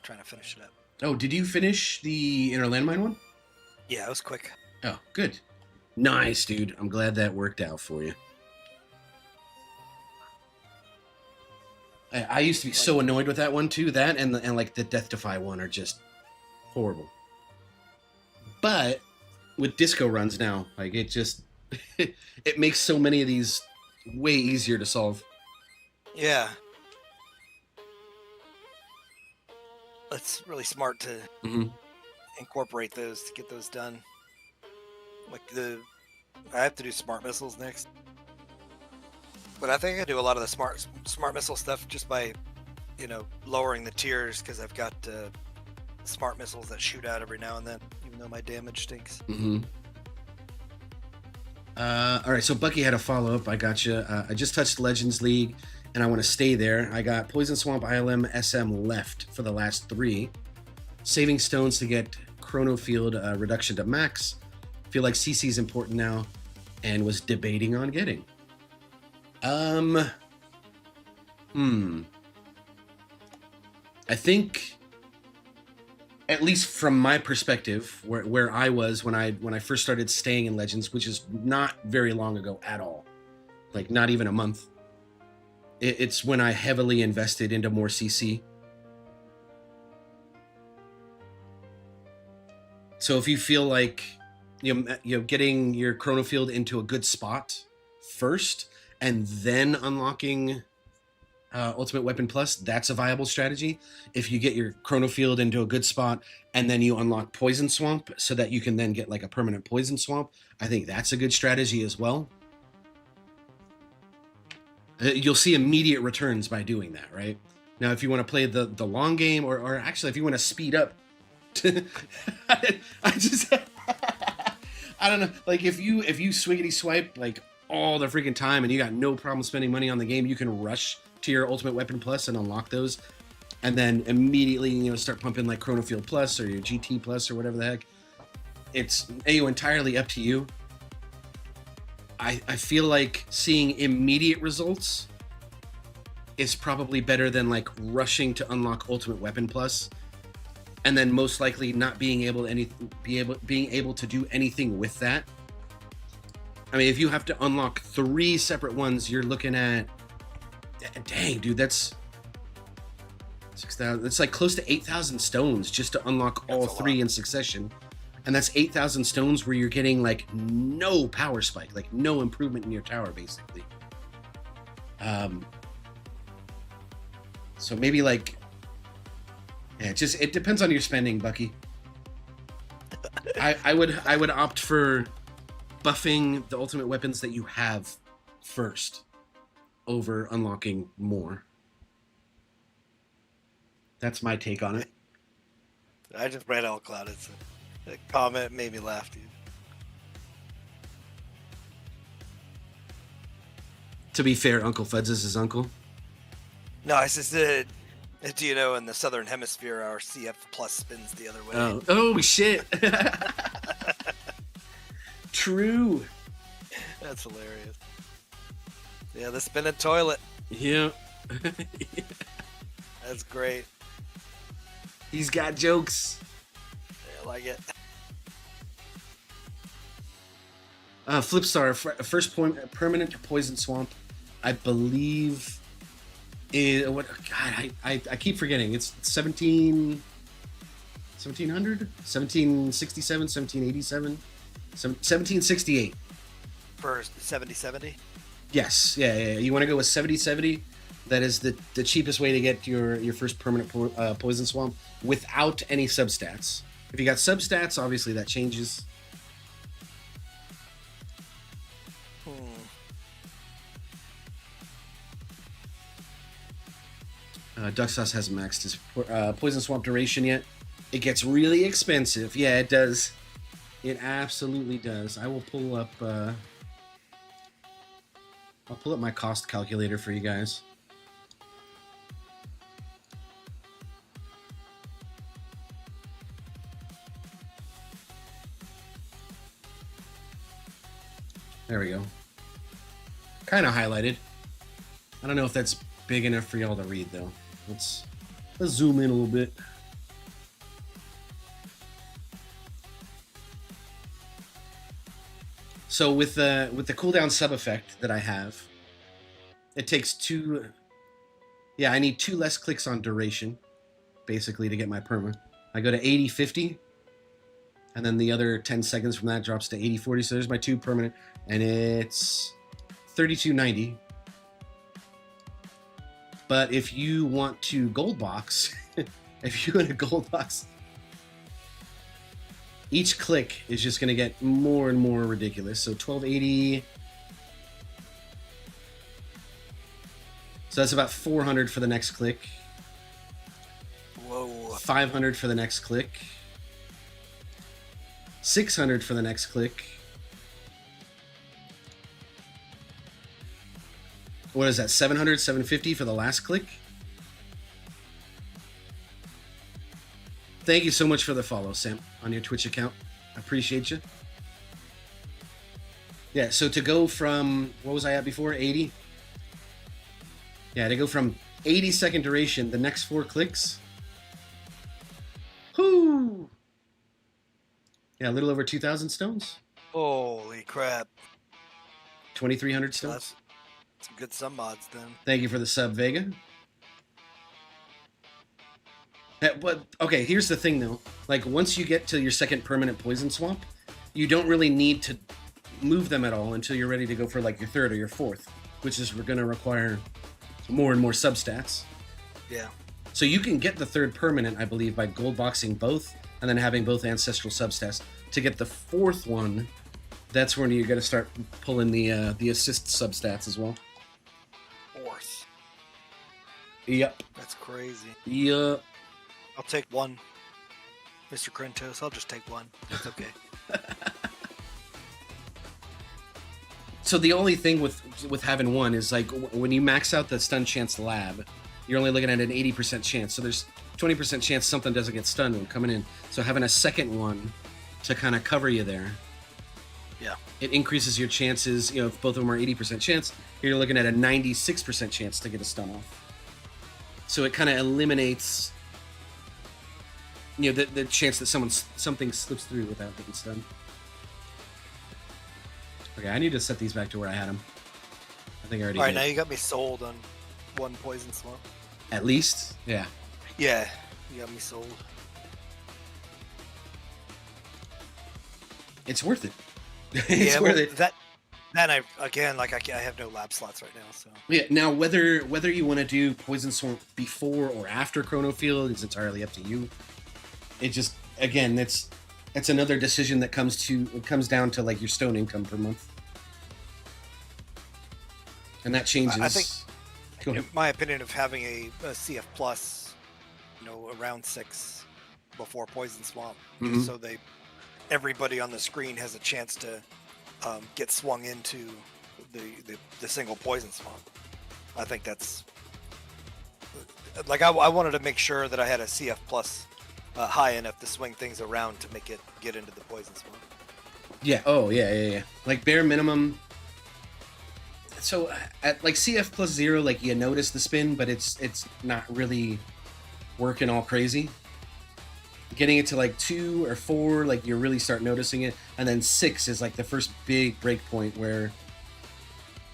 Trying to finish it up. Oh, did you finish the Inner Landmine one? Yeah, it was quick. Oh, good. Nice, dude. I'm glad that worked out for you. I used to be so annoyed with that one too. That and like the Death Defy one are just horrible. But with disco runs now, like it just it makes so many of these way easier to solve. Yeah. It's really smart to incorporate those to get those done. Like I have to do smart missiles next. But I think I do a lot of the smart missile stuff just by, lowering the tiers because I've got smart missiles that shoot out every now and then, even though my damage stinks. Mm-hmm. All right, so Bucky had a follow-up. I got you. I just touched Legends League, and I want to stay there. I got Poison Swamp, ILM, SM left for the last 3. Saving stones to get Chrono Field reduction to max. Feel like CC is important now, and was debating on getting. I think, at least from my perspective, where I was when I first started staying in Legends, which is not very long ago at all, like not even a month. It's when I heavily invested into more CC. So if you feel like getting your Chrono Field into a good spot first, and then unlocking Ultimate Weapon Plus, that's a viable strategy. If you get your Chrono Field into a good spot, and then you unlock Poison Swamp, so that you can then get like a permanent Poison Swamp, I think that's a good strategy as well. You'll see immediate returns by doing that, right? Now, if you want to play the long game, or actually if you want to speed up, I don't know. Like if you swiggity swipe like all the freaking time and you got no problem spending money on the game, you can rush to your Ultimate Weapon Plus and unlock those, and then immediately start pumping like Chrono Field Plus or your GT Plus or whatever the heck. It's entirely up to you. I feel like seeing immediate results is probably better than like rushing to unlock Ultimate Weapon Plus and then most likely not being able to do anything with that. I mean, if you have to unlock 3 separate ones, you're looking at, dang, dude, that's 6,000. It's like close to 8,000 stones just to unlock all 3 in succession. And that's 8,000 stones where you're getting like no power spike, like no improvement in your tower, basically. So maybe like, yeah, it depends on your spending, Bucky. I would opt for buffing the ultimate weapons that you have first over unlocking more. That's my take on it. I just read All Cloud. It's a comment made me laugh, dude. To be fair, Uncle Fuds is his uncle. No, it's just that, do you know, in the Southern Hemisphere, our CF plus spins the other way. Oh shit. True. That's hilarious. Yeah, the spinning toilet. Yeah. That's great. He's got jokes. I like it. Flipstar, first permanent poison swamp, I believe. What? God, I keep forgetting. It's 1700, 1767, 1787, 1768. For 70-70? Yes, yeah. You want to go with 70-70? That is the cheapest way to get your first permanent poison swamp without any substats. If you got substats, obviously that changes. Duck Sauce hasn't maxed his poison swamp duration yet. It gets really expensive. Yeah, it does. It absolutely does. I will pull up. I'll pull up my cost calculator for you guys. There we go. Kind of highlighted. I don't know if that's big enough for y'all to read though. Let's zoom in a little bit. So with the cooldown sub effect that I have, it takes two. Yeah, I need 2 less clicks on duration, basically, to get my perma. I go to 80-50, and then the other 10 seconds from that drops to 80-40. So there's my 2 permanent, and it's 32.90. But if you want to gold box, if you want a gold box, each click is just going to get more and more ridiculous. So 1280. So that's about 400 for the next click. Whoa. 500 for the next click. 600 for the next click. What is that? 700, 750 for the last click? Thank you so much for the follow, Sam, on your Twitch account. I appreciate you. Yeah, so to go from, what was I at before? 80? Yeah, to go from 80-second duration, the next 4 clicks. Whoo! Yeah, a little over 2,000 stones. Holy crap. 2,300 stones. That's some good sub mods then. Thank you for the sub, Vega. But, okay, here's the thing, though. Like, once you get to your second permanent poison swamp, you don't really need to move them at all until you're ready to go for, like, your third or your fourth, which is going to require more and more substats. Yeah. So you can get the third permanent, I believe, by gold boxing both, and then having both ancestral substats. To get the fourth one, that's when you got to start pulling the assist substats as well. Fourth. Yep. That's crazy. Yep. I'll take one. Mr. Krentos, I'll just take one. It's okay. So the only thing with having one is, like, when you max out the stun chance lab, you're only looking at an 80% chance. So there's 20% chance something doesn't get stunned when coming in. So having a second one to kind of cover you there, yeah, it increases your chances. You know, if both of them are 80% chance, you're looking at a 96% chance to get a stun off. So it kind of eliminates, you know, the chance that something slips through without getting stunned. Okay, I need to set these back to where I had them. I think I already did. All right, now you got me sold on one poison swamp. At least? Yeah. Yeah, you got me sold. It's worth it. It's worth it. Then I have no lab slots right now, so Yeah. Now, whether you want to do Poison Swamp before or after Chrono Field is entirely up to you. It just, again, it's another decision that comes down to like your stone income per month, and that changes. I think, Go ahead. in my opinion, of having a CF plus, around 6 before Poison Swamp, just so everybody on the screen has a chance to get swung into the single Poison Swamp. I think that's like I wanted to make sure that I had a CF plus high enough to swing things around to make it get into the Poison Swamp. Yeah. Oh, yeah. Like bare minimum. So at like CF plus 0, like you notice the spin, but it's not really working all crazy. Getting it to like 2 or 4, like you really start noticing it, and then 6 is like the first big break point where,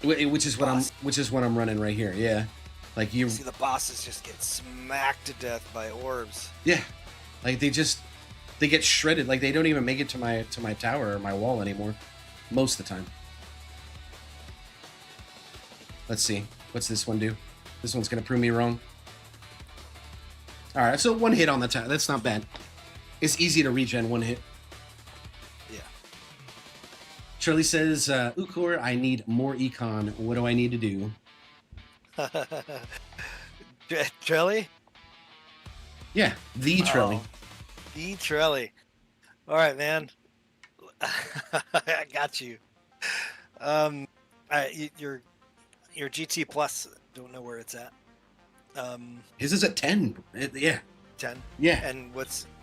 which is what I'm running right here. Yeah, like you see the bosses just get smacked to death by orbs. Yeah, like they get shredded. Like they don't even make it to my tower or my wall anymore, most of the time. Let's see, what's this one do? This one's gonna prove me wrong. All right, so 1 hit on the tower. That's not bad. It's easy to regen 1 hit. Yeah. Charlie says, Ukor, I need more econ. What do I need to do? Trelly? Yeah, the Trelly. The Trelly. All right, man. I got you. Your GT Plus, don't know where it's at. His is at 10. Yeah. 10? Yeah. And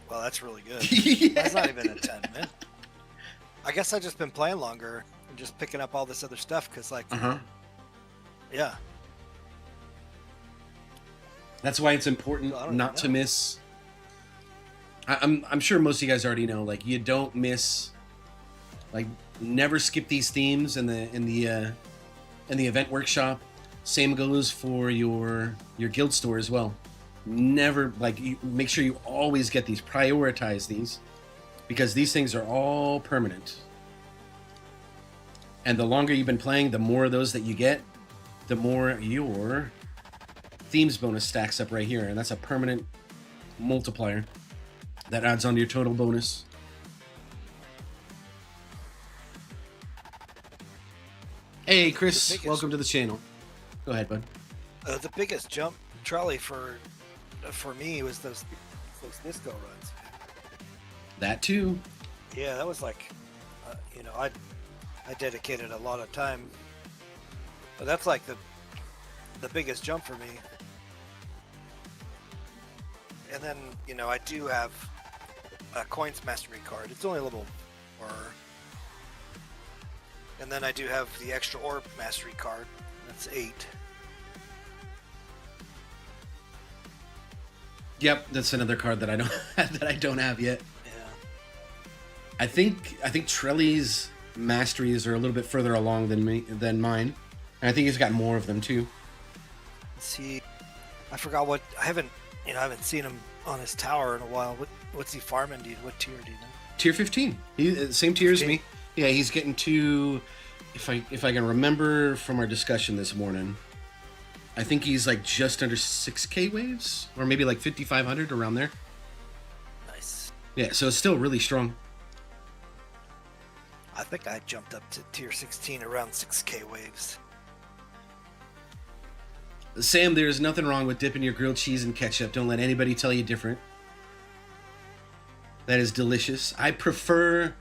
well, that's really good. Yeah. That's not even a 10, man. I guess I've just been playing longer and just picking up all this other stuff because, like, yeah. That's why it's important not to miss. I'm sure most of you guys already know, like, you don't miss, like, never skip these themes in the event workshop. Same goes for your guild store as well. Never, like, you make sure you always get these, prioritize these, because these things are all permanent. And the longer you've been playing, the more of those that you get, the more your themes bonus stacks up right here, and that's a permanent multiplier that adds on to your total bonus. Hey Chris, welcome to the channel. Go ahead, bud. The biggest jump trolley for me was those disco runs. That too. Yeah, that was like, I dedicated a lot of time, but that's like the biggest jump for me. And then I do have a coins mastery card. It's only a little more. And then I do have the extra orb mastery card. That's 8. Yep, that's another card that I don't have yet. Yeah. I think Trelly's masteries are a little bit further along than mine, and I think he's got more of them too. Let's see, I forgot what I haven't seen him on his tower in a while. What's he farming? What tier do you know? Tier 15. Same tier as me. Yeah, he's getting to, if I can remember from our discussion this morning, I think he's like just under 6k waves, or maybe like 5,500, around there. Nice. Yeah, so it's still really strong. I think I jumped up to tier 16 around 6k waves. Sam, there's nothing wrong with dipping your grilled cheese in ketchup. Don't let anybody tell you different. That is delicious. I prefer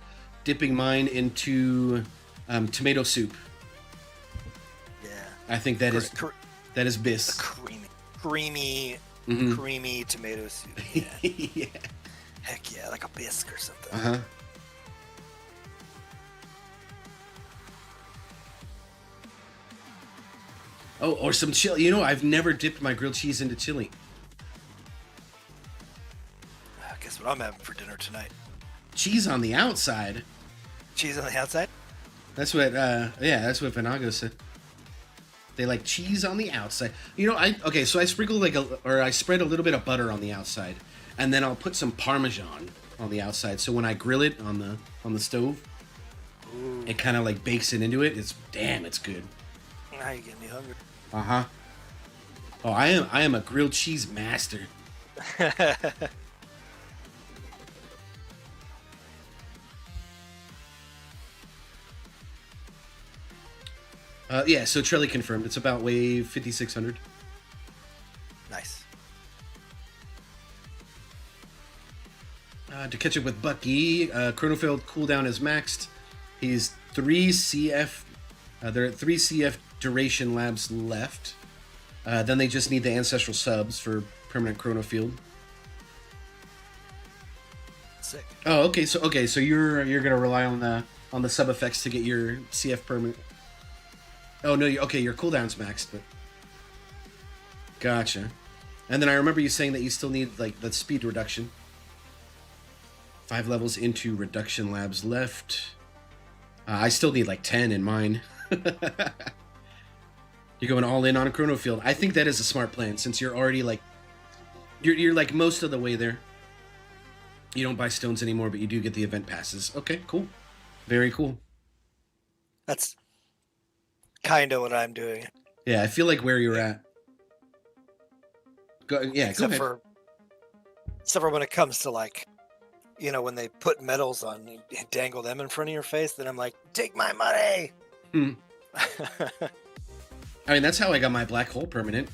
dipping mine into tomato soup. Yeah. I think that is bis. Creamy tomato soup. Yeah. Yeah. Heck yeah, like a bisque or something. Uh-huh. Oh, or some chili. I've never dipped my grilled cheese into chili. Guess what I'm having for dinner tonight? Cheese on the outside. Cheese on the outside? That's what that's what Vanago said. They like cheese on the outside. So I sprinkle I spread a little bit of butter on the outside, and then I'll put some Parmesan on the outside. So when I grill it on the stove, Ooh. It kind of like bakes it into it. It's good. Now you're getting me hungry. Uh-huh. Oh, I am a grilled cheese master. Yeah, so Trelly confirmed. It's about wave 5600. Nice. To catch up with Bucky, Chronofield cooldown is maxed. He's 3 CF. They're at 3 CF duration labs left. Then they just need the ancestral subs for permanent Chronofield. Sick. Oh, okay. So you're gonna rely on the sub effects to get your CF permanent. Oh no, okay. Your cooldown's maxed, but gotcha. And then I remember you saying that you still need like the speed reduction. 5 levels into reduction labs left. I still need like 10 in mine. You're going all in on Chronofield. I think that is a smart plan since you're already like you're like most of the way there. You don't buy stones anymore, but you do get the event passes. Okay, cool. Very cool. That's kind of what I'm doing. Yeah, I feel like where you're at. Go ahead. Except for when it comes to like, when they put medals on, you dangle them in front of your face, then I'm like, take my money. I mean, that's how I got my black hole permanent.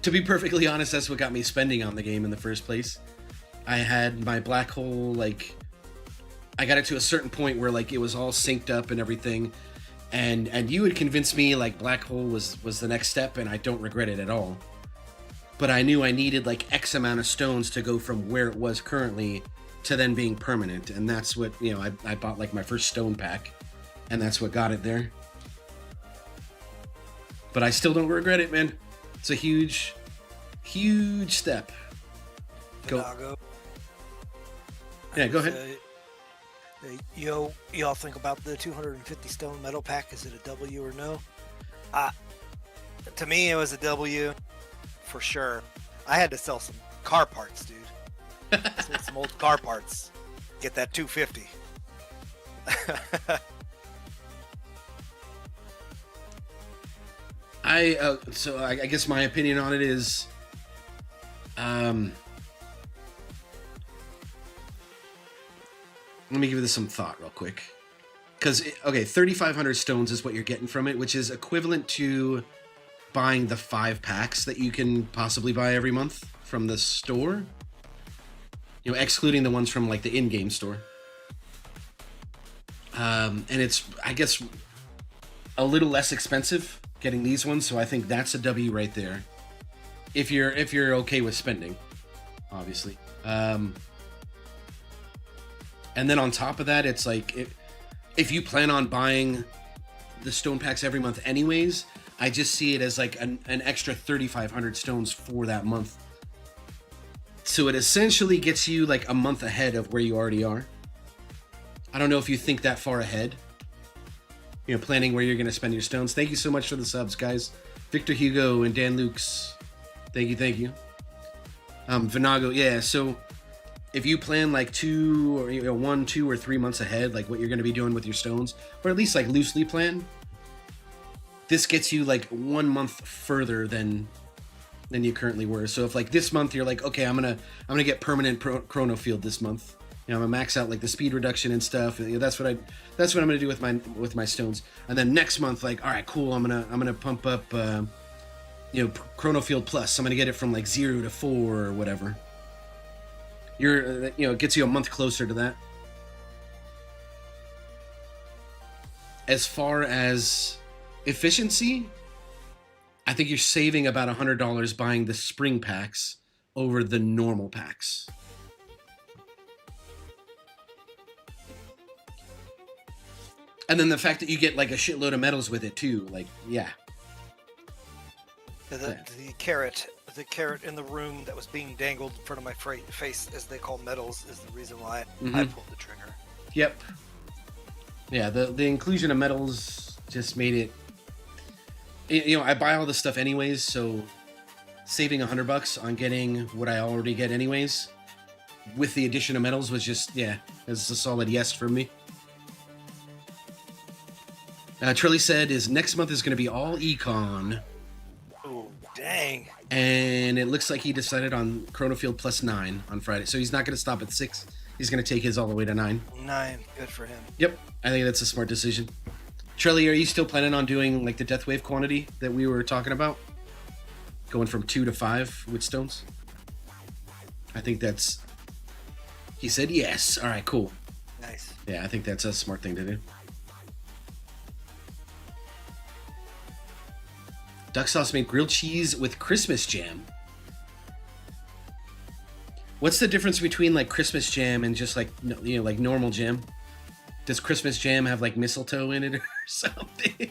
To be perfectly honest, that's what got me spending on the game in the first place. I had my black hole, like, I got it to a certain point where like it was all synced up and everything, and you had convinced me like black hole was the next step, and I don't regret it at all. But I knew I needed like X amount of stones to go from where it was currently to then being permanent, and that's what I bought like my first stone pack, and that's what got it there. But I still don't regret it, man. It's a huge step. Go. Yeah, go ahead. Y'all think about the 250 stone metal pack? Is it a W or no? To me, it was a W for sure. I had to sell some car parts, dude. Some old car parts. Get that 250. I guess my opinion on it is, let me give this some thought real quick. Because, 3,500 stones is what you're getting from it, which is equivalent to buying the 5 packs that you can possibly buy every month from the store. Excluding the ones from, like, the in-game store. And it's, I guess, a little less expensive getting these ones, so I think that's a W right there. If you're okay with spending, obviously. And then on top of that, it's like if you plan on buying the stone packs every month anyways, I just see it as like an extra 3,500 stones for that month. So it essentially gets you like a month ahead of where you already are. I don't know if you think that far ahead. Planning where you're going to spend your stones. Thank you so much for the subs, guys. Victor Hugo and Dan Lukes. Thank you. Vinago, yeah, so if you plan like 1, 2, or 3 months ahead, like what you're going to be doing with your stones, or at least like loosely plan, this gets you like 1 month further than you currently were. So if like this month you're like, okay, I'm gonna get permanent Chronofield this month. I'm gonna max out like the speed reduction and stuff. That's what I'm gonna do with my stones. And then next month, like, all right, cool. I'm gonna pump up, Chronofield Plus. I'm gonna get it from like 0 to 4 or whatever. It gets you a month closer to that. As far as efficiency, I think you're saving about $100 buying the spring packs over the normal packs. And then the fact that you get like a shitload of medals with it too, like, yeah. The carrot in the room that was being dangled in front of my face, as they call medals, is the reason why I pulled the trigger. Yep. Yeah, the inclusion of medals just made it. I buy all this stuff anyways, so saving $100 on getting what I already get anyways with the addition of metals was just, yeah, it's a solid yes from me. Trilly said his next month is going to be all econ. Oh, dang. And it looks like he decided on Chronofield plus 9 on Friday. So he's not going to stop at 6. He's going to take his all the way to 9. 9. Good for him. Yep. I think that's a smart decision. Trilly, are you still planning on doing like the Death Wave quantity that we were talking about? Going from 2 to 5 with stones? I think that's... He said yes. All right, cool. Nice. Yeah, I think that's a smart thing to do. Duck sauce made grilled cheese with Christmas jam. What's the difference between like Christmas jam and just like, you know, like normal jam? Does Christmas jam have like mistletoe in it or something?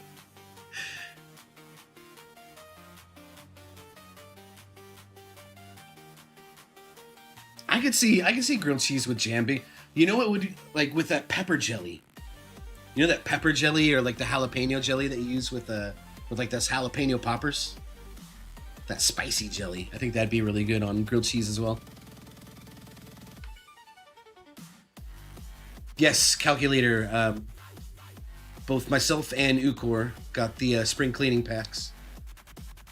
I could see grilled cheese with jam being. You know what would like with that pepper jelly? You know that pepper jelly or like the jalapeno jelly that you use with like those jalapeno poppers? That spicy jelly. I think that'd be really good on grilled cheese as well. Yes, calculator. Both myself and Ukor got the spring cleaning packs.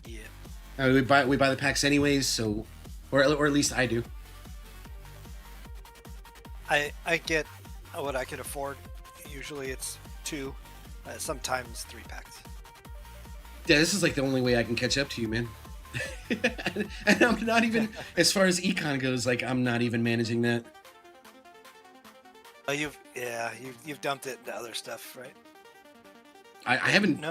Yeah. We buy the packs anyways, so or at least I do. I get what I could afford. Usually it's 2, sometimes 3 packs. Yeah, this is like the only way I can catch up to you, man. And I'm not even, as far as econ goes, like I'm not even managing that. You've dumped it into other stuff, right? I haven't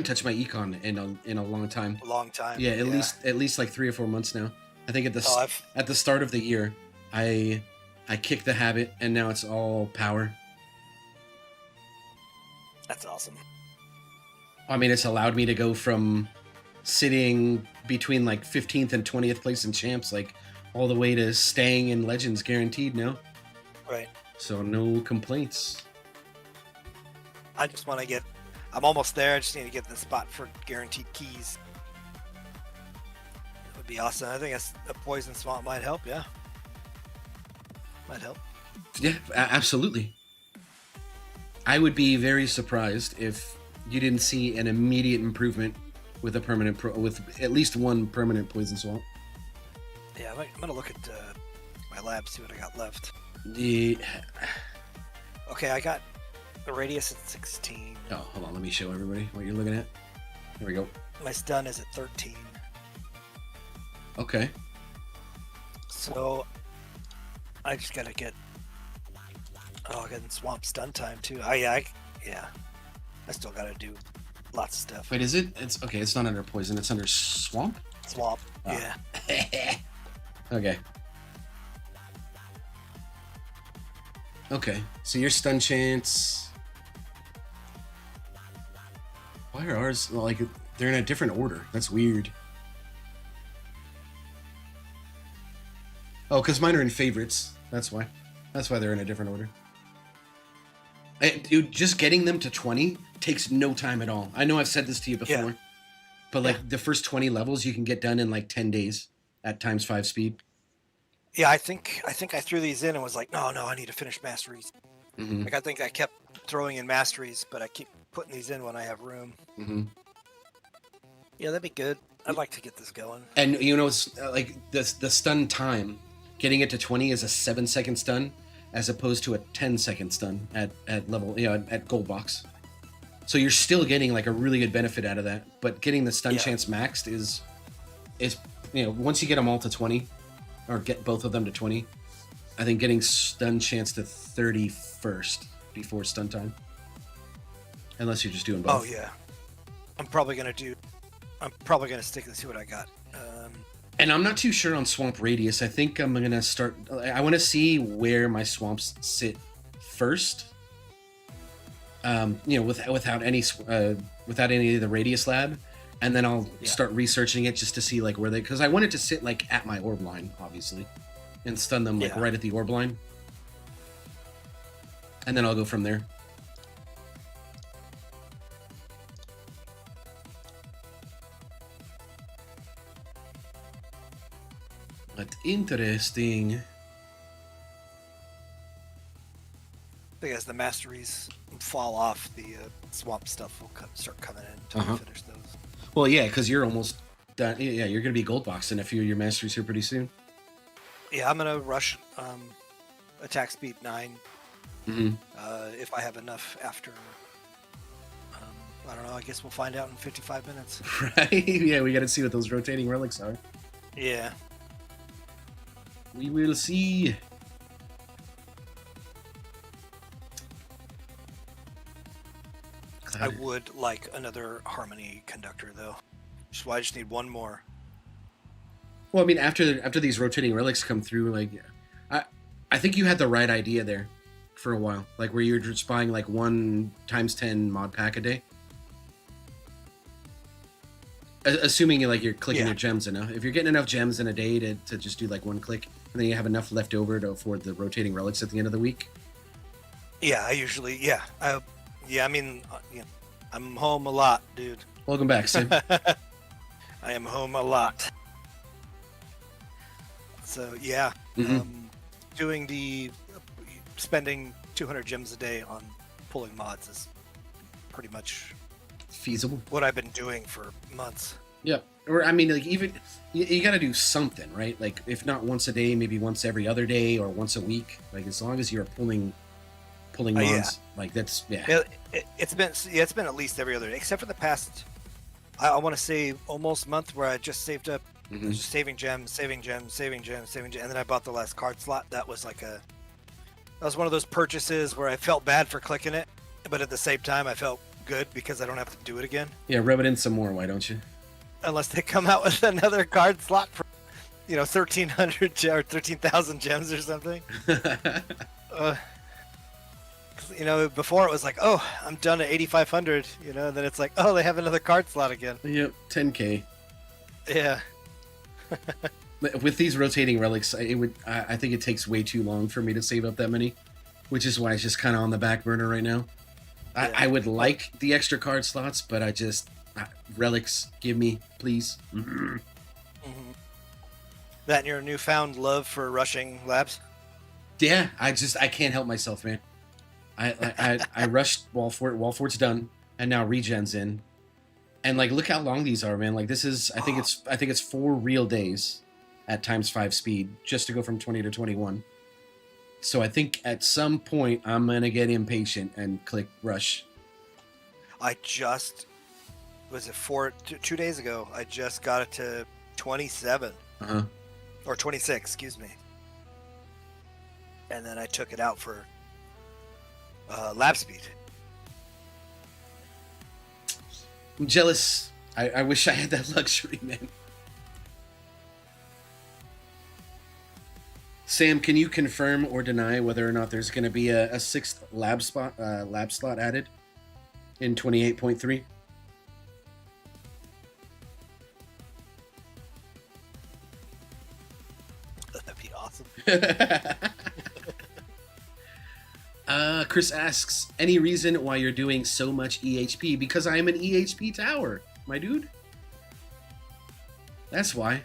touched my econ in a long time. A long time. Yeah, at least like 3 or 4 months now. I think at the start of the year, I kicked the habit, and now it's all power. That's awesome. I mean, it's allowed me to go from sitting between like 15th and 20th place in champs, like all the way to staying in legends guaranteed now. Right. So no complaints. I just want to get... I'm almost there. I just need to get the spot for guaranteed keys. That would be awesome. I think a poison swamp might help, yeah. Might help. Yeah, absolutely. I would be very surprised if you didn't see an immediate improvement with with at least one permanent poison swamp. Yeah, I'm gonna look at my lab, see what I got left. Okay, I got the radius at 16. Oh, hold on, let me show everybody what you're looking at. Here we go. My stun is at 13. Okay. So I just gotta get... Oh, I got swamp stun time too. Oh yeah, I still gotta do lots of stuff. Wait, is it? It's okay. It's not under poison. It's under swamp. Swamp. Oh. Yeah. Okay. Okay. So your stun chance. Why are ours like they're in a different order? That's weird. Oh, because mine are in favorites. That's why. That's why they're in a different order. Dude, just getting them to 20 takes no time at all. I know I've said this to you before, but like the first 20 levels you can get done in like 10 days at ×5 speed. Yeah, I think I threw these in and was like, no, I need to finish masteries. Mm-hmm. Like I think I kept throwing in masteries, but I keep putting these in when I have room. Mm-hmm. Yeah, that'd be good. I'd like to get this going. And you know, it's like the stun time, getting it to 20 is a 7-second stun, as opposed to a 10-second stun at level, at gold box. So you're still getting like a really good benefit out of that. But getting the stun chance maxed is once you get them all to 20, or get both of them to 20, I think getting stun chance to 30 first before stun time. Unless you're just doing both. Oh yeah, I'm probably gonna stick and see what I got. And I'm not too sure on swamp radius. I think I'm gonna start. I want to see where my swamps sit first. Without any of the radius lab, and then I'll start researching it just to see like where they. Because I want it to sit like at my orb line, obviously, and stun them like right at the orb line, and then I'll go from there. But interesting. think as the masteries fall off, the swamp stuff will start coming in until Uh-huh. we finish those. Well, yeah, because you're almost done. Yeah, you're gonna be gold boxing a few of your masteries here pretty soon. Yeah, I'm gonna rush attack speed 9 Mm-hmm. if I have enough after. I don't know. I guess we'll find out in 55 minutes. Right? Yeah, we got to see what those rotating relics are. Yeah. We will see. I would like another harmony conductor though. Just why I just need one more. Well, I mean, after these rotating relics come through, like, I think you had the right idea there for a while, like where you're just buying like 1 times 10 mod pack a day. Assuming you're clicking your gems enough. If you're getting enough gems in a day to just do like 1 click, and then you have enough left over to afford the rotating relics at the end of the week. Yeah, I usually I mean, I'm home a lot, dude. Welcome back, Sim. I am home a lot. So yeah, spending 200 gems a day on pulling mods is pretty much Feasible. what I've been doing for months. Yep. Or I mean, like, even you got to do something, right? Like, if not once a day, maybe once every other day or once a week. Like, as long as you're pulling mods, like that's It's been at least every other day, except for the past. I want to say almost month where I just saved up, just saving gems, and then I bought the last card slot. That was one of those purchases where I felt bad for clicking it, but at the same time I felt good because I don't have to do it again. Yeah, rub it in some more. Why don't you? Unless they come out with another card slot for, 1,300 or 13,000 gems or something. Before it was like, oh, I'm done at 8,500. Then it's like, oh, they have another card slot again. Yep, 10K. Yeah. With these rotating relics, I think it takes way too long for me to save up that many, which is why it's just kind of on the back burner right now. Yeah. I would like the extra card slots, but relics, give me, please. Mm-hmm. Mm-hmm. That and your newfound love for rushing labs? Yeah, I can't help myself, man. I rushed Wall Fort's done, and now regen's in, and like, look how long these are, man. Like, this is I think it's 4 real days at ×5 speed just to go from 20 to 21. So I think at some point I'm gonna get impatient and click rush. I just 2 days ago. I just got it to 27 or 26, excuse me, and then I took it out for lab speed. I'm jealous. I wish I had that luxury, man. Sam, can you confirm or deny whether or not there's going to be a 6th lab slot added in 28.3? That'd be awesome. Chris asks, any reason why you're doing so much EHP? Because I am an EHP tower, my dude. That's why.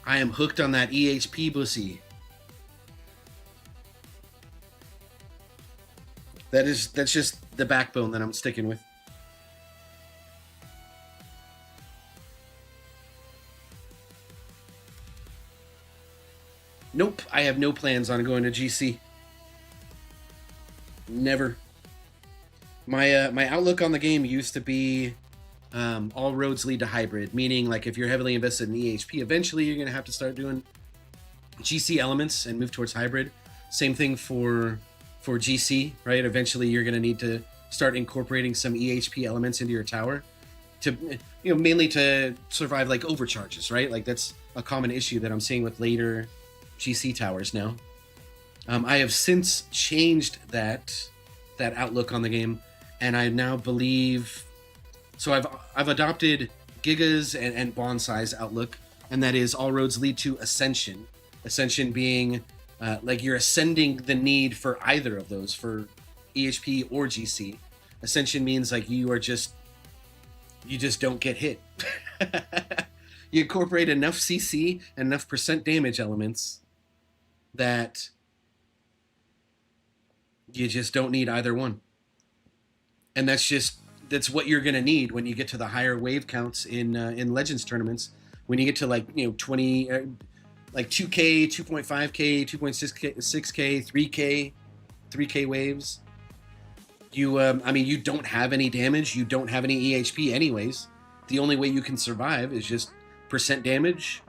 I am hooked on that EHP bussy. That's just the backbone that I'm sticking with. Nope, I have no plans on going to GC. Never. My outlook on the game used to be all roads lead to hybrid, meaning like if you're heavily invested in EHP, eventually you're going to have to start doing GC elements and move towards hybrid. Same thing for GC, right? Eventually you're going to need to start incorporating some EHP elements into your tower to, mainly to survive like overcharges, right? Like that's a common issue that I'm seeing with later GC towers now. I have since changed that outlook on the game, and I now believe. So I've adopted Giga's and Bonsai's outlook, and that is all roads lead to Ascension. Ascension being like you're ascending the need for either of those, for EHP or GC. Ascension means like you just don't get hit. You incorporate enough CC and enough percent damage elements that you just don't need either one. And that's what you're going to need when you get to the higher wave counts in Legends tournaments. When you get to like 20, like 2K, 2.5K, 2.6K, 6K, 3K, 3K waves. You you don't have any damage. You don't have any EHP anyways. The only way you can survive is just percent damage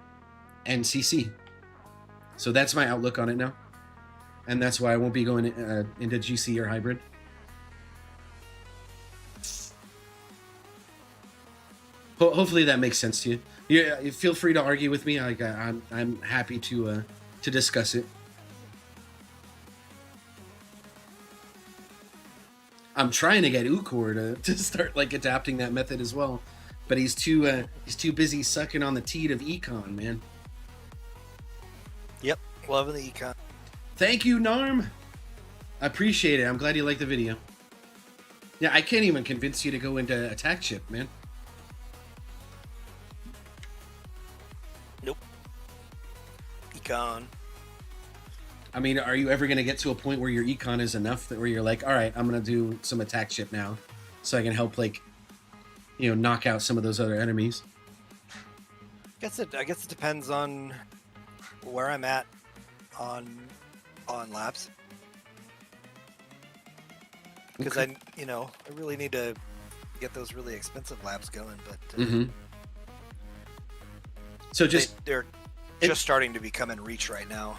and CC. So that's my outlook on it now, and that's why I won't be going into GC or hybrid. Hopefully that makes sense to you. Yeah, feel free to argue with me. I'm happy to discuss it. I'm trying to get Ukor to start like adapting that method as well, but he's too busy sucking on the teat of econ, man. Yep, loving the econ. Thank you, Narm. I appreciate it. I'm glad you liked the video. Yeah, I can't even convince you to go into attack chip, man. Nope. Econ. I mean, are you ever going to get to a point where your econ is enough that where you're like, all right, I'm going to do some attack chip now so I can help, like, knock out some of those other enemies? I guess it depends on where I'm at on labs. Because okay. I really need to get those really expensive labs going, but mm-hmm. So they're just starting to become in reach right now.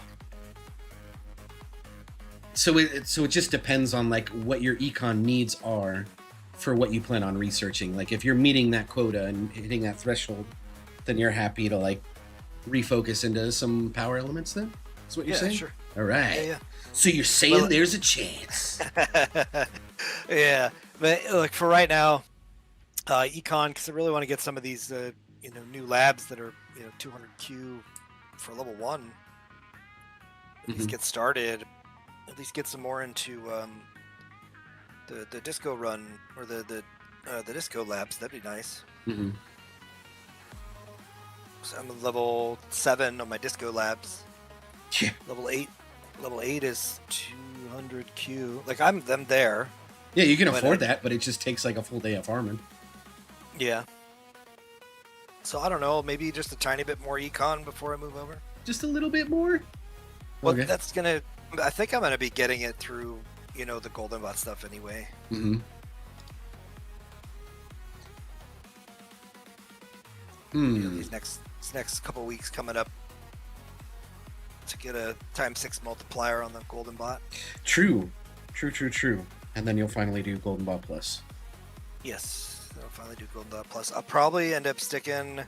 So it just depends on like what your econ needs are for what you plan on researching. Like if you're meeting that quota and hitting that threshold, then you're happy to like refocus into some power elements. Then that's what you're saying. Sure. All right. Yeah. So you're saying there's a chance. Yeah, but like for right now, econ, because I really want to get some of these new labs that are 200Q for level 1. At least get started. At least get some more into the disco run or the disco labs. That'd be nice. Mm-hmm. So I'm at level 7 on my disco labs. Yeah. Level 8 is 200Q. Like I'm there. Yeah, you can afford that, but it just takes like a full day of farming. Yeah. So I don't know, maybe just a tiny bit more econ before I move over. Just a little bit more. Well, okay. I think I'm gonna be getting it through, the Golden Bot stuff anyway. Mm-hmm. These next couple weeks coming up to get a ×6 multiplier on the Golden Bot. True. And then you'll finally do Golden Bot Plus. Yes, I'll finally do Golden Bot Plus. I'll probably end up sticking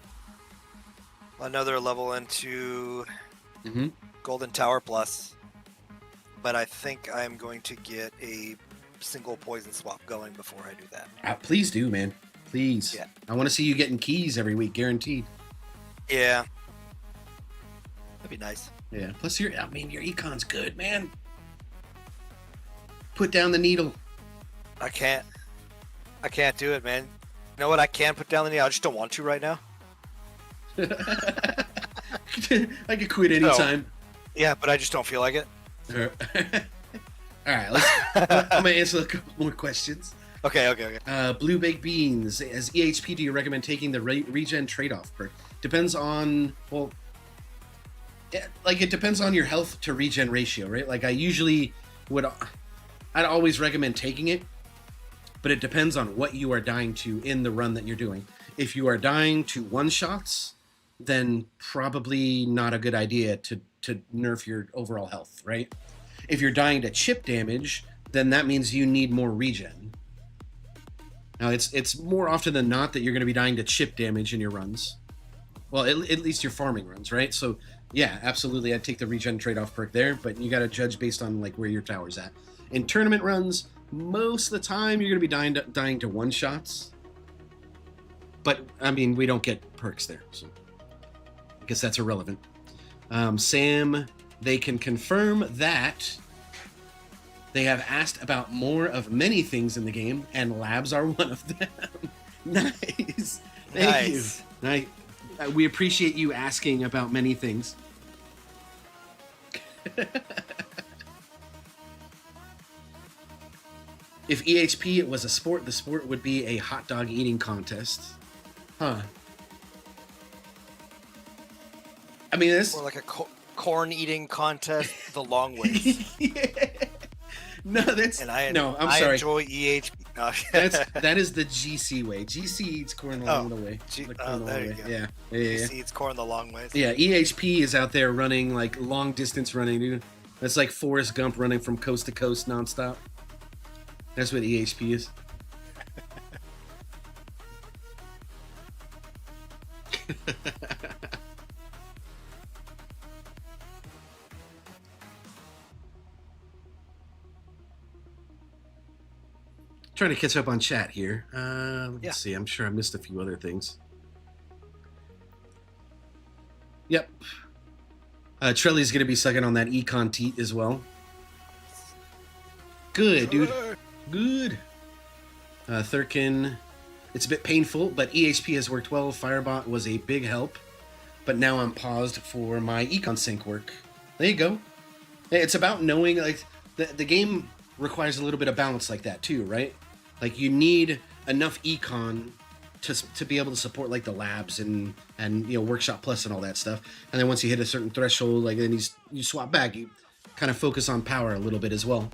another level into Golden Tower Plus. But I think I'm going to get a single poison swap going before I do that. Please do, man. Please. Yeah. I want to see you getting keys every week, guaranteed. Yeah. That'd be nice. Yeah. Plus, your econ's good, man. Put down the needle. I can't do it, man. You know what? I can put down the needle. I just don't want to right now. I could quit anytime. Yeah, but I just don't feel like it. All right, I'm gonna answer a couple more questions. Okay. Blue Baked Beans. As EHP, do you recommend taking the regen trade-off perk? Depends on, it depends on your health to regen ratio, right? Like I'd always recommend taking it, but it depends on what you are dying to in the run that you're doing. If you are dying to one-shots, then probably not a good idea to nerf your overall health, right? If you're dying to chip damage, then that means you need more regen. Now, it's more often than not that you're going to be dying to chip damage in your runs. Well, at least your farming runs, right? So, yeah, absolutely, I'd take the regen trade-off perk there, but you got to judge based on like where your tower's at. In tournament runs, most of the time you're going to be dying to one-shots. But, I mean, we don't get perks there, so I guess that's irrelevant. Sam, they can confirm that they have asked about more of many things in the game, and labs are one of them. Nice. Thank you. We appreciate you asking about many things. If EHP was a sport, the sport would be a hot dog eating contest. Huh. I mean, this... Or like a corn eating contest the long ways. Yeah. No, that's... And no, I'm I sorry. enjoy EHP. No. that is the GC way. GC eats corn along the way. There you go. Yeah. GC eats corn the long ways. Yeah, EHP is out there running, like, long distance running, dude. That's like Forrest Gump running from coast to coast nonstop. That's what EHP is. Trying to catch up on chat here. Let's see. I'm sure I missed a few other things. Yep. Trelly's going to be sucking on that econ teat as well. Good, dude. Good. Thurkin, it's a bit painful, but EHP has worked well. Firebot was a big help, but now I'm paused for my econ sync work. There you go. It's about knowing, like, the game requires a little bit of balance like that too, right? Like, you need enough econ to be able to support, like, the labs and you know, Workshop Plus and all that stuff. And then once you hit a certain threshold, like, then you swap back. You kind of focus on power a little bit as well.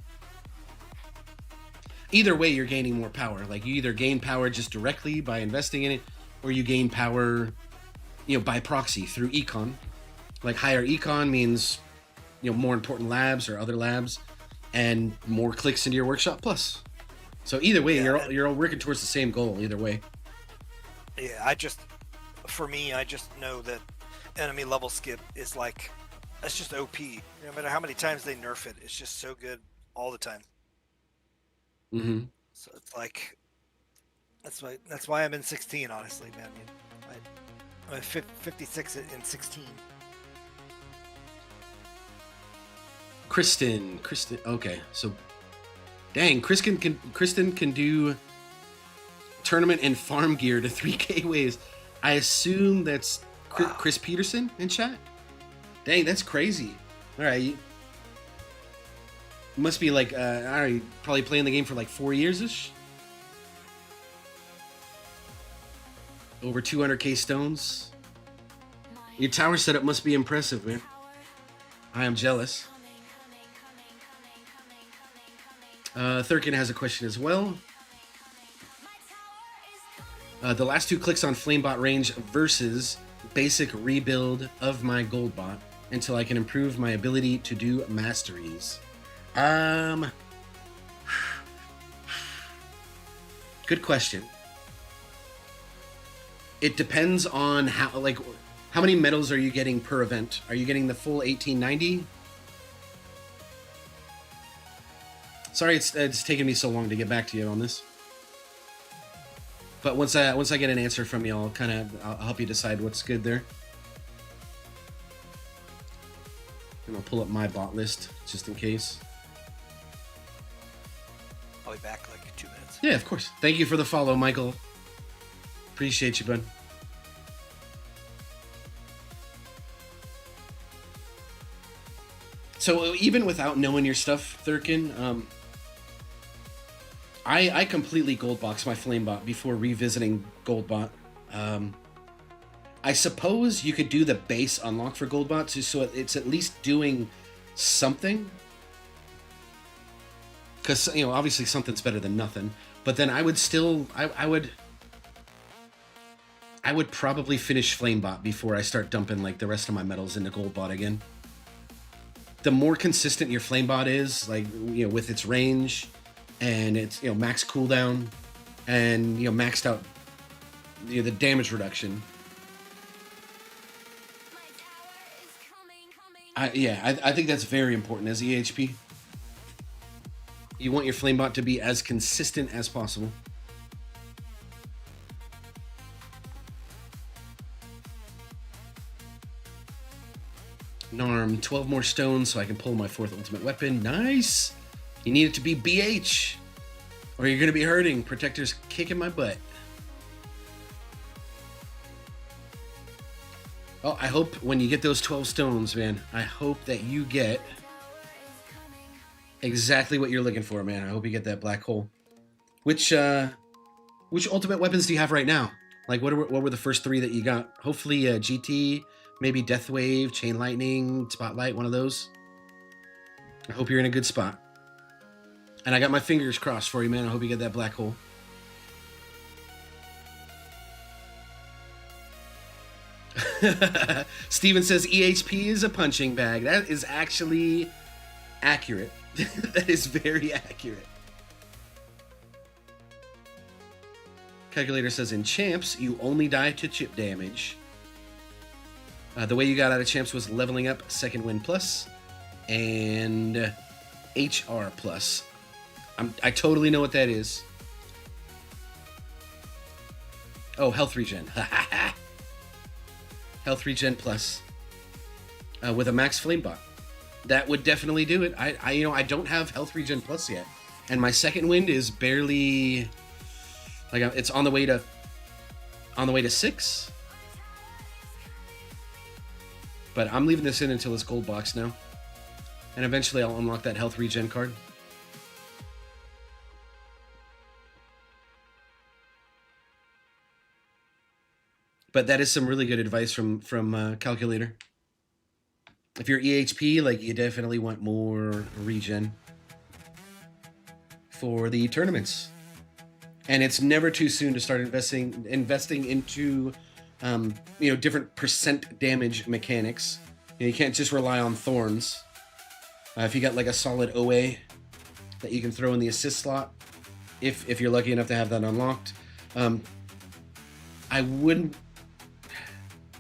Either way, you're gaining more power. Like, you either gain power just directly by investing in it, or you gain power, you know, by proxy through econ. Like, higher econ means, you know, more important labs or other labs, and more clicks into your Workshop Plus. So either way, you're all working towards the same goal. Either way. Yeah, for me, I just know that enemy level skip is like, that's just OP. No matter how many times they nerf it, it's just so good all the time. Mm-hmm. So it's like, that's why I'm in 16, honestly, man. I'm at 56 in 16. Kristen, okay, so, dang, Kristen can do tournament and farm gear to 3K waves. I assume that's Chris Peterson in chat. Dang, that's crazy. All right, must be like, all right, probably playing the game for like 4 years-ish. Over 200k stones. Your tower setup must be impressive, man. I am jealous. Thurkin has a question as well. The last 2 clicks on Flamebot range versus basic rebuild of my Goldbot until I can improve my ability to do masteries. Good question. It depends on how many medals are you getting per event? Are you getting the full 1890? Sorry, it's taken me so long to get back to you on this. But once I get an answer from you, I'll help you decide what's good there. And I'll pull up my bot list just in case. I'll be back like 2 minutes. Yeah, of course. Thank you for the follow, Michael. Appreciate you, bud. So even without knowing your stuff, Thurkin, I completely goldbox my Flamebot before revisiting Goldbot. I suppose you could do the base unlock for Goldbot so it's at least doing something. Because, you know, obviously something's better than nothing. But then I would still, I would probably finish Flamebot before I start dumping like the rest of my medals into Goldbot again. The more consistent your Flamebot is, like, you know, with its range and its, you know, max cooldown and, you know, maxed out, you know, the damage reduction. I think that's very important as EHP. You want your Flamebot to be as consistent as possible. Narm, 12 more stones so I can pull my 4th ultimate weapon. Nice! You need it to be BH, or you're going to be hurting. Protector's kicking my butt. Oh, I hope when you get those 12 stones, man, I hope that you get Exactly what you're looking for, man. I hope you get that black hole. Which ultimate weapons do you have right now? Like, what were the first 3 that you got? Hopefully, GT, maybe Death Wave, Chain Lightning, Spotlight, one of those. I hope you're in a good spot. And I got my fingers crossed for you, man. I hope you get that black hole. Steven says EHP is a punching bag. That is actually accurate. That is very accurate. Calculator says in Champs, you only die to chip damage. The way you got out of Champs was leveling up Second Wind Plus and HR Plus. I totally know what that is. Oh, Health Regen. Health Regen Plus. With a Max Flame Bot. That would definitely do it. I don't have Health Regen Plus yet. And my Second Wind is barely... Like, it's on the way to 6. But I'm leaving this in until it's gold box now. And eventually I'll unlock that health regen card. But that is some really good advice from Calculator. If you're EHP, like, you definitely want more regen for the tournaments. And it's never too soon to start investing into, different percent damage mechanics. You can't just rely on thorns. If you got like a solid OA that you can throw in the assist slot, if you're lucky enough to have that unlocked, I wouldn't.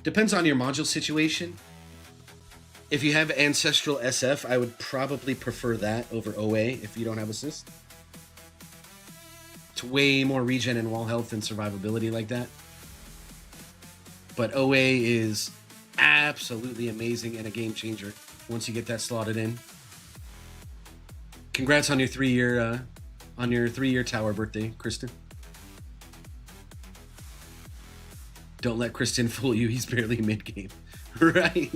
Depends on your module situation. If you have Ancestral SF, I would probably prefer that over OA if you don't have assist. It's way more regen and wall health and survivability like that. But OA is absolutely amazing and a game changer once you get that slotted in. Congrats on your 3-year tower birthday, Kristen. Don't let Kristen fool you. He's barely mid-game. Right.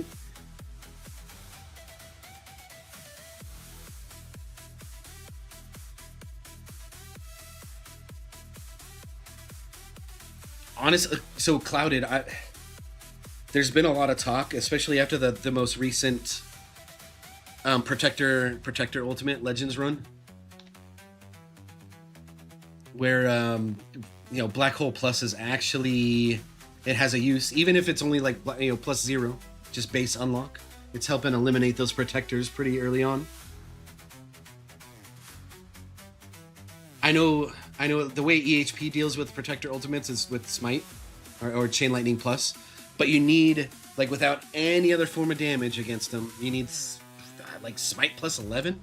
Honestly, so Clouded, there's been a lot of talk, especially after the most recent Protector Ultimate Legends run, where Black Hole Plus is actually, it has a use, even if it's only like +0, just base unlock. It's helping eliminate those protectors pretty early on. I know the way EHP deals with Protector Ultimates is with Smite or Chain Lightning Plus, but you need, like, without any other form of damage against them, you need like Smite plus 11,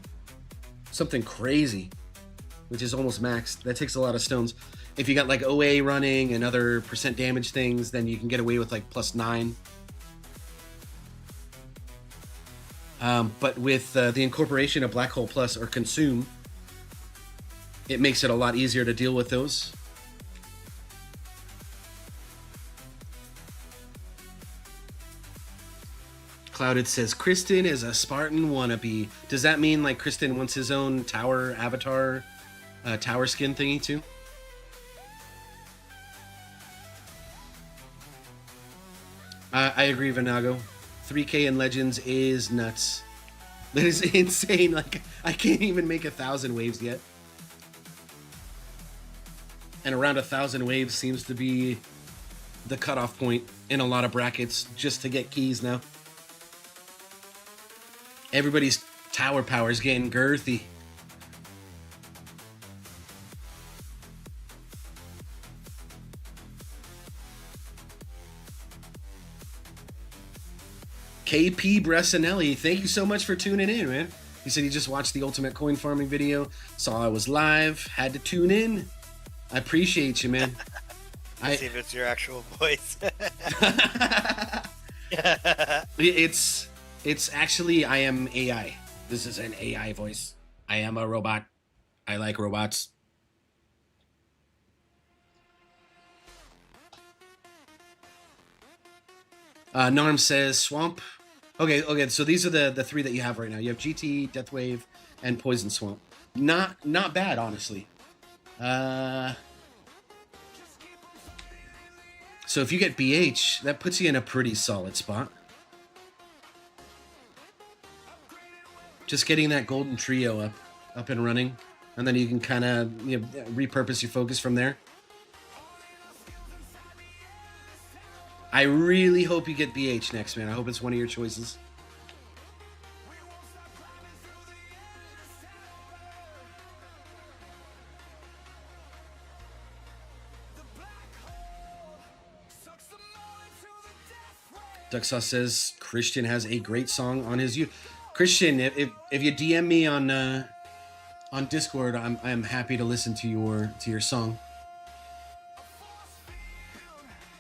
something crazy, which is almost maxed. That takes a lot of stones. If you got like OA running and other percent damage things, then you can get away with like +9. But with the incorporation of Black Hole Plus or Consume, it makes it a lot easier to deal with those. Clouded says, Kristen is a Spartan wannabe. Does that mean like Kristen wants his own tower avatar, tower skin thingy too? I agree, Vanago. 3K in Legends is nuts. That is insane. Like, I can't even make 1,000 waves yet. And around 1,000 waves seems to be the cutoff point in a lot of brackets just to get keys now. Everybody's tower power is getting girthy. KP Bressanelli, thank you so much for tuning in, man. He said he just watched the Ultimate Coin Farming video, saw I was live, had to tune in. I appreciate you, man. See if it's your actual voice. It's actually, I am AI. This is an AI voice. I am a robot. I like robots. Norm says Swamp. Okay, so these are the 3 that you have right now. You have GT, Deathwave, and Poison Swamp. Not bad, honestly. So if you get BH, that puts you in a pretty solid spot. Just getting that golden trio up and running, and then you can kind of repurpose your focus from there. I really hope you get BH next, man. I hope it's one of your choices. Duck Sauce says Christian has a great song on his Christian, if you DM me on Discord, I'm happy to listen to your song.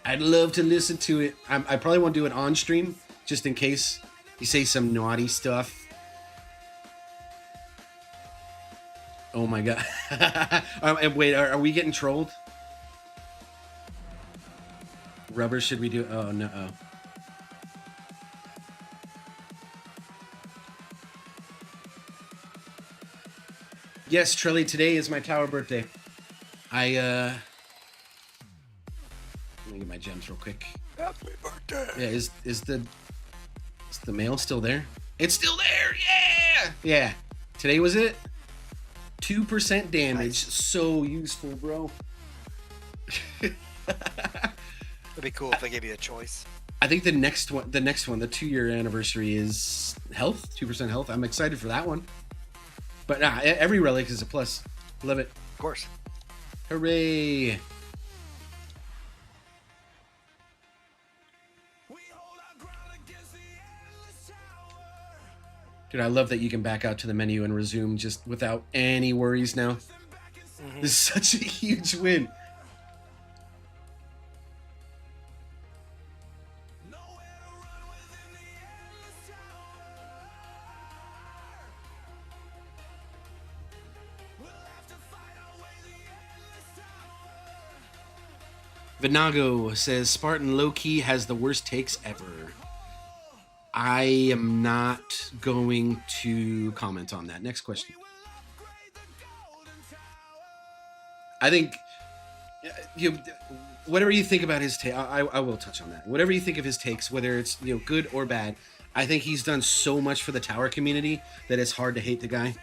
I'd love to listen to it. I probably won't do it on stream, just in case you say some naughty stuff. Oh my god! Wait, are we getting trolled? Rubber? Should we do? Oh no. Oh. Yes, Trelly, today is my tower birthday. Let me get my gems real quick. Happy birthday! Yeah, is the mail still there? It's still there! Yeah! Yeah. Today was it? 2% damage. Nice. So useful, bro. It'd be cool if they gave you a choice. I think the next one, the 2-year anniversary is health, 2% health. I'm excited for that one. But every relic is a plus. Love it. Of course. Hooray! Dude, I love that you can back out to the menu and resume just without any worries now. Mm-hmm. This is such a huge win. Vinago says Spartan low-key has the worst takes ever. I am not going to comment on that. Next question. I think whatever you think about his take, I will touch on that. Whatever you think of his takes, whether it's good or bad, I think he's done so much for the tower community that it's hard to hate the guy.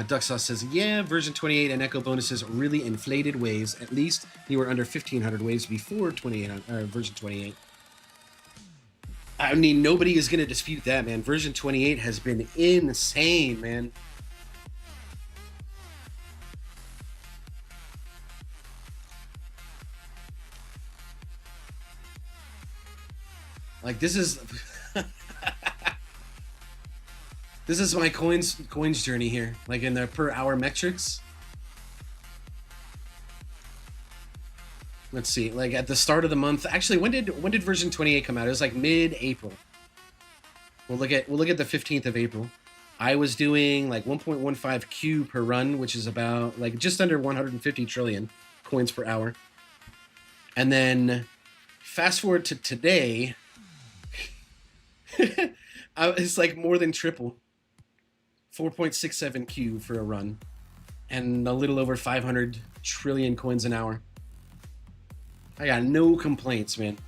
Duck Sauce says, yeah, version 28 and Echo bonuses really inflated waves. At least you were under 1,500 waves before version 28. I mean, nobody is going to dispute that, man. Version 28 has been insane, man. Like, this is... This is my coins journey here, like in the per hour metrics. Let's see, like at the start of the month. Actually, when did version 28 come out? It was like mid-April. We'll look at the 15th of April. I was doing like 1.15 Q per run, which is about like just under 150 trillion coins per hour. And then fast forward to today, it's like more than triple. 4.67 Q for a run, and a little over 500 trillion coins an hour. I got no complaints, man.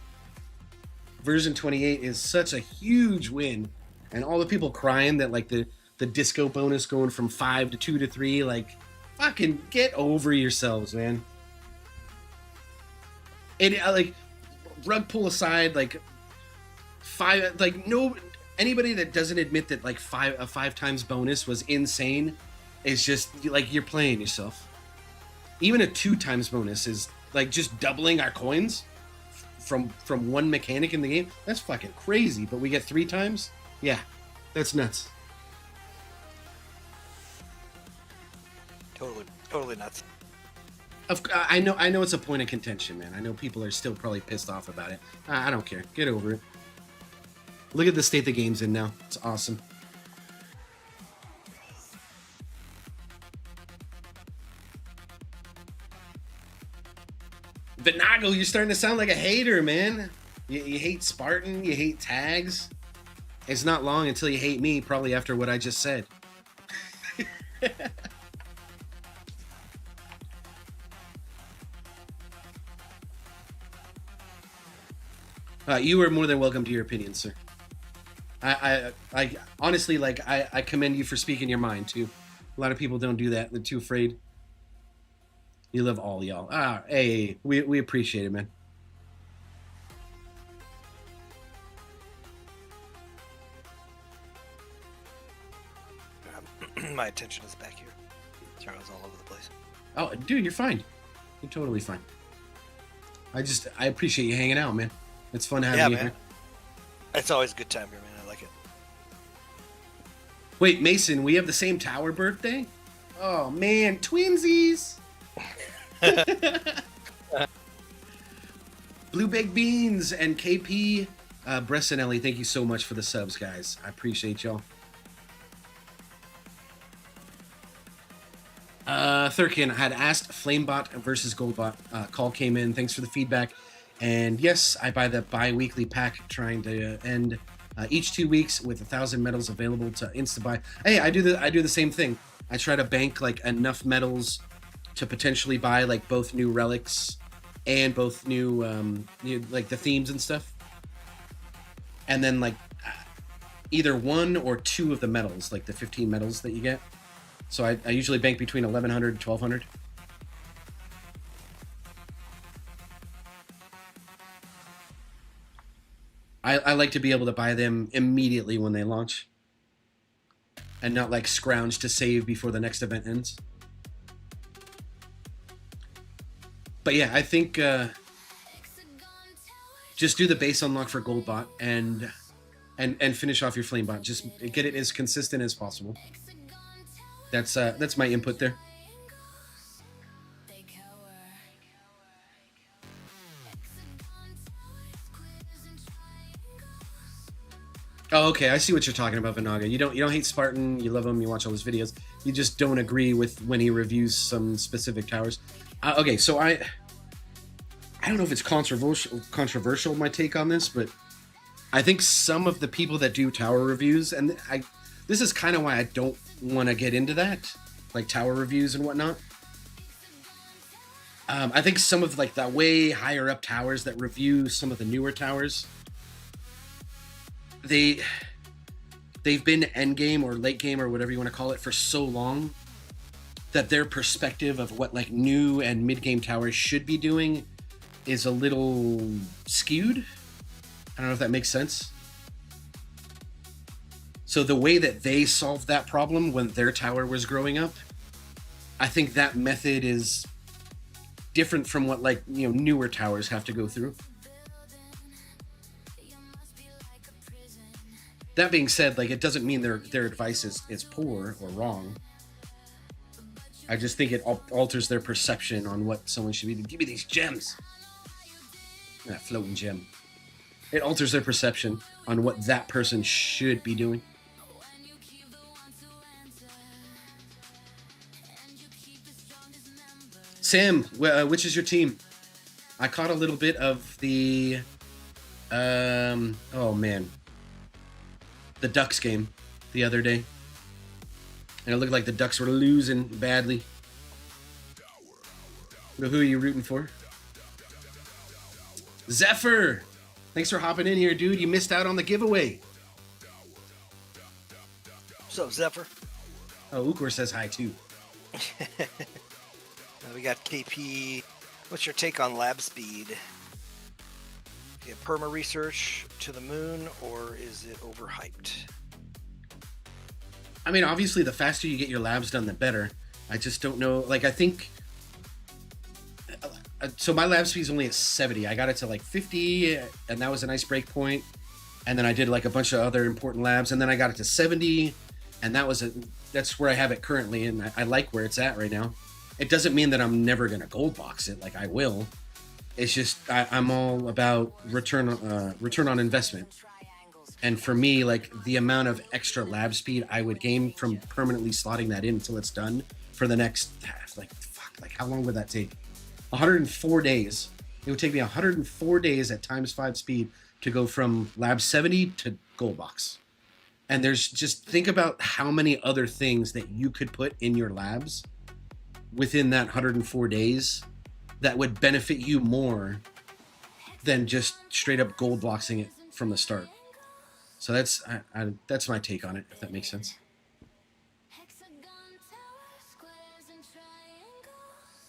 Version 28 is such a huge win, and all the people crying that like the disco bonus going from 5 to 2 to 3, like fucking get over yourselves, man. And like rug pull aside, like anybody that doesn't admit that like a 5 times bonus was insane is just like you're playing yourself. Even a 2 times bonus is like just doubling our coins from one mechanic in the game. That's fucking crazy. But we get 3 times? Yeah, that's nuts. Totally nuts. I know it's a point of contention, man. I know people are still probably pissed off about it. I don't care. Get over it. Look at the state the game's in now. It's awesome. Vinago, you're starting to sound like a hater, man. You hate Spartan, you hate tags. It's not long until you hate me, probably after what I just said. You are more than welcome to your opinion, sir. I honestly, like, I commend you for speaking your mind, too. A lot of people don't do that. They're too afraid. You love all y'all. Hey, we appreciate it, man. My attention is back here. Sorry, I was all over the place. Oh, dude, you're fine. You're totally fine. I appreciate you hanging out, man. It's fun having you man. here. It's always a good time here, man. I like it. Wait, Mason, we have the same tower birthday? Oh, man, twinsies! Blue Baked Beans and KP Bressanelli, thank you so much for the subs, guys. I appreciate y'all. Thurkin had asked Flamebot versus Goldbot. Call came in. Thanks for the feedback. And yes, I buy the bi-weekly pack, trying to end each 2 weeks with 1,000 medals available to insta-buy. Hey, I do the same thing. I try to bank like enough medals to potentially buy like both new relics and both new like the themes and stuff. And then like either 1 or 2 of the medals, like the 15 medals that you get. So I usually bank between 1,100 and 1,200. I like to be able to buy them immediately when they launch. And not like scrounge to save before the next event ends. But yeah, I think just do the base unlock for Goldbot and finish off your Flamebot. Just get it as consistent as possible. That's my input there. Oh, okay. I see what you're talking about, Vanaga. You don't hate Spartan. You love him. You watch all his videos. You just don't agree with when he reviews some specific towers. Okay, so I don't know if it's controversial my take on this, but I think some of the people that do tower reviews, and this is kind of why I don't want to get into that, like tower reviews and whatnot. I think some of like the way higher up towers that review some of the newer towers, they've been end game or late game or whatever you want to call it for so long that their perspective of what like new and mid game towers should be doing is a little skewed. I don't know if that makes sense. So the way that they solved that problem when their tower was growing up, I think that method is different from what like, you know, newer towers have to go through. That being said, like, it doesn't mean their advice is poor or wrong. I just think it alters their perception on what someone should be. Give me these gems. That floating gem. It alters their perception on what that person should be doing. Sam, which is your team? I caught a little bit of the... oh, man. The Ducks game the other day. And it looked like the Ducks were losing badly. But who are you rooting for? Zephyr! Thanks for hopping in here, dude. You missed out on the giveaway. What's up, Zephyr? Oh, Ukor says hi, too. We got KP. What's your take on lab speed? Yeah, perma research to the moon, or is it overhyped? I mean, obviously, the faster you get your labs done, the better. I just don't know. Like, I think... So my lab speed is only at 70. I got it to like 50, and that was a nice break point. And then I did like a bunch of other important labs, and then I got it to 70, and that's where I have it currently, and I like where it's at right now. It doesn't mean that I'm never gonna gold box it. Like, I will. It's just I'm all about return on investment. And for me, like, the amount of extra lab speed I would gain from permanently slotting that in until it's done for the next, like, fuck, like, how long would that take? 104 days It would take me 104 days at ×5 speed to go from lab 70 to gold box. And there's just think about how many other things that you could put in your labs within that 104 days that would benefit you more than just straight up gold boxing it from the start. So that's my take on it, if that makes sense.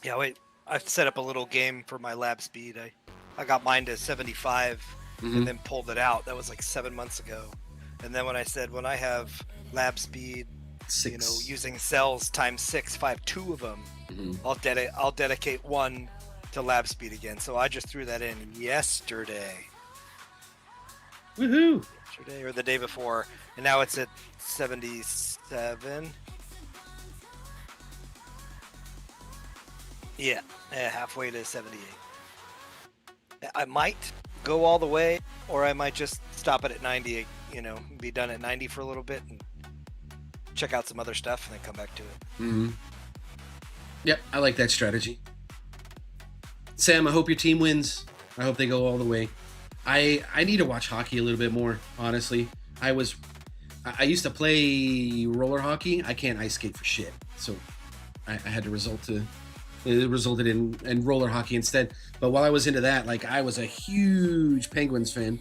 Yeah, wait. I've set up a little game for my lab speed. I got mine to 75 and then pulled it out. That was like 7 months ago. And then when I said when I have lab speed, 6. Using cells ×6, if I have 2 of them, I'll dedicate 1 to lab speed again. So I just threw that in yesterday. Woohoo! Yesterday or the day before, and now it's at 77. Yeah, halfway to 78. I might go all the way, or I might just stop it at 90. Be done at 90 for a little bit and check out some other stuff, and then come back to it. Yep, I like that strategy. Sam, I hope your team wins. I hope they go all the way. I need to watch hockey a little bit more, honestly. I used to play roller hockey. I can't ice skate for shit, so I had to it resulted in roller hockey instead. But while I was into that, like, I was a huge Penguins fan.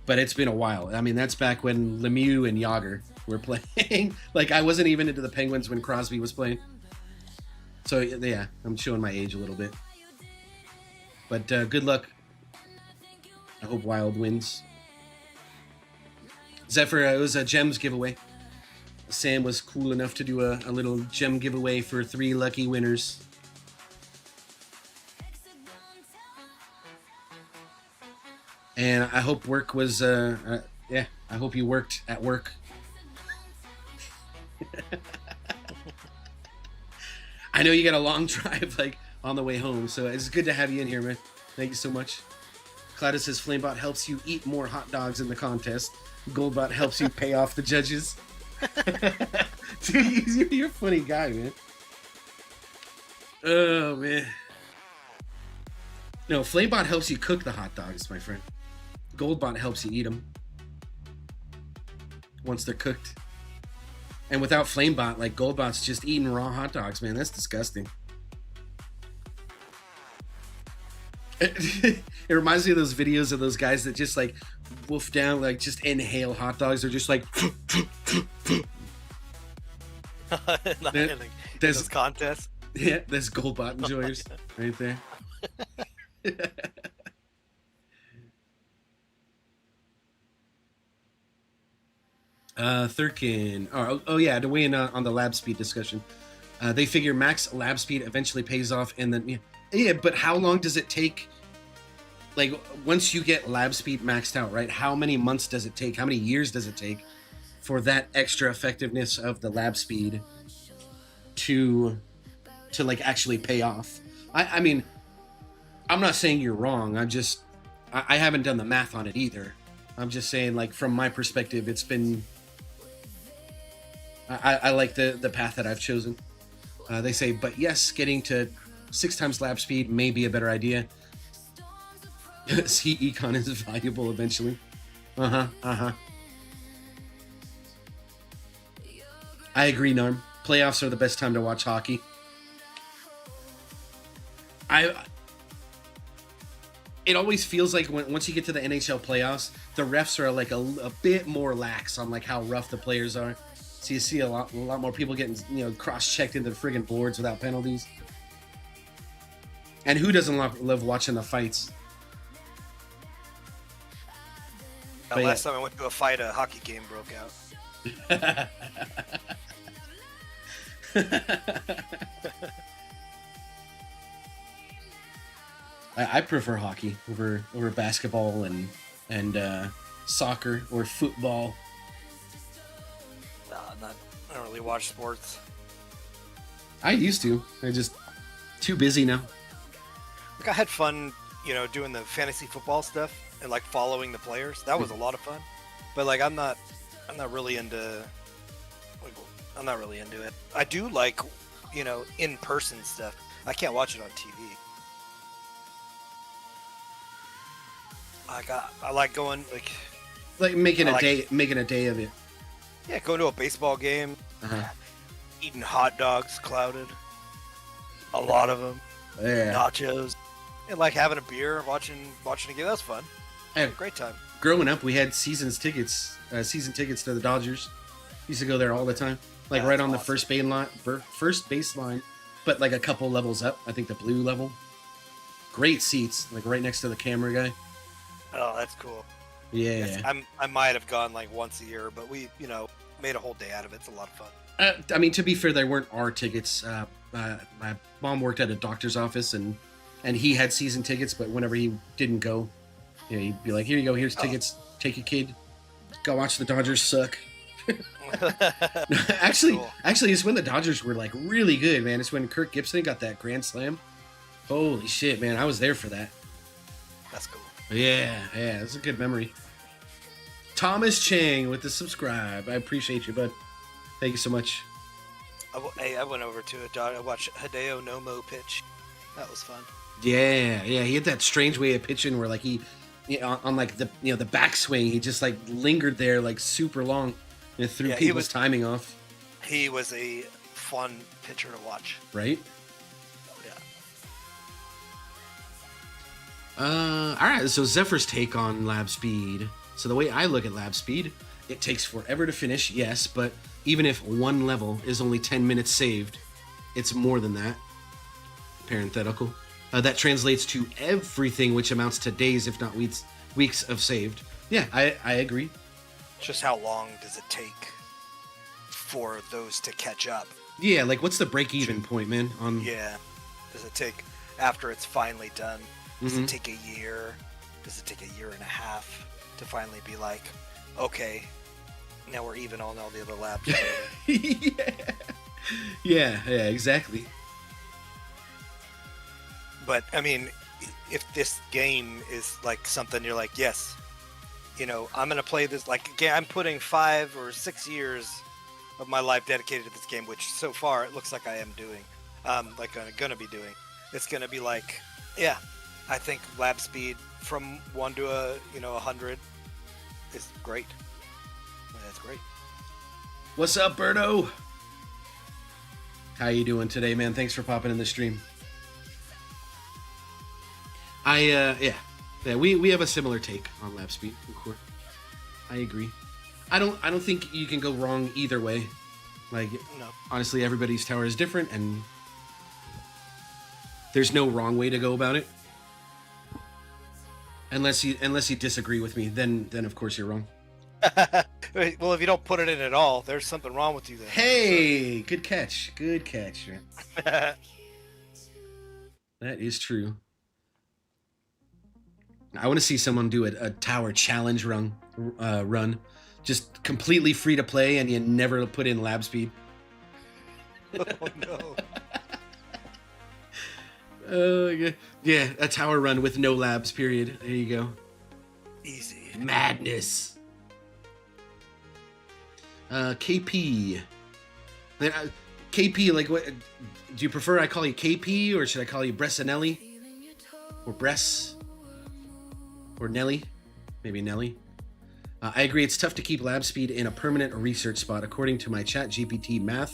But it's been a while. I mean, that's back when Lemieux and Yager were playing. Like, I wasn't even into the Penguins when Crosby was playing. So, yeah, I'm showing my age a little bit. But good luck. I hope Wild wins. Zephyr, it was a gems giveaway. Sam was cool enough to do a little gem giveaway for 3 lucky winners. And I hope work was, I hope you worked at work. I know you got a long drive, like, on the way home, so it's good to have you in here, man. Thank you so much. Cloudus says Flamebot helps you eat more hot dogs in the contest. Goldbot helps you pay off the judges. Dude, you're a funny guy, man. Oh, man. No, Flamebot helps you cook the hot dogs, my friend. Goldbot helps you eat them once they're cooked. And without Flamebot, like, Goldbot's just eating raw hot dogs, man. That's disgusting. It reminds me of those videos of those guys that just, like, wolf down, like, just inhale hot dogs. They're just like... There's this contest. Yeah, there's Goldbot enjoyers right there. Thurkin. Oh yeah, to weigh in on the lab speed discussion. They figure max lab speed eventually pays off, and then yeah, but how long does it take? Like, once you get lab speed maxed out, right? How many months does it take? How many years does it take for that extra effectiveness of the lab speed to like actually pay off? I mean, I'm not saying you're wrong. I haven't done the math on it either. I'm just saying, like, from my perspective, it's been. I like the path that I've chosen. They say, but yes, getting to 6 times lap speed may be a better idea. See, econ is valuable eventually. I agree, Narm. Playoffs are the best time to watch hockey. It always feels like once you get to the NHL playoffs, the refs are like a bit more lax on, like, how rough the players are. So you see a lot more people getting, cross-checked into the friggin' boards without penalties. And who doesn't love watching the fights? Last time I went to a fight, a hockey game broke out. I prefer hockey over basketball and soccer or football. I don't really watch sports. I used to. I'm just too busy now. Like, I had fun, doing the fantasy football stuff and, like, following the players. That was a lot of fun. But, like, I'm not really into it. I do like, in-person stuff. I can't watch it on TV. I like going Like making I a day of it. yeah, going to a baseball game, eating hot dogs, clouded, a lot of them, Yeah. nachos, and like having a beer, watching a game. That's fun. Hey, Great time. growing up, we had season tickets to the Dodgers. Used to go there all the time, like That's right on the awesome. first baseline, but like a couple levels up. I think the blue level. Great seats, like right next to the camera guy. Oh, that's cool. Yeah. Yes, I might have gone like once a year, but we, made a whole day out of it. It's a lot of fun. I mean, to be fair, they weren't our tickets. My mom worked at a doctor's office, and he had season tickets. But whenever he didn't go, he'd be like, "Here you go. Here's tickets. Take a kid. Go watch the Dodgers suck." Actually, Cool. it's when the Dodgers were like really good, man. It's when Kirk Gibson got that grand slam. Holy shit, man! I was there for that. That's cool. Yeah, it's a good memory. Thomas Chang with the subscribe. I appreciate you, bud. Thank you so much. I went over to it. I watched Hideo Nomo pitch. That was fun. Yeah. He had that strange way of pitching where like he, on like the the backswing, he just like lingered there like super long, and threw people's timing off. He was a fun pitcher to watch. Right. Yeah. All right. So Zephyr's take on lab speed. So the way I look at lab speed, it takes forever to finish, yes, but even if one level is only 10 minutes saved, it's more than that. Parenthetical. That translates to everything, which amounts to days, if not weeks of saved. Yeah, I agree. Just how long does it take for those to catch up? Yeah, like what's the break-even point, man? Yeah. Does it take, after it's finally done, does Mhm. it take a year? Does it take a year and a half to finally be like, okay, now we're even on all the other labs? Yeah, exactly. But, I mean, if this game is like something you're like, yes, I'm going to play this, like, again, I'm putting 5 or 6 years of my life dedicated to this game, which so far it looks like I am doing, like I'm going to be doing. It's going to be like, yeah, I think lab speed from 1 to 100 is great. That's great. What's up, Berto? How you doing today, man? Thanks for popping in the stream. We have a similar take on lab speed. I agree. I don't think you can go wrong either way. Like, No. honestly, everybody's tower is different, and there's no wrong way to go about it. Unless you disagree with me, then of course you're wrong. Well, if you don't put it in at all, there's something wrong with you then. Hey, good catch, man. That is true. I want to see someone do a tower challenge run, just completely free to play, and you never put in lab speed. Oh no. Yeah, a tower run with no labs. Period. There you go. Easy. Madness. KP. KP, like, what? Do you prefer I call you KP, or should I call you Bressanelli? Or Bress? Or Nelly? Maybe Nelly. I agree, it's tough to keep lab speed in a permanent research spot. According to my ChatGPT math,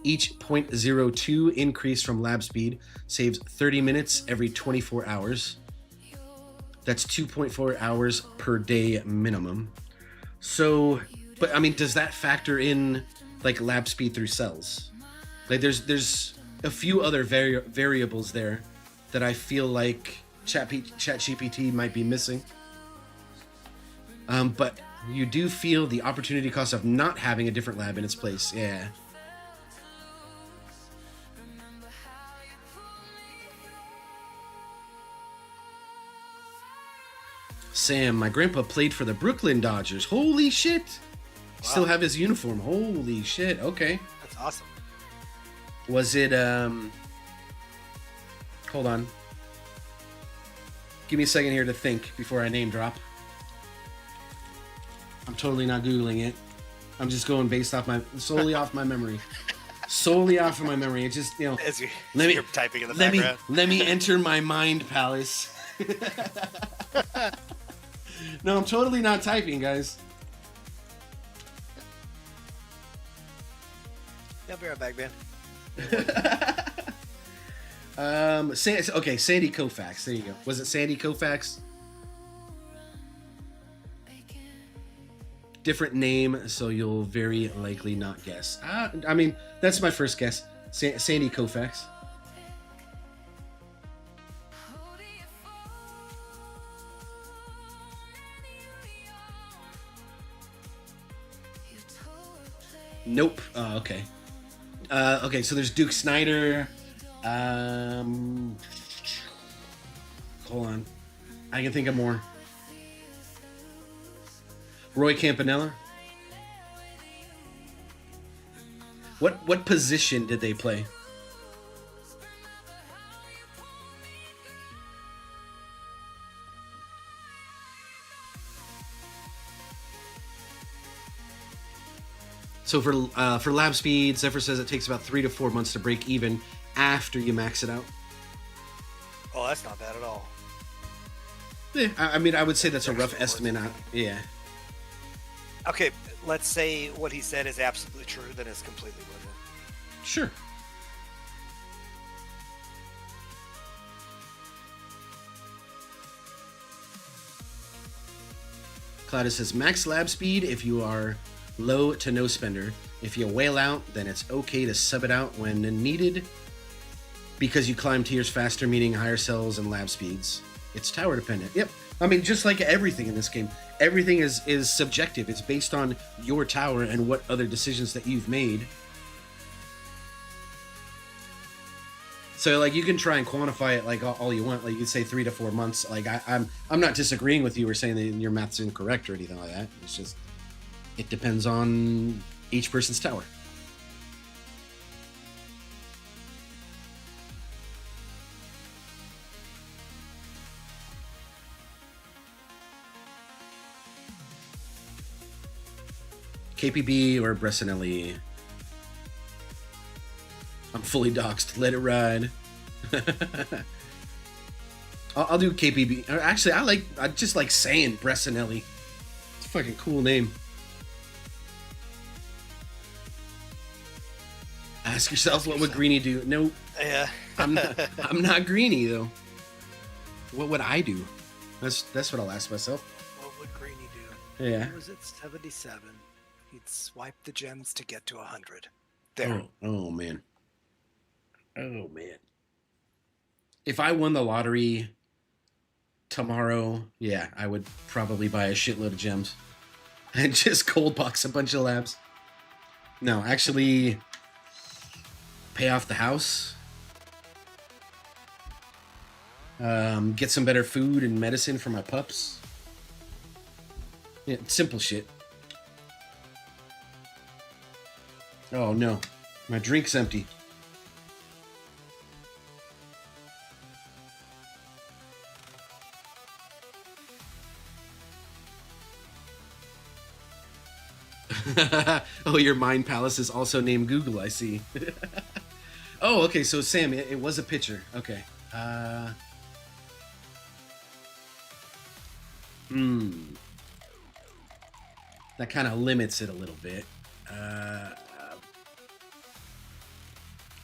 each 0.02 increase from lab speed saves 30 minutes every 24 hours. That's 2.4 hours per day minimum. So, but I mean, does that factor in like lab speed through cells? Like there's a few other variables there that I feel like ChatGPT might be missing. But you do feel the opportunity cost of not having a different lab in its place. Yeah. Sam, my grandpa played for the Brooklyn Dodgers. Holy shit. Wow. Still have his uniform. Holy shit. Okay. That's awesome. Was it, hold on. Give me a second here to think before I name drop. I'm totally not Googling it. I'm just going based off solely off my memory. solely off of my memory. It just, As let you're typing in the let background. let me enter my mind palace. No, I'm totally not typing, guys. Yeah, I'll be right back, man. Okay, Sandy Koufax. There you go. Was it Sandy Koufax? Different name, so you'll very likely not guess. I mean, that's my first guess. Sandy Koufax. Nope. Oh, okay. Okay, so there's Duke Snyder. Hold on. I can think of more. Roy Campanella. What position did they play? So for lab speed, Zephyr says it takes about 3 to 4 months to break even after you max it out. Oh, that's not bad at all. Yeah, I mean, I would say that's a rough estimate. Yeah. Okay, let's say what he said is absolutely true, then it's completely worth it. Sure. Cloudus says max lab speed if you are low to no spender. If you whale out, then it's okay to sub it out when needed because you climb tiers faster, meaning higher cells and lab speeds. It's tower dependent. Yep. I mean, just like everything in this game, everything is subjective. It's based on your tower and what other decisions that you've made. So, like, you can try and quantify it like all you want. Like, you can say 3 to 4 months. Like, I'm not disagreeing with you or saying that your math's incorrect or anything like that. It's just, it depends on each person's tower. KPB or Bressanelli. I'm fully doxxed. Let it ride. I'll do KPB. Actually, I just like saying Bressanelli. It's a fucking cool name. Ask yourself, what would Greenie do? No, Yeah. I'm not Greenie though. What would I do? That's what I'll ask myself. What would Greenie do? Yeah. He was at 77. He'd swipe the gems to get to 100. There. Oh man. Oh man. If I won the lottery tomorrow, yeah, I would probably buy a shitload of gems and just cold box a bunch of labs. No, actually pay off the house. Get some better food and medicine for my pups. Yeah, simple shit. Oh no, my drink's empty. Oh, your mind palace is also named Google, I see. Oh, okay, so Sam, it was a picture. Okay. That kind of limits it a little bit. I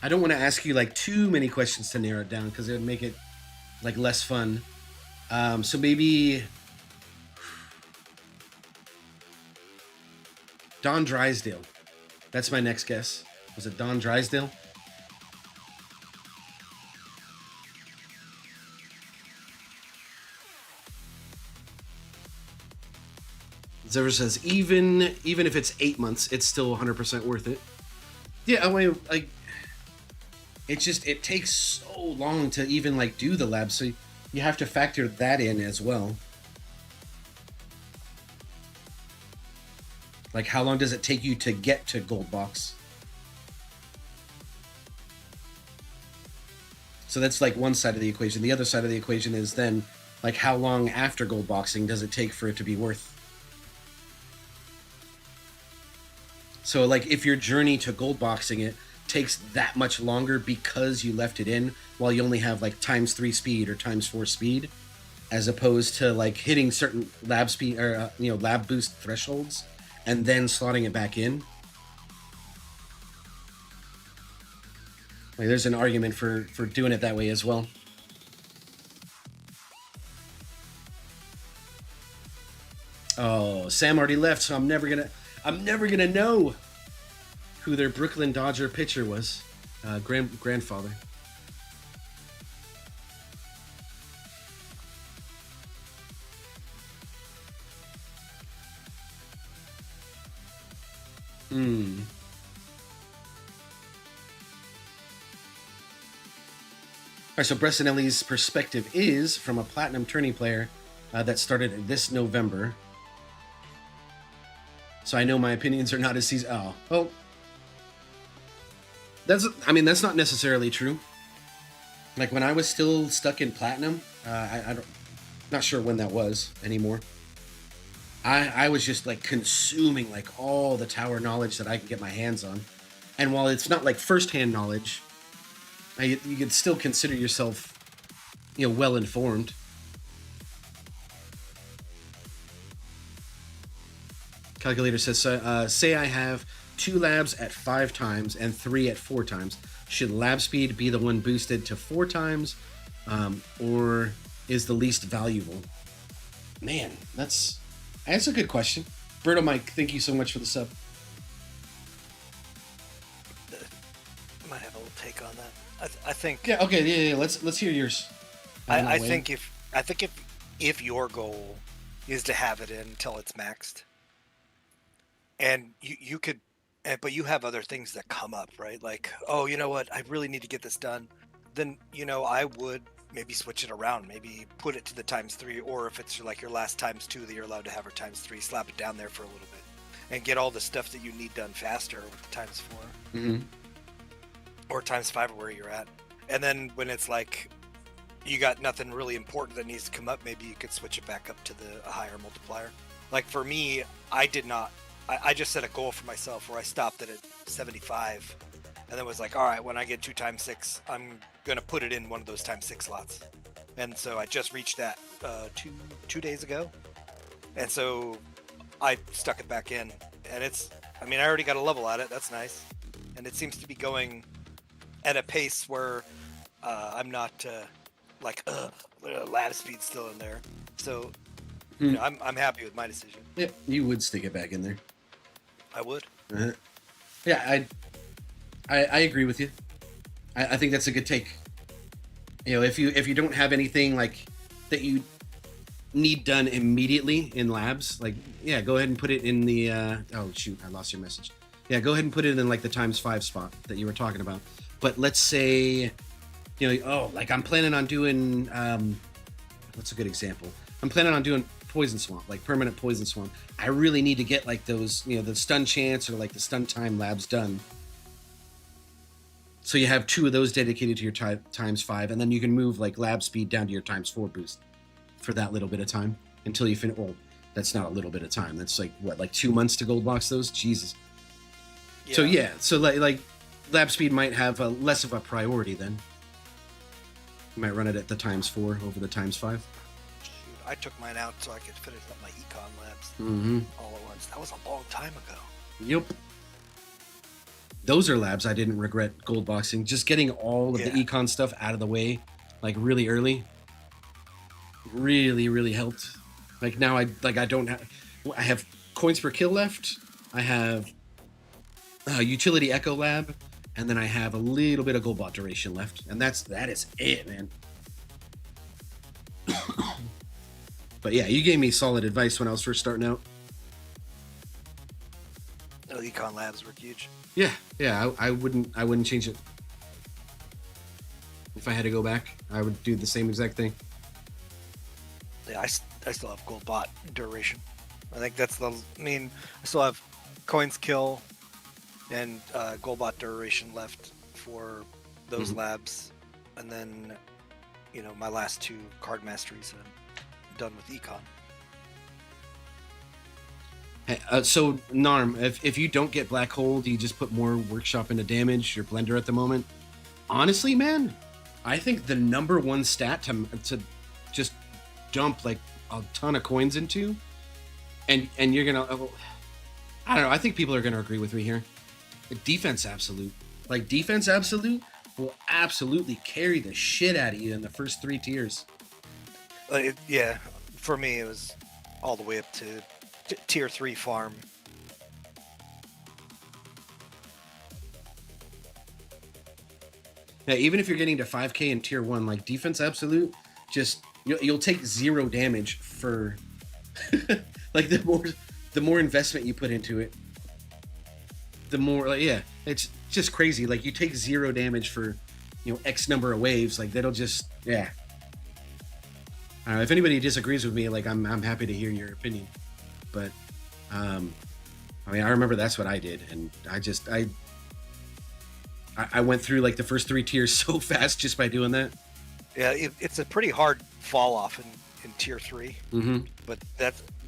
don't want to ask you like too many questions to narrow it down because it would make it like less fun. So maybe Don Drysdale. That's my next guess. Was it Don Drysdale? Zephyr says even if it's 8 months, it's still 100% worth it. Yeah, I mean, like it takes so long to even like do the lab, so you have to factor that in as well. Like, how long does it take you to get to gold box? So that's like one side of the equation. The other side of the equation is then like how long after gold boxing does it take for it to be worth? So like if your journey to gold boxing it takes that much longer because you left it in while you only have like ×3 speed or ×4 speed, as opposed to like hitting certain lab speed or lab boost thresholds and then slotting it back in. Like, there's an argument for doing it that way as well. Oh, Sam already left, so I'm never gonna know who their Brooklyn Dodger pitcher was. Grandfather. Hmm. All right, so Bressanelli's perspective is from a platinum tourney player that started this November. So I know my opinions are not as seasoned. Oh, well, that's not necessarily true. Like when I was still stuck in platinum, not sure when that was anymore. I was just like consuming like all the tower knowledge that I could get my hands on, and while it's not like firsthand knowledge, you could still consider yourself, well informed. Calculator says, say I have 2 labs at 5 times and 3 at 4 times. Should lab speed be the one boosted to 4 times, or is the least valuable? Man, that's a good question. Berto Mike, thank you so much for the sub. Might have a little take on that. I think. Yeah. Okay. Yeah. Let's hear yours. I think if your goal is to have it in until it's maxed, and you could, but you have other things that come up, right? Like, oh, you know what? I really need to get this done. Then I would maybe switch it around. Maybe put it to the ×3, or if it's like your last ×2 that you're allowed to have, or ×3, slap it down there for a little bit, and get all the stuff that you need done faster with the ×4, or ×5, or where you're at. And then when it's like you got nothing really important that needs to come up, maybe you could switch it back up to a higher multiplier. Like for me, I did not. I just set a goal for myself where I stopped it at 75, and then was like, all right, when I get 2 ×6, I'm gonna put it in one of those ×6 slots. And so I just reached that two days ago, and so I stuck it back in, and I already got a level at it. That's nice, and it seems to be going at a pace where I'm not lab speed's still in there. So I'm happy with my decision. Yeah, you would stick it back in there. I would. Uh-huh. Yeah, I agree with you. I think that's a good take. If you don't have anything like that you need done immediately in labs, like go ahead and put it in the oh shoot, I lost your message. Yeah, go ahead and put it in like the ×5 spot that you were talking about. But let's say like I'm planning on doing what's a good example? I'm planning on doing Poison Swamp, like permanent Poison Swamp. I really need to get like those, the stun chance or like the stun time labs done. So you have 2 of those dedicated to your ×5, and then you can move like lab speed down to your ×4 boost for that little bit of time until you finish. Well, that's not a little bit of time. That's like 2 months to gold box those? Jesus. Yeah. So like lab speed might have less of a priority then. You might run it at the ×4 over the ×5. I took mine out so I could finish up my econ labs all at once. That was a long time ago. Yep. Those are labs I didn't regret gold boxing. Just getting all of the econ stuff out of the way, like really early, really, really helped. Like now I have coins per kill left. I have utility echo lab, and then I have a little bit of gold bot duration left, and that is it, man. But yeah, you gave me solid advice when I was first starting out. No, econ labs were huge. Yeah, I wouldn't change it. If I had to go back, I would do the same exact thing. Yeah, I still have gold bot duration. I think that's I still have coins kill and gold bot duration left for those labs, and then my last 2 card masteries. I'm done with econ. So Narm, if you don't get black hole, do you just put more workshop into damage, your blender at the moment? Honestly, man, I think the number one stat to just dump like a ton of coins into, and you're gonna, I don't know. I think people are gonna agree with me here. Defense absolute, like defense absolute, will absolutely carry the shit out of you in the first 3 tiers. Yeah, for me it was all the way up to tier 3 farm. Yeah, even if you're getting to 5k in tier 1, like defense absolute, just you'll take 0 damage for like the more investment you put into it, the more, like, yeah, it's just crazy. Like you take 0 damage for X number of waves, like that'll just, yeah. I don't know, if anybody disagrees with me, like I'm happy to hear your opinion, but I mean, I remember that's what I did, and I went through like the first 3 tiers so fast just by doing that. Yeah, it's a pretty hard fall off in tier 3. Mm-hmm. But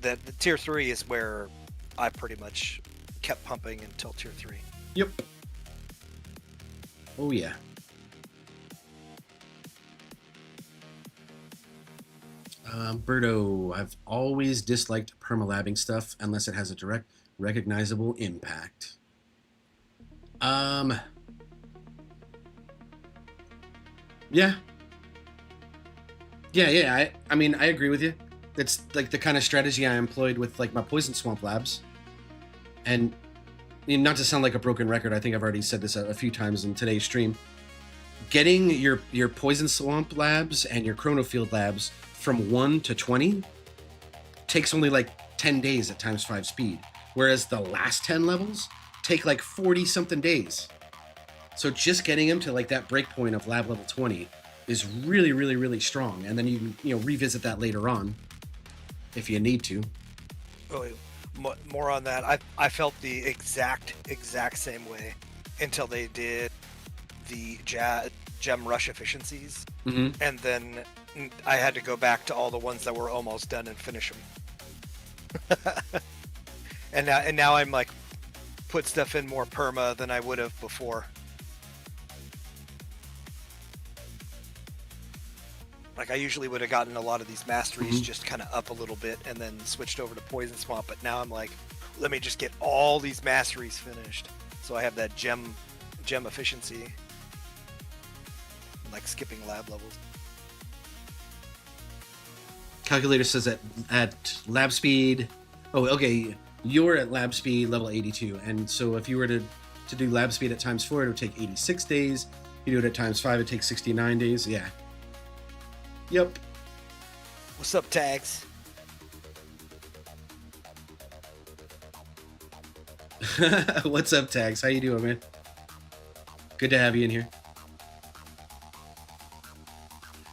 the tier 3 is where I pretty much kept pumping until tier 3. Yep. Oh yeah. Berto, I've always disliked permalabbing stuff unless it has a direct, recognizable impact. Yeah. Yeah. I mean, I agree with you. It's like the kind of strategy I employed with like my poison swamp labs. And not to sound like a broken record, I think I've already said this a few times in today's stream. Getting your poison swamp labs and your chronofield labs from 1 to 20 takes only like 10 days at times 5 speed, whereas the last 10 levels take like 40 something days. So just getting them to like that breakpoint of lab level 20 is really, really, really strong, and then you can revisit that later on if you need to. Really, more on that. I felt the exact same way until they did the gem rush efficiencies, and then I had to go back to all the ones that were almost done and finish them. and now I'm like put stuff in more perma than I would have before. Like I usually would have gotten a lot of these masteries just kind of up a little bit and then switched over to Poison Swamp, but now I'm like, let me just get all these masteries finished. So I have that gem efficiency. I'm like skipping lab levels. Calculator says that at lab speed, oh, okay, you're at lab speed level 82, and so if you were to do lab speed at times 4, it would take 86 days. You do it at times 5, it takes 69 days. Yeah. Yep. What's up, Tags? What's up, Tags? How you doing, man? Good to have you in here.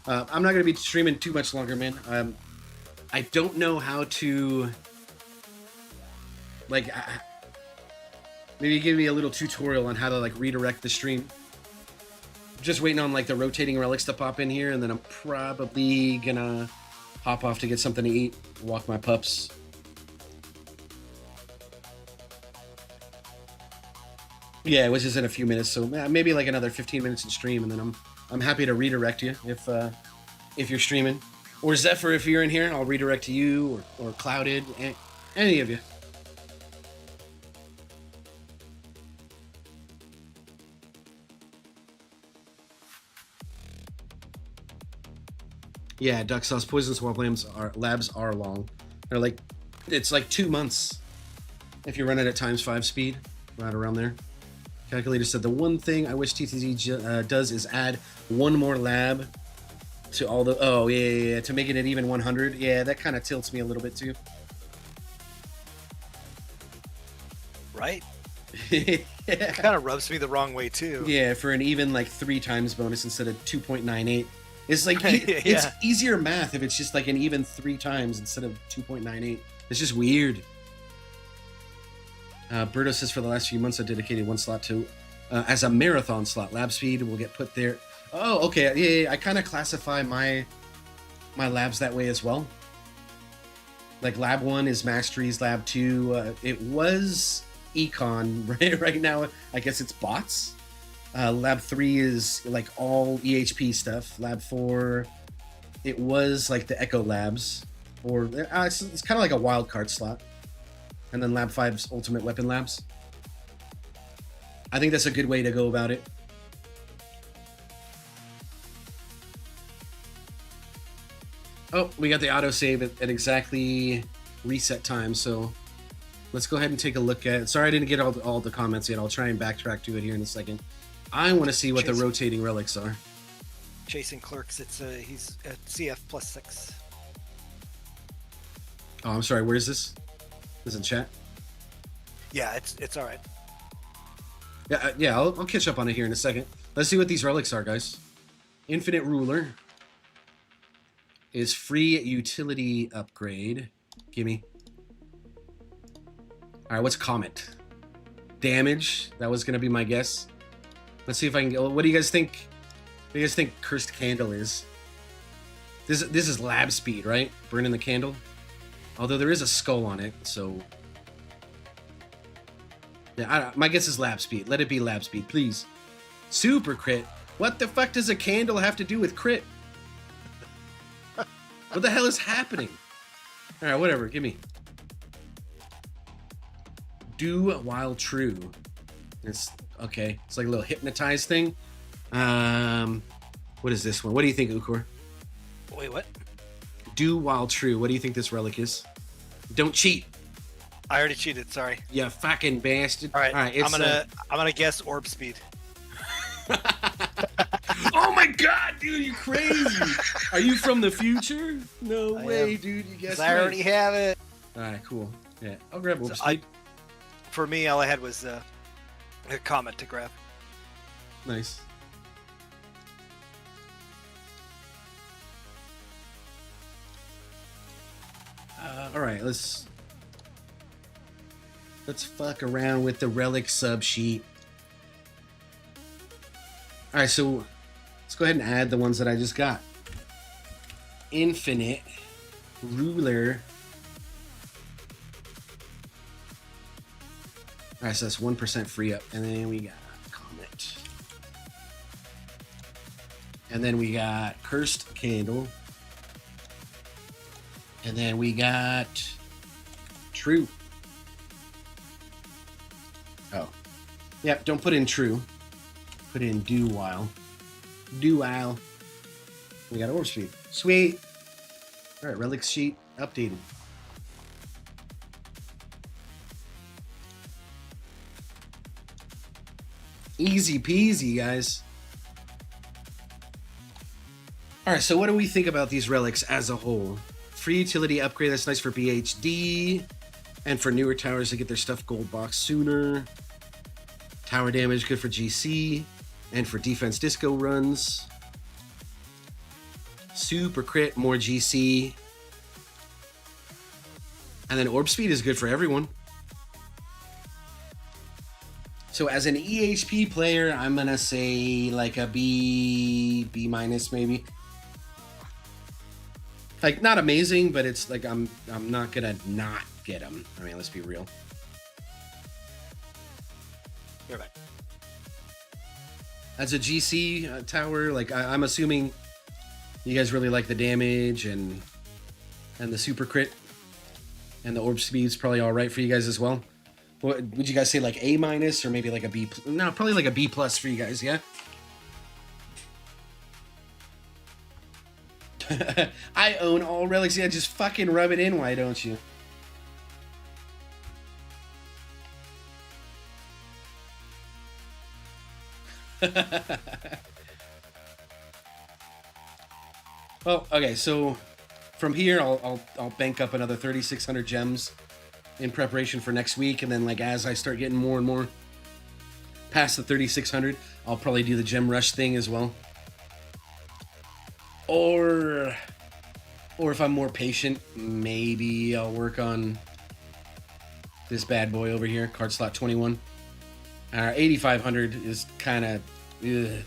I'm not going to be streaming too much longer, man. I don't know how to, like, maybe give me a little tutorial on how to, like, redirect the stream. Just waiting on like the rotating relics to pop in here, and then I'm probably gonna hop off to get something to eat, walk my pups. Yeah, which is in a few minutes, so maybe like another 15 minutes in stream, and then I'm happy to redirect you if you're streaming, or Zephyr if you're in here, I'll redirect to you or Clouded, any of you. Yeah, Duck Sauce Poison Swamp labs are long. They're like, it's like 2 months if you run it at times 5 speed, right around there. Calculator said the one thing I wish TTZ does is add one more lab to all the, oh yeah, to making it even 100. Yeah, that kind of tilts me a little bit too. Right? It kind of rubs me the wrong way too. Yeah, for an even like 3 times bonus instead of 2.98. It's like, it's easier math if it's just like an even 3 times instead of 2.98. It's just weird. Berto says for the last few months I dedicated 1 slot to, as a marathon slot. Lab speed will get put there. Oh, okay. Yeah. I kind of classify my labs that way as well. Like Lab 1 is Masteries, Lab 2, it was Econ, right now, I guess it's bots. Lab 3 is like all EHP stuff. Lab 4, it was like the Echo Labs, or it's kind of like a wild card slot. And then Lab 5's Ultimate Weapon Labs. I think that's a good way to go about it. Oh, we got the autosave at exactly reset time, so let's go ahead and take a look at it. Sorry I didn't get all the comments yet. I'll try and backtrack to it here in a second. I want to see what the rotating relics are. Chasing Clerks, he's at CF +6. Oh, I'm sorry, where is this? This is in chat? Yeah, it's all right. Yeah, I'll catch up on it here in a second. Let's see what these relics are, guys. Infinite Ruler is free utility upgrade. Gimme. All right, what's Comet? Damage. That was gonna be my guess. Let's see if I can get. What do you guys think? What do you guys think Cursed Candle is? This is lab speed, right? Burning the candle. Although there is a skull on it, so yeah. My guess is lab speed. Let it be lab speed, please. Super crit. What the fuck does a candle have to do with crit? What the hell is happening? All right, whatever. Give me. Do while true. It's okay. It's like a little hypnotized thing. What is this one? What do you think, Ukor? Wait, what? Do while true. What do you think this relic is? Don't cheat. I already cheated. Sorry. You fucking bastard. All right. It's, I'm gonna guess orb speed. Oh my god, dude, you crazy. Are you from the future? No way, dude. You guessed right. I already have it. All right, cool. Yeah, I'll grab orb So speed. For me, all I had was a Comet to grab. Nice. All right, let's fuck around with the relic sub sheet. All right, so let's go ahead and add the ones that I just got. Infinite Ruler. All right, so that's 1% free up, and then we got Comet, and then we got Cursed Candle. And then we got True. Oh. Yep, don't put in True. Put in Do While. Do While. We got Orb Speed. Sweet. Alright, Relics sheet updated. Easy peasy, guys. Alright, so what do we think about these relics as a whole? Free utility upgrade, that's nice for BHD. And for newer towers to get their stuff gold box sooner. Tower damage, good for GC. And for defense disco runs. Super crit, more GC. And then orb speed is good for everyone. So as an EHP player, I'm gonna say like a B minus maybe. Like, not amazing, but it's like I'm not gonna not get them. I mean, let's be real. You're right. As a GC tower, like I'm assuming you guys really like the damage and the super crit, and the orb speed's probably all right for you guys as well. What would you guys say, like A minus or maybe like a B? No, probably like a B plus for you guys. Yeah. I own all relics. Yeah, just fucking rub it in, why don't you? Well, okay, so from here I'll bank up another 3,600 gems in preparation for next week, and then like as I start getting more and more past the 3,600, I'll probably do the gem rush thing as well. Or if I'm more patient, maybe I'll work on this bad boy over here, card slot 21. 8,500 is kind of, it's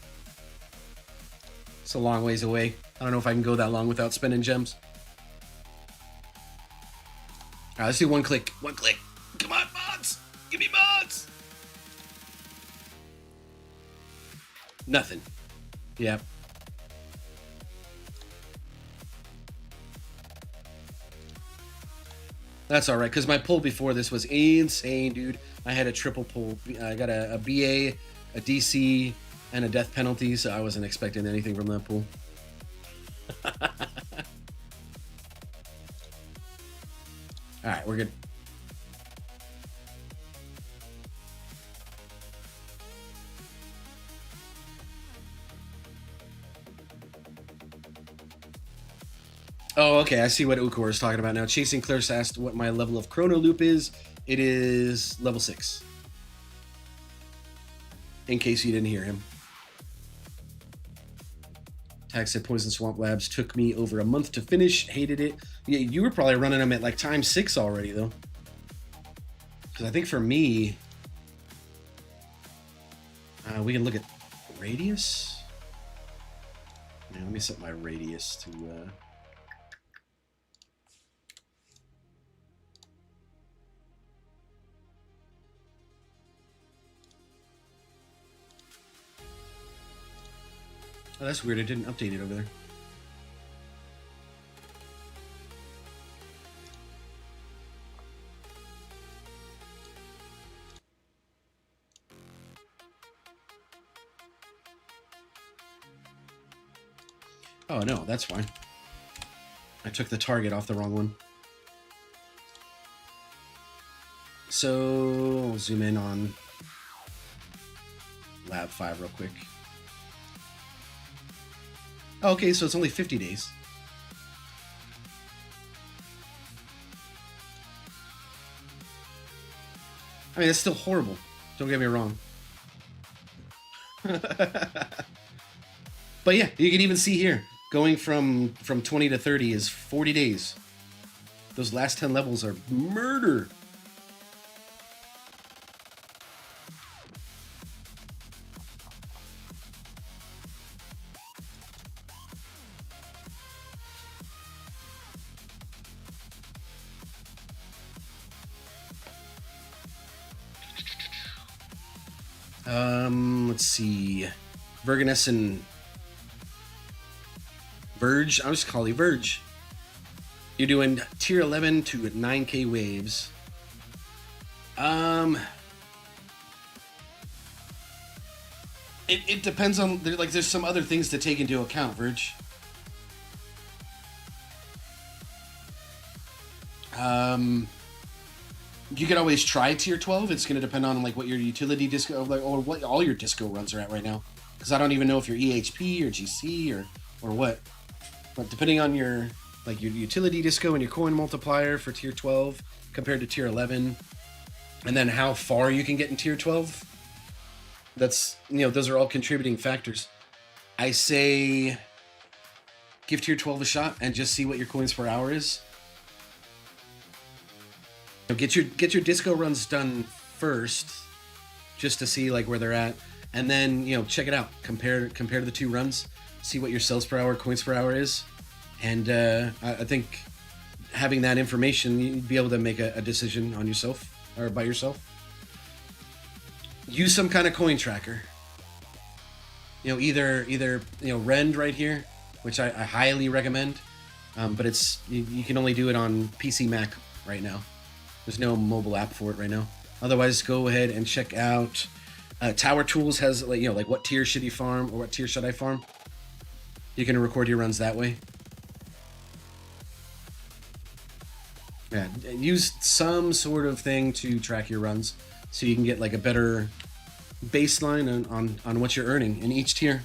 a long ways away. I don't know if I can go that long without spending gems. All right, let's do one click. One click. Come on, mods. Give me mods. Nothing. Yep. That's all right, because my pull before this was insane, dude. I had a triple pull. I got a BA, a DC, and a death penalty, so I wasn't expecting anything from that pull. All right, we're good. Oh, okay. I see what Ukor is talking about now. Chasing Clarus asked what my level of Chrono Loop is. It is level 6. In case you didn't hear him. Tag said Poison Swamp Labs took me over a month to finish. Hated it. Yeah, you were probably running them at like time 6 already, though. Because I think for me, we can look at radius. Yeah, let me set my radius to... Oh, that's weird. I didn't update it over there. Oh, no, that's fine. I took the target off the wrong one. So, I'll zoom in on Lab 5 real quick. Okay, so it's only 50 days. I mean, that's still horrible. Don't get me wrong. But yeah, you can even see here, going from 20 to 30 is 40 days. Those last 10 levels are murder. Let's see. Verginess and Verge. I'll just call you Verge. You're doing tier 11 to 9k waves. It depends on, there's some other things to take into account, Verge. You can always try tier 12. It's going to depend on like what your utility disco, like, or what all your disco runs are at right now. Because I don't even know if you're EHP or GC or what. But depending on your utility disco and your coin multiplier for tier 12 compared to tier 11, and then how far you can get in tier 12, that's, those are all contributing factors. I say give tier 12 a shot and just see what your coins per hour is. Get your disco runs done first, just to see like where they're at, and then check it out. Compare the two runs, see what your sales per hour, coins per hour is, and I think having that information, you'd be able to make a decision on yourself or by yourself. Use some kind of coin tracker. Either Rend right here, which I highly recommend, but it's you can only do it on PC Mac right now. There's no mobile app for it right now. Otherwise, go ahead and check out Tower Tools has like what tier should you farm or what tier should I farm. You can record your runs that way. Yeah, use some sort of thing to track your runs so you can get like a better baseline on what you're earning in each tier.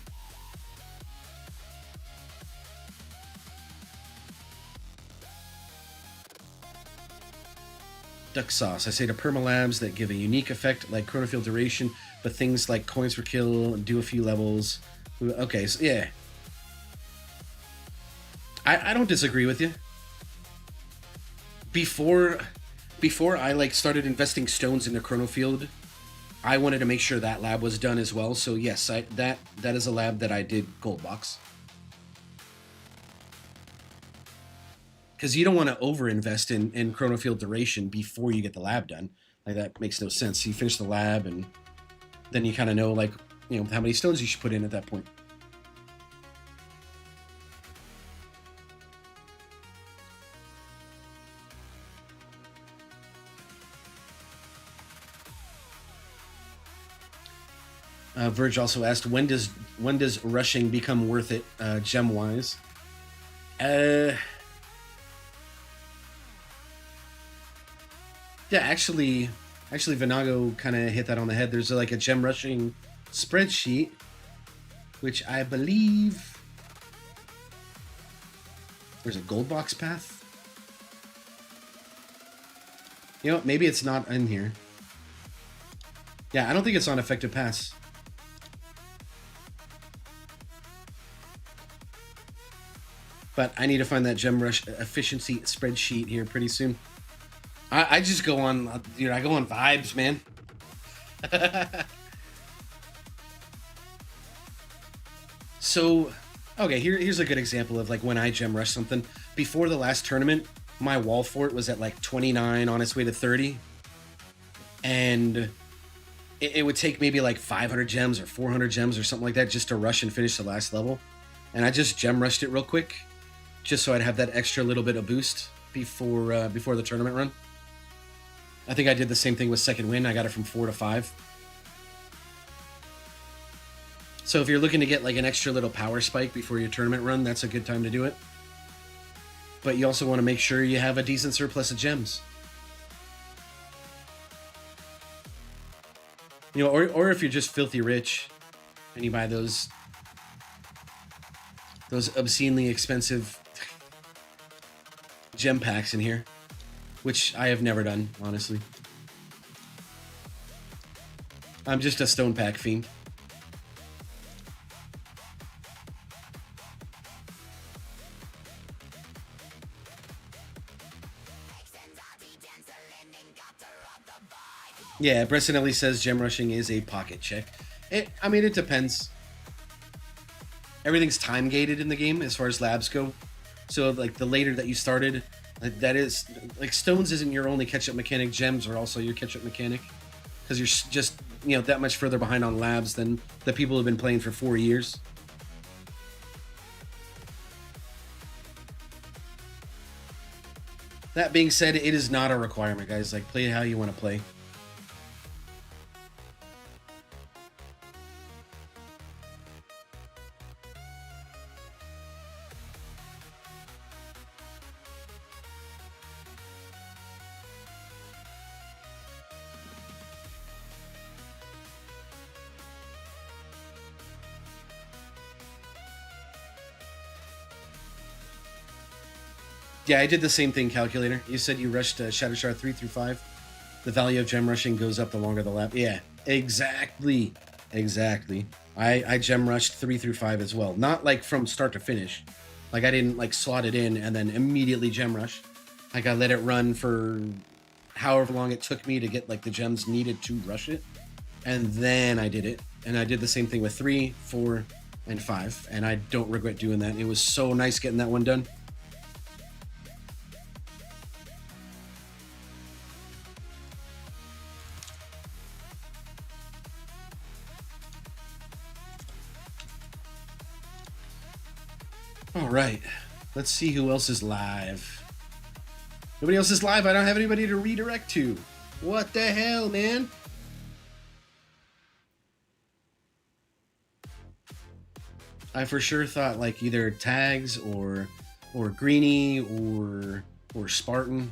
Duck Sauce. I say to permalabs that give a unique effect like chronofield duration, but things like coins per kill do a few levels. Okay, so yeah. I don't disagree with you. Before I started investing stones into chronofield, I wanted to make sure that lab was done as well. So yes, that is a lab that I did gold box. because you don't want to overinvest in chronofield duration before you get the lab done. Like, that makes no sense. You finish the lab, and then you kind of know, like, you know, how many stones you should put in at that point. Verge also asked, when does rushing become worth it, gem wise? Yeah, actually, Vinago kind of hit that on the head. There's like a gem rushing spreadsheet, which I believe, there's a gold box path. You know, maybe it's not in here. Yeah, I don't think it's on effective pass. But I need to find that gem rush efficiency spreadsheet here pretty soon. I just go on, dude, I go on vibes, man. So, okay, here's a good example of like when I gem rush something. Before the last tournament, my wall fort was at like 29 on its way to 30. And it would take maybe like 500 gems or 400 gems or something like that just to rush and finish the last level. And I just gem rushed it real quick, just so I'd have that extra little bit of boost before the tournament run. I think I did the same thing with second win. I got it from 4 to 5. So if you're looking to get like an extra little power spike before your tournament run, that's a good time to do it. But you also want to make sure you have a decent surplus of gems. You know, or if you're just filthy rich and you buy those obscenely expensive gem packs in here, which I have never done, honestly. I'm just a stone pack fiend. Yeah, Bressanelli says gem rushing is a pocket check. I mean, it depends. Everything's time gated in the game as far as labs go. So, like, the later that you started, that is, like, stones isn't your only catch-up mechanic. Gems are also your catch-up mechanic. Because you're just, you know, that much further behind on labs than the people who've been playing for 4 years. That being said, it is not a requirement, guys. Like, play how you want to play. Yeah, I did the same thing, Calculator. You said you rushed Shattershard 3 through 5. The value of gem rushing goes up the longer the lap. Yeah, exactly. Exactly. I gem rushed 3 through 5 as well. Not like from start to finish. Like I didn't like slot it in and then immediately gem rush. Like I let it run for however long it took me to get like the gems needed to rush it. And then I did it. And I did the same thing with 3, 4, and 5. And I don't regret doing that. It was so nice getting that one done. All right, let's see who else is live. Nobody else is live. I don't have anybody to redirect to. What the hell, man? I for sure thought like either Tags or Greenie or Spartan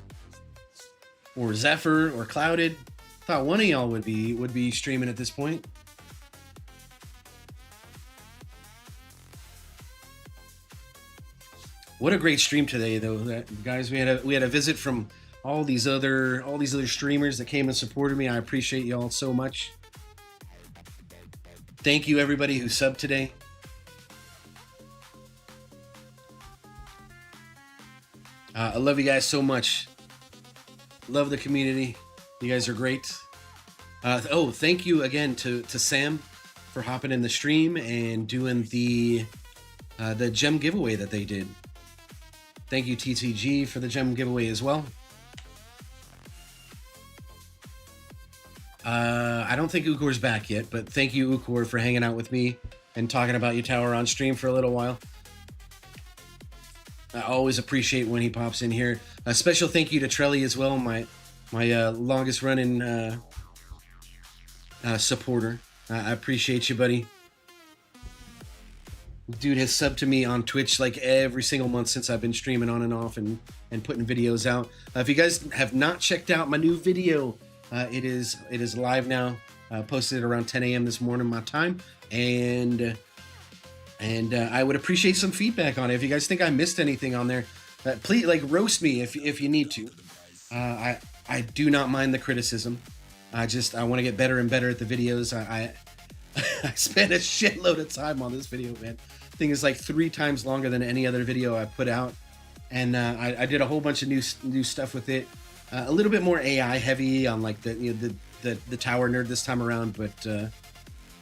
or Zephyr or Clouded. Thought one of y'all would be streaming at this point. What a great stream today, though, guys. We had a visit from all these other streamers that came and supported me. I appreciate y'all so much. Thank you, everybody who subbed today. I love you guys so much. Love the community. You guys are great. Thank you again to Sam for hopping in the stream and doing the gem giveaway that they did. Thank you, TTG, for the gem giveaway as well. I don't think Ukor's back yet, but thank you, Ukor, for hanging out with me and talking about your tower on stream for a little while. I always appreciate when he pops in here. A special thank you to Trelly as well, my longest running supporter. I appreciate you, buddy. Dude has subbed to me on Twitch like every single month since I've been streaming on and off and putting videos out. If you guys have not checked out my new video, it is live now. Posted around 10 a.m. this morning my time, and I would appreciate some feedback on it. If you guys think I missed anything on there, please roast me if you need to. I do not mind the criticism. I want to get better and better at the videos. I spent a shitload of time on this video, man. Thing is like 3 times longer than any other video I put out, and I did a whole bunch of new stuff with it. A little bit more AI heavy on like the tower nerd this time around, but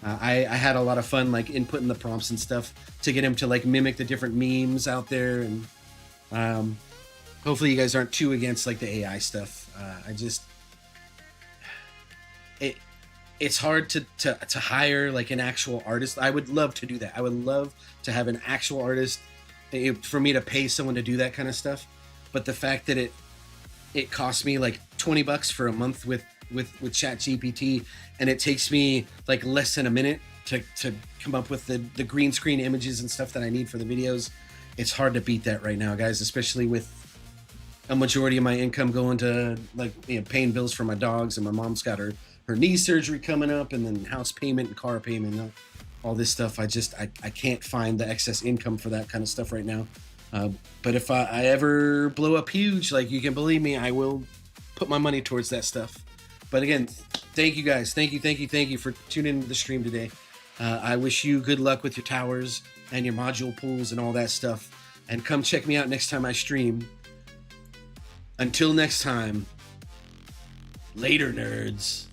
I had a lot of fun like inputting the prompts and stuff to get him to like mimic the different memes out there, and hopefully you guys aren't too against like the AI stuff. It's hard to hire like an actual artist. I would love to do that. I would love to have an actual artist for me to pay someone to do that kind of stuff. But the fact that it costs me like $20 for a month with ChatGPT, and it takes me like less than a minute to come up with the green screen images and stuff that I need for the videos. It's hard to beat that right now, guys, especially with a majority of my income going to paying bills for my dogs, and my mom's got her knee surgery coming up, and then house payment and car payment, all this stuff. I can't find the excess income for that kind of stuff right now. But if I ever blow up huge, you can believe me, I will put my money towards that stuff. But again, thank you guys. Thank you for tuning into the stream today. I wish you good luck with your towers and your module pools and all that stuff. And come check me out next time I stream. Until next time, later, nerds.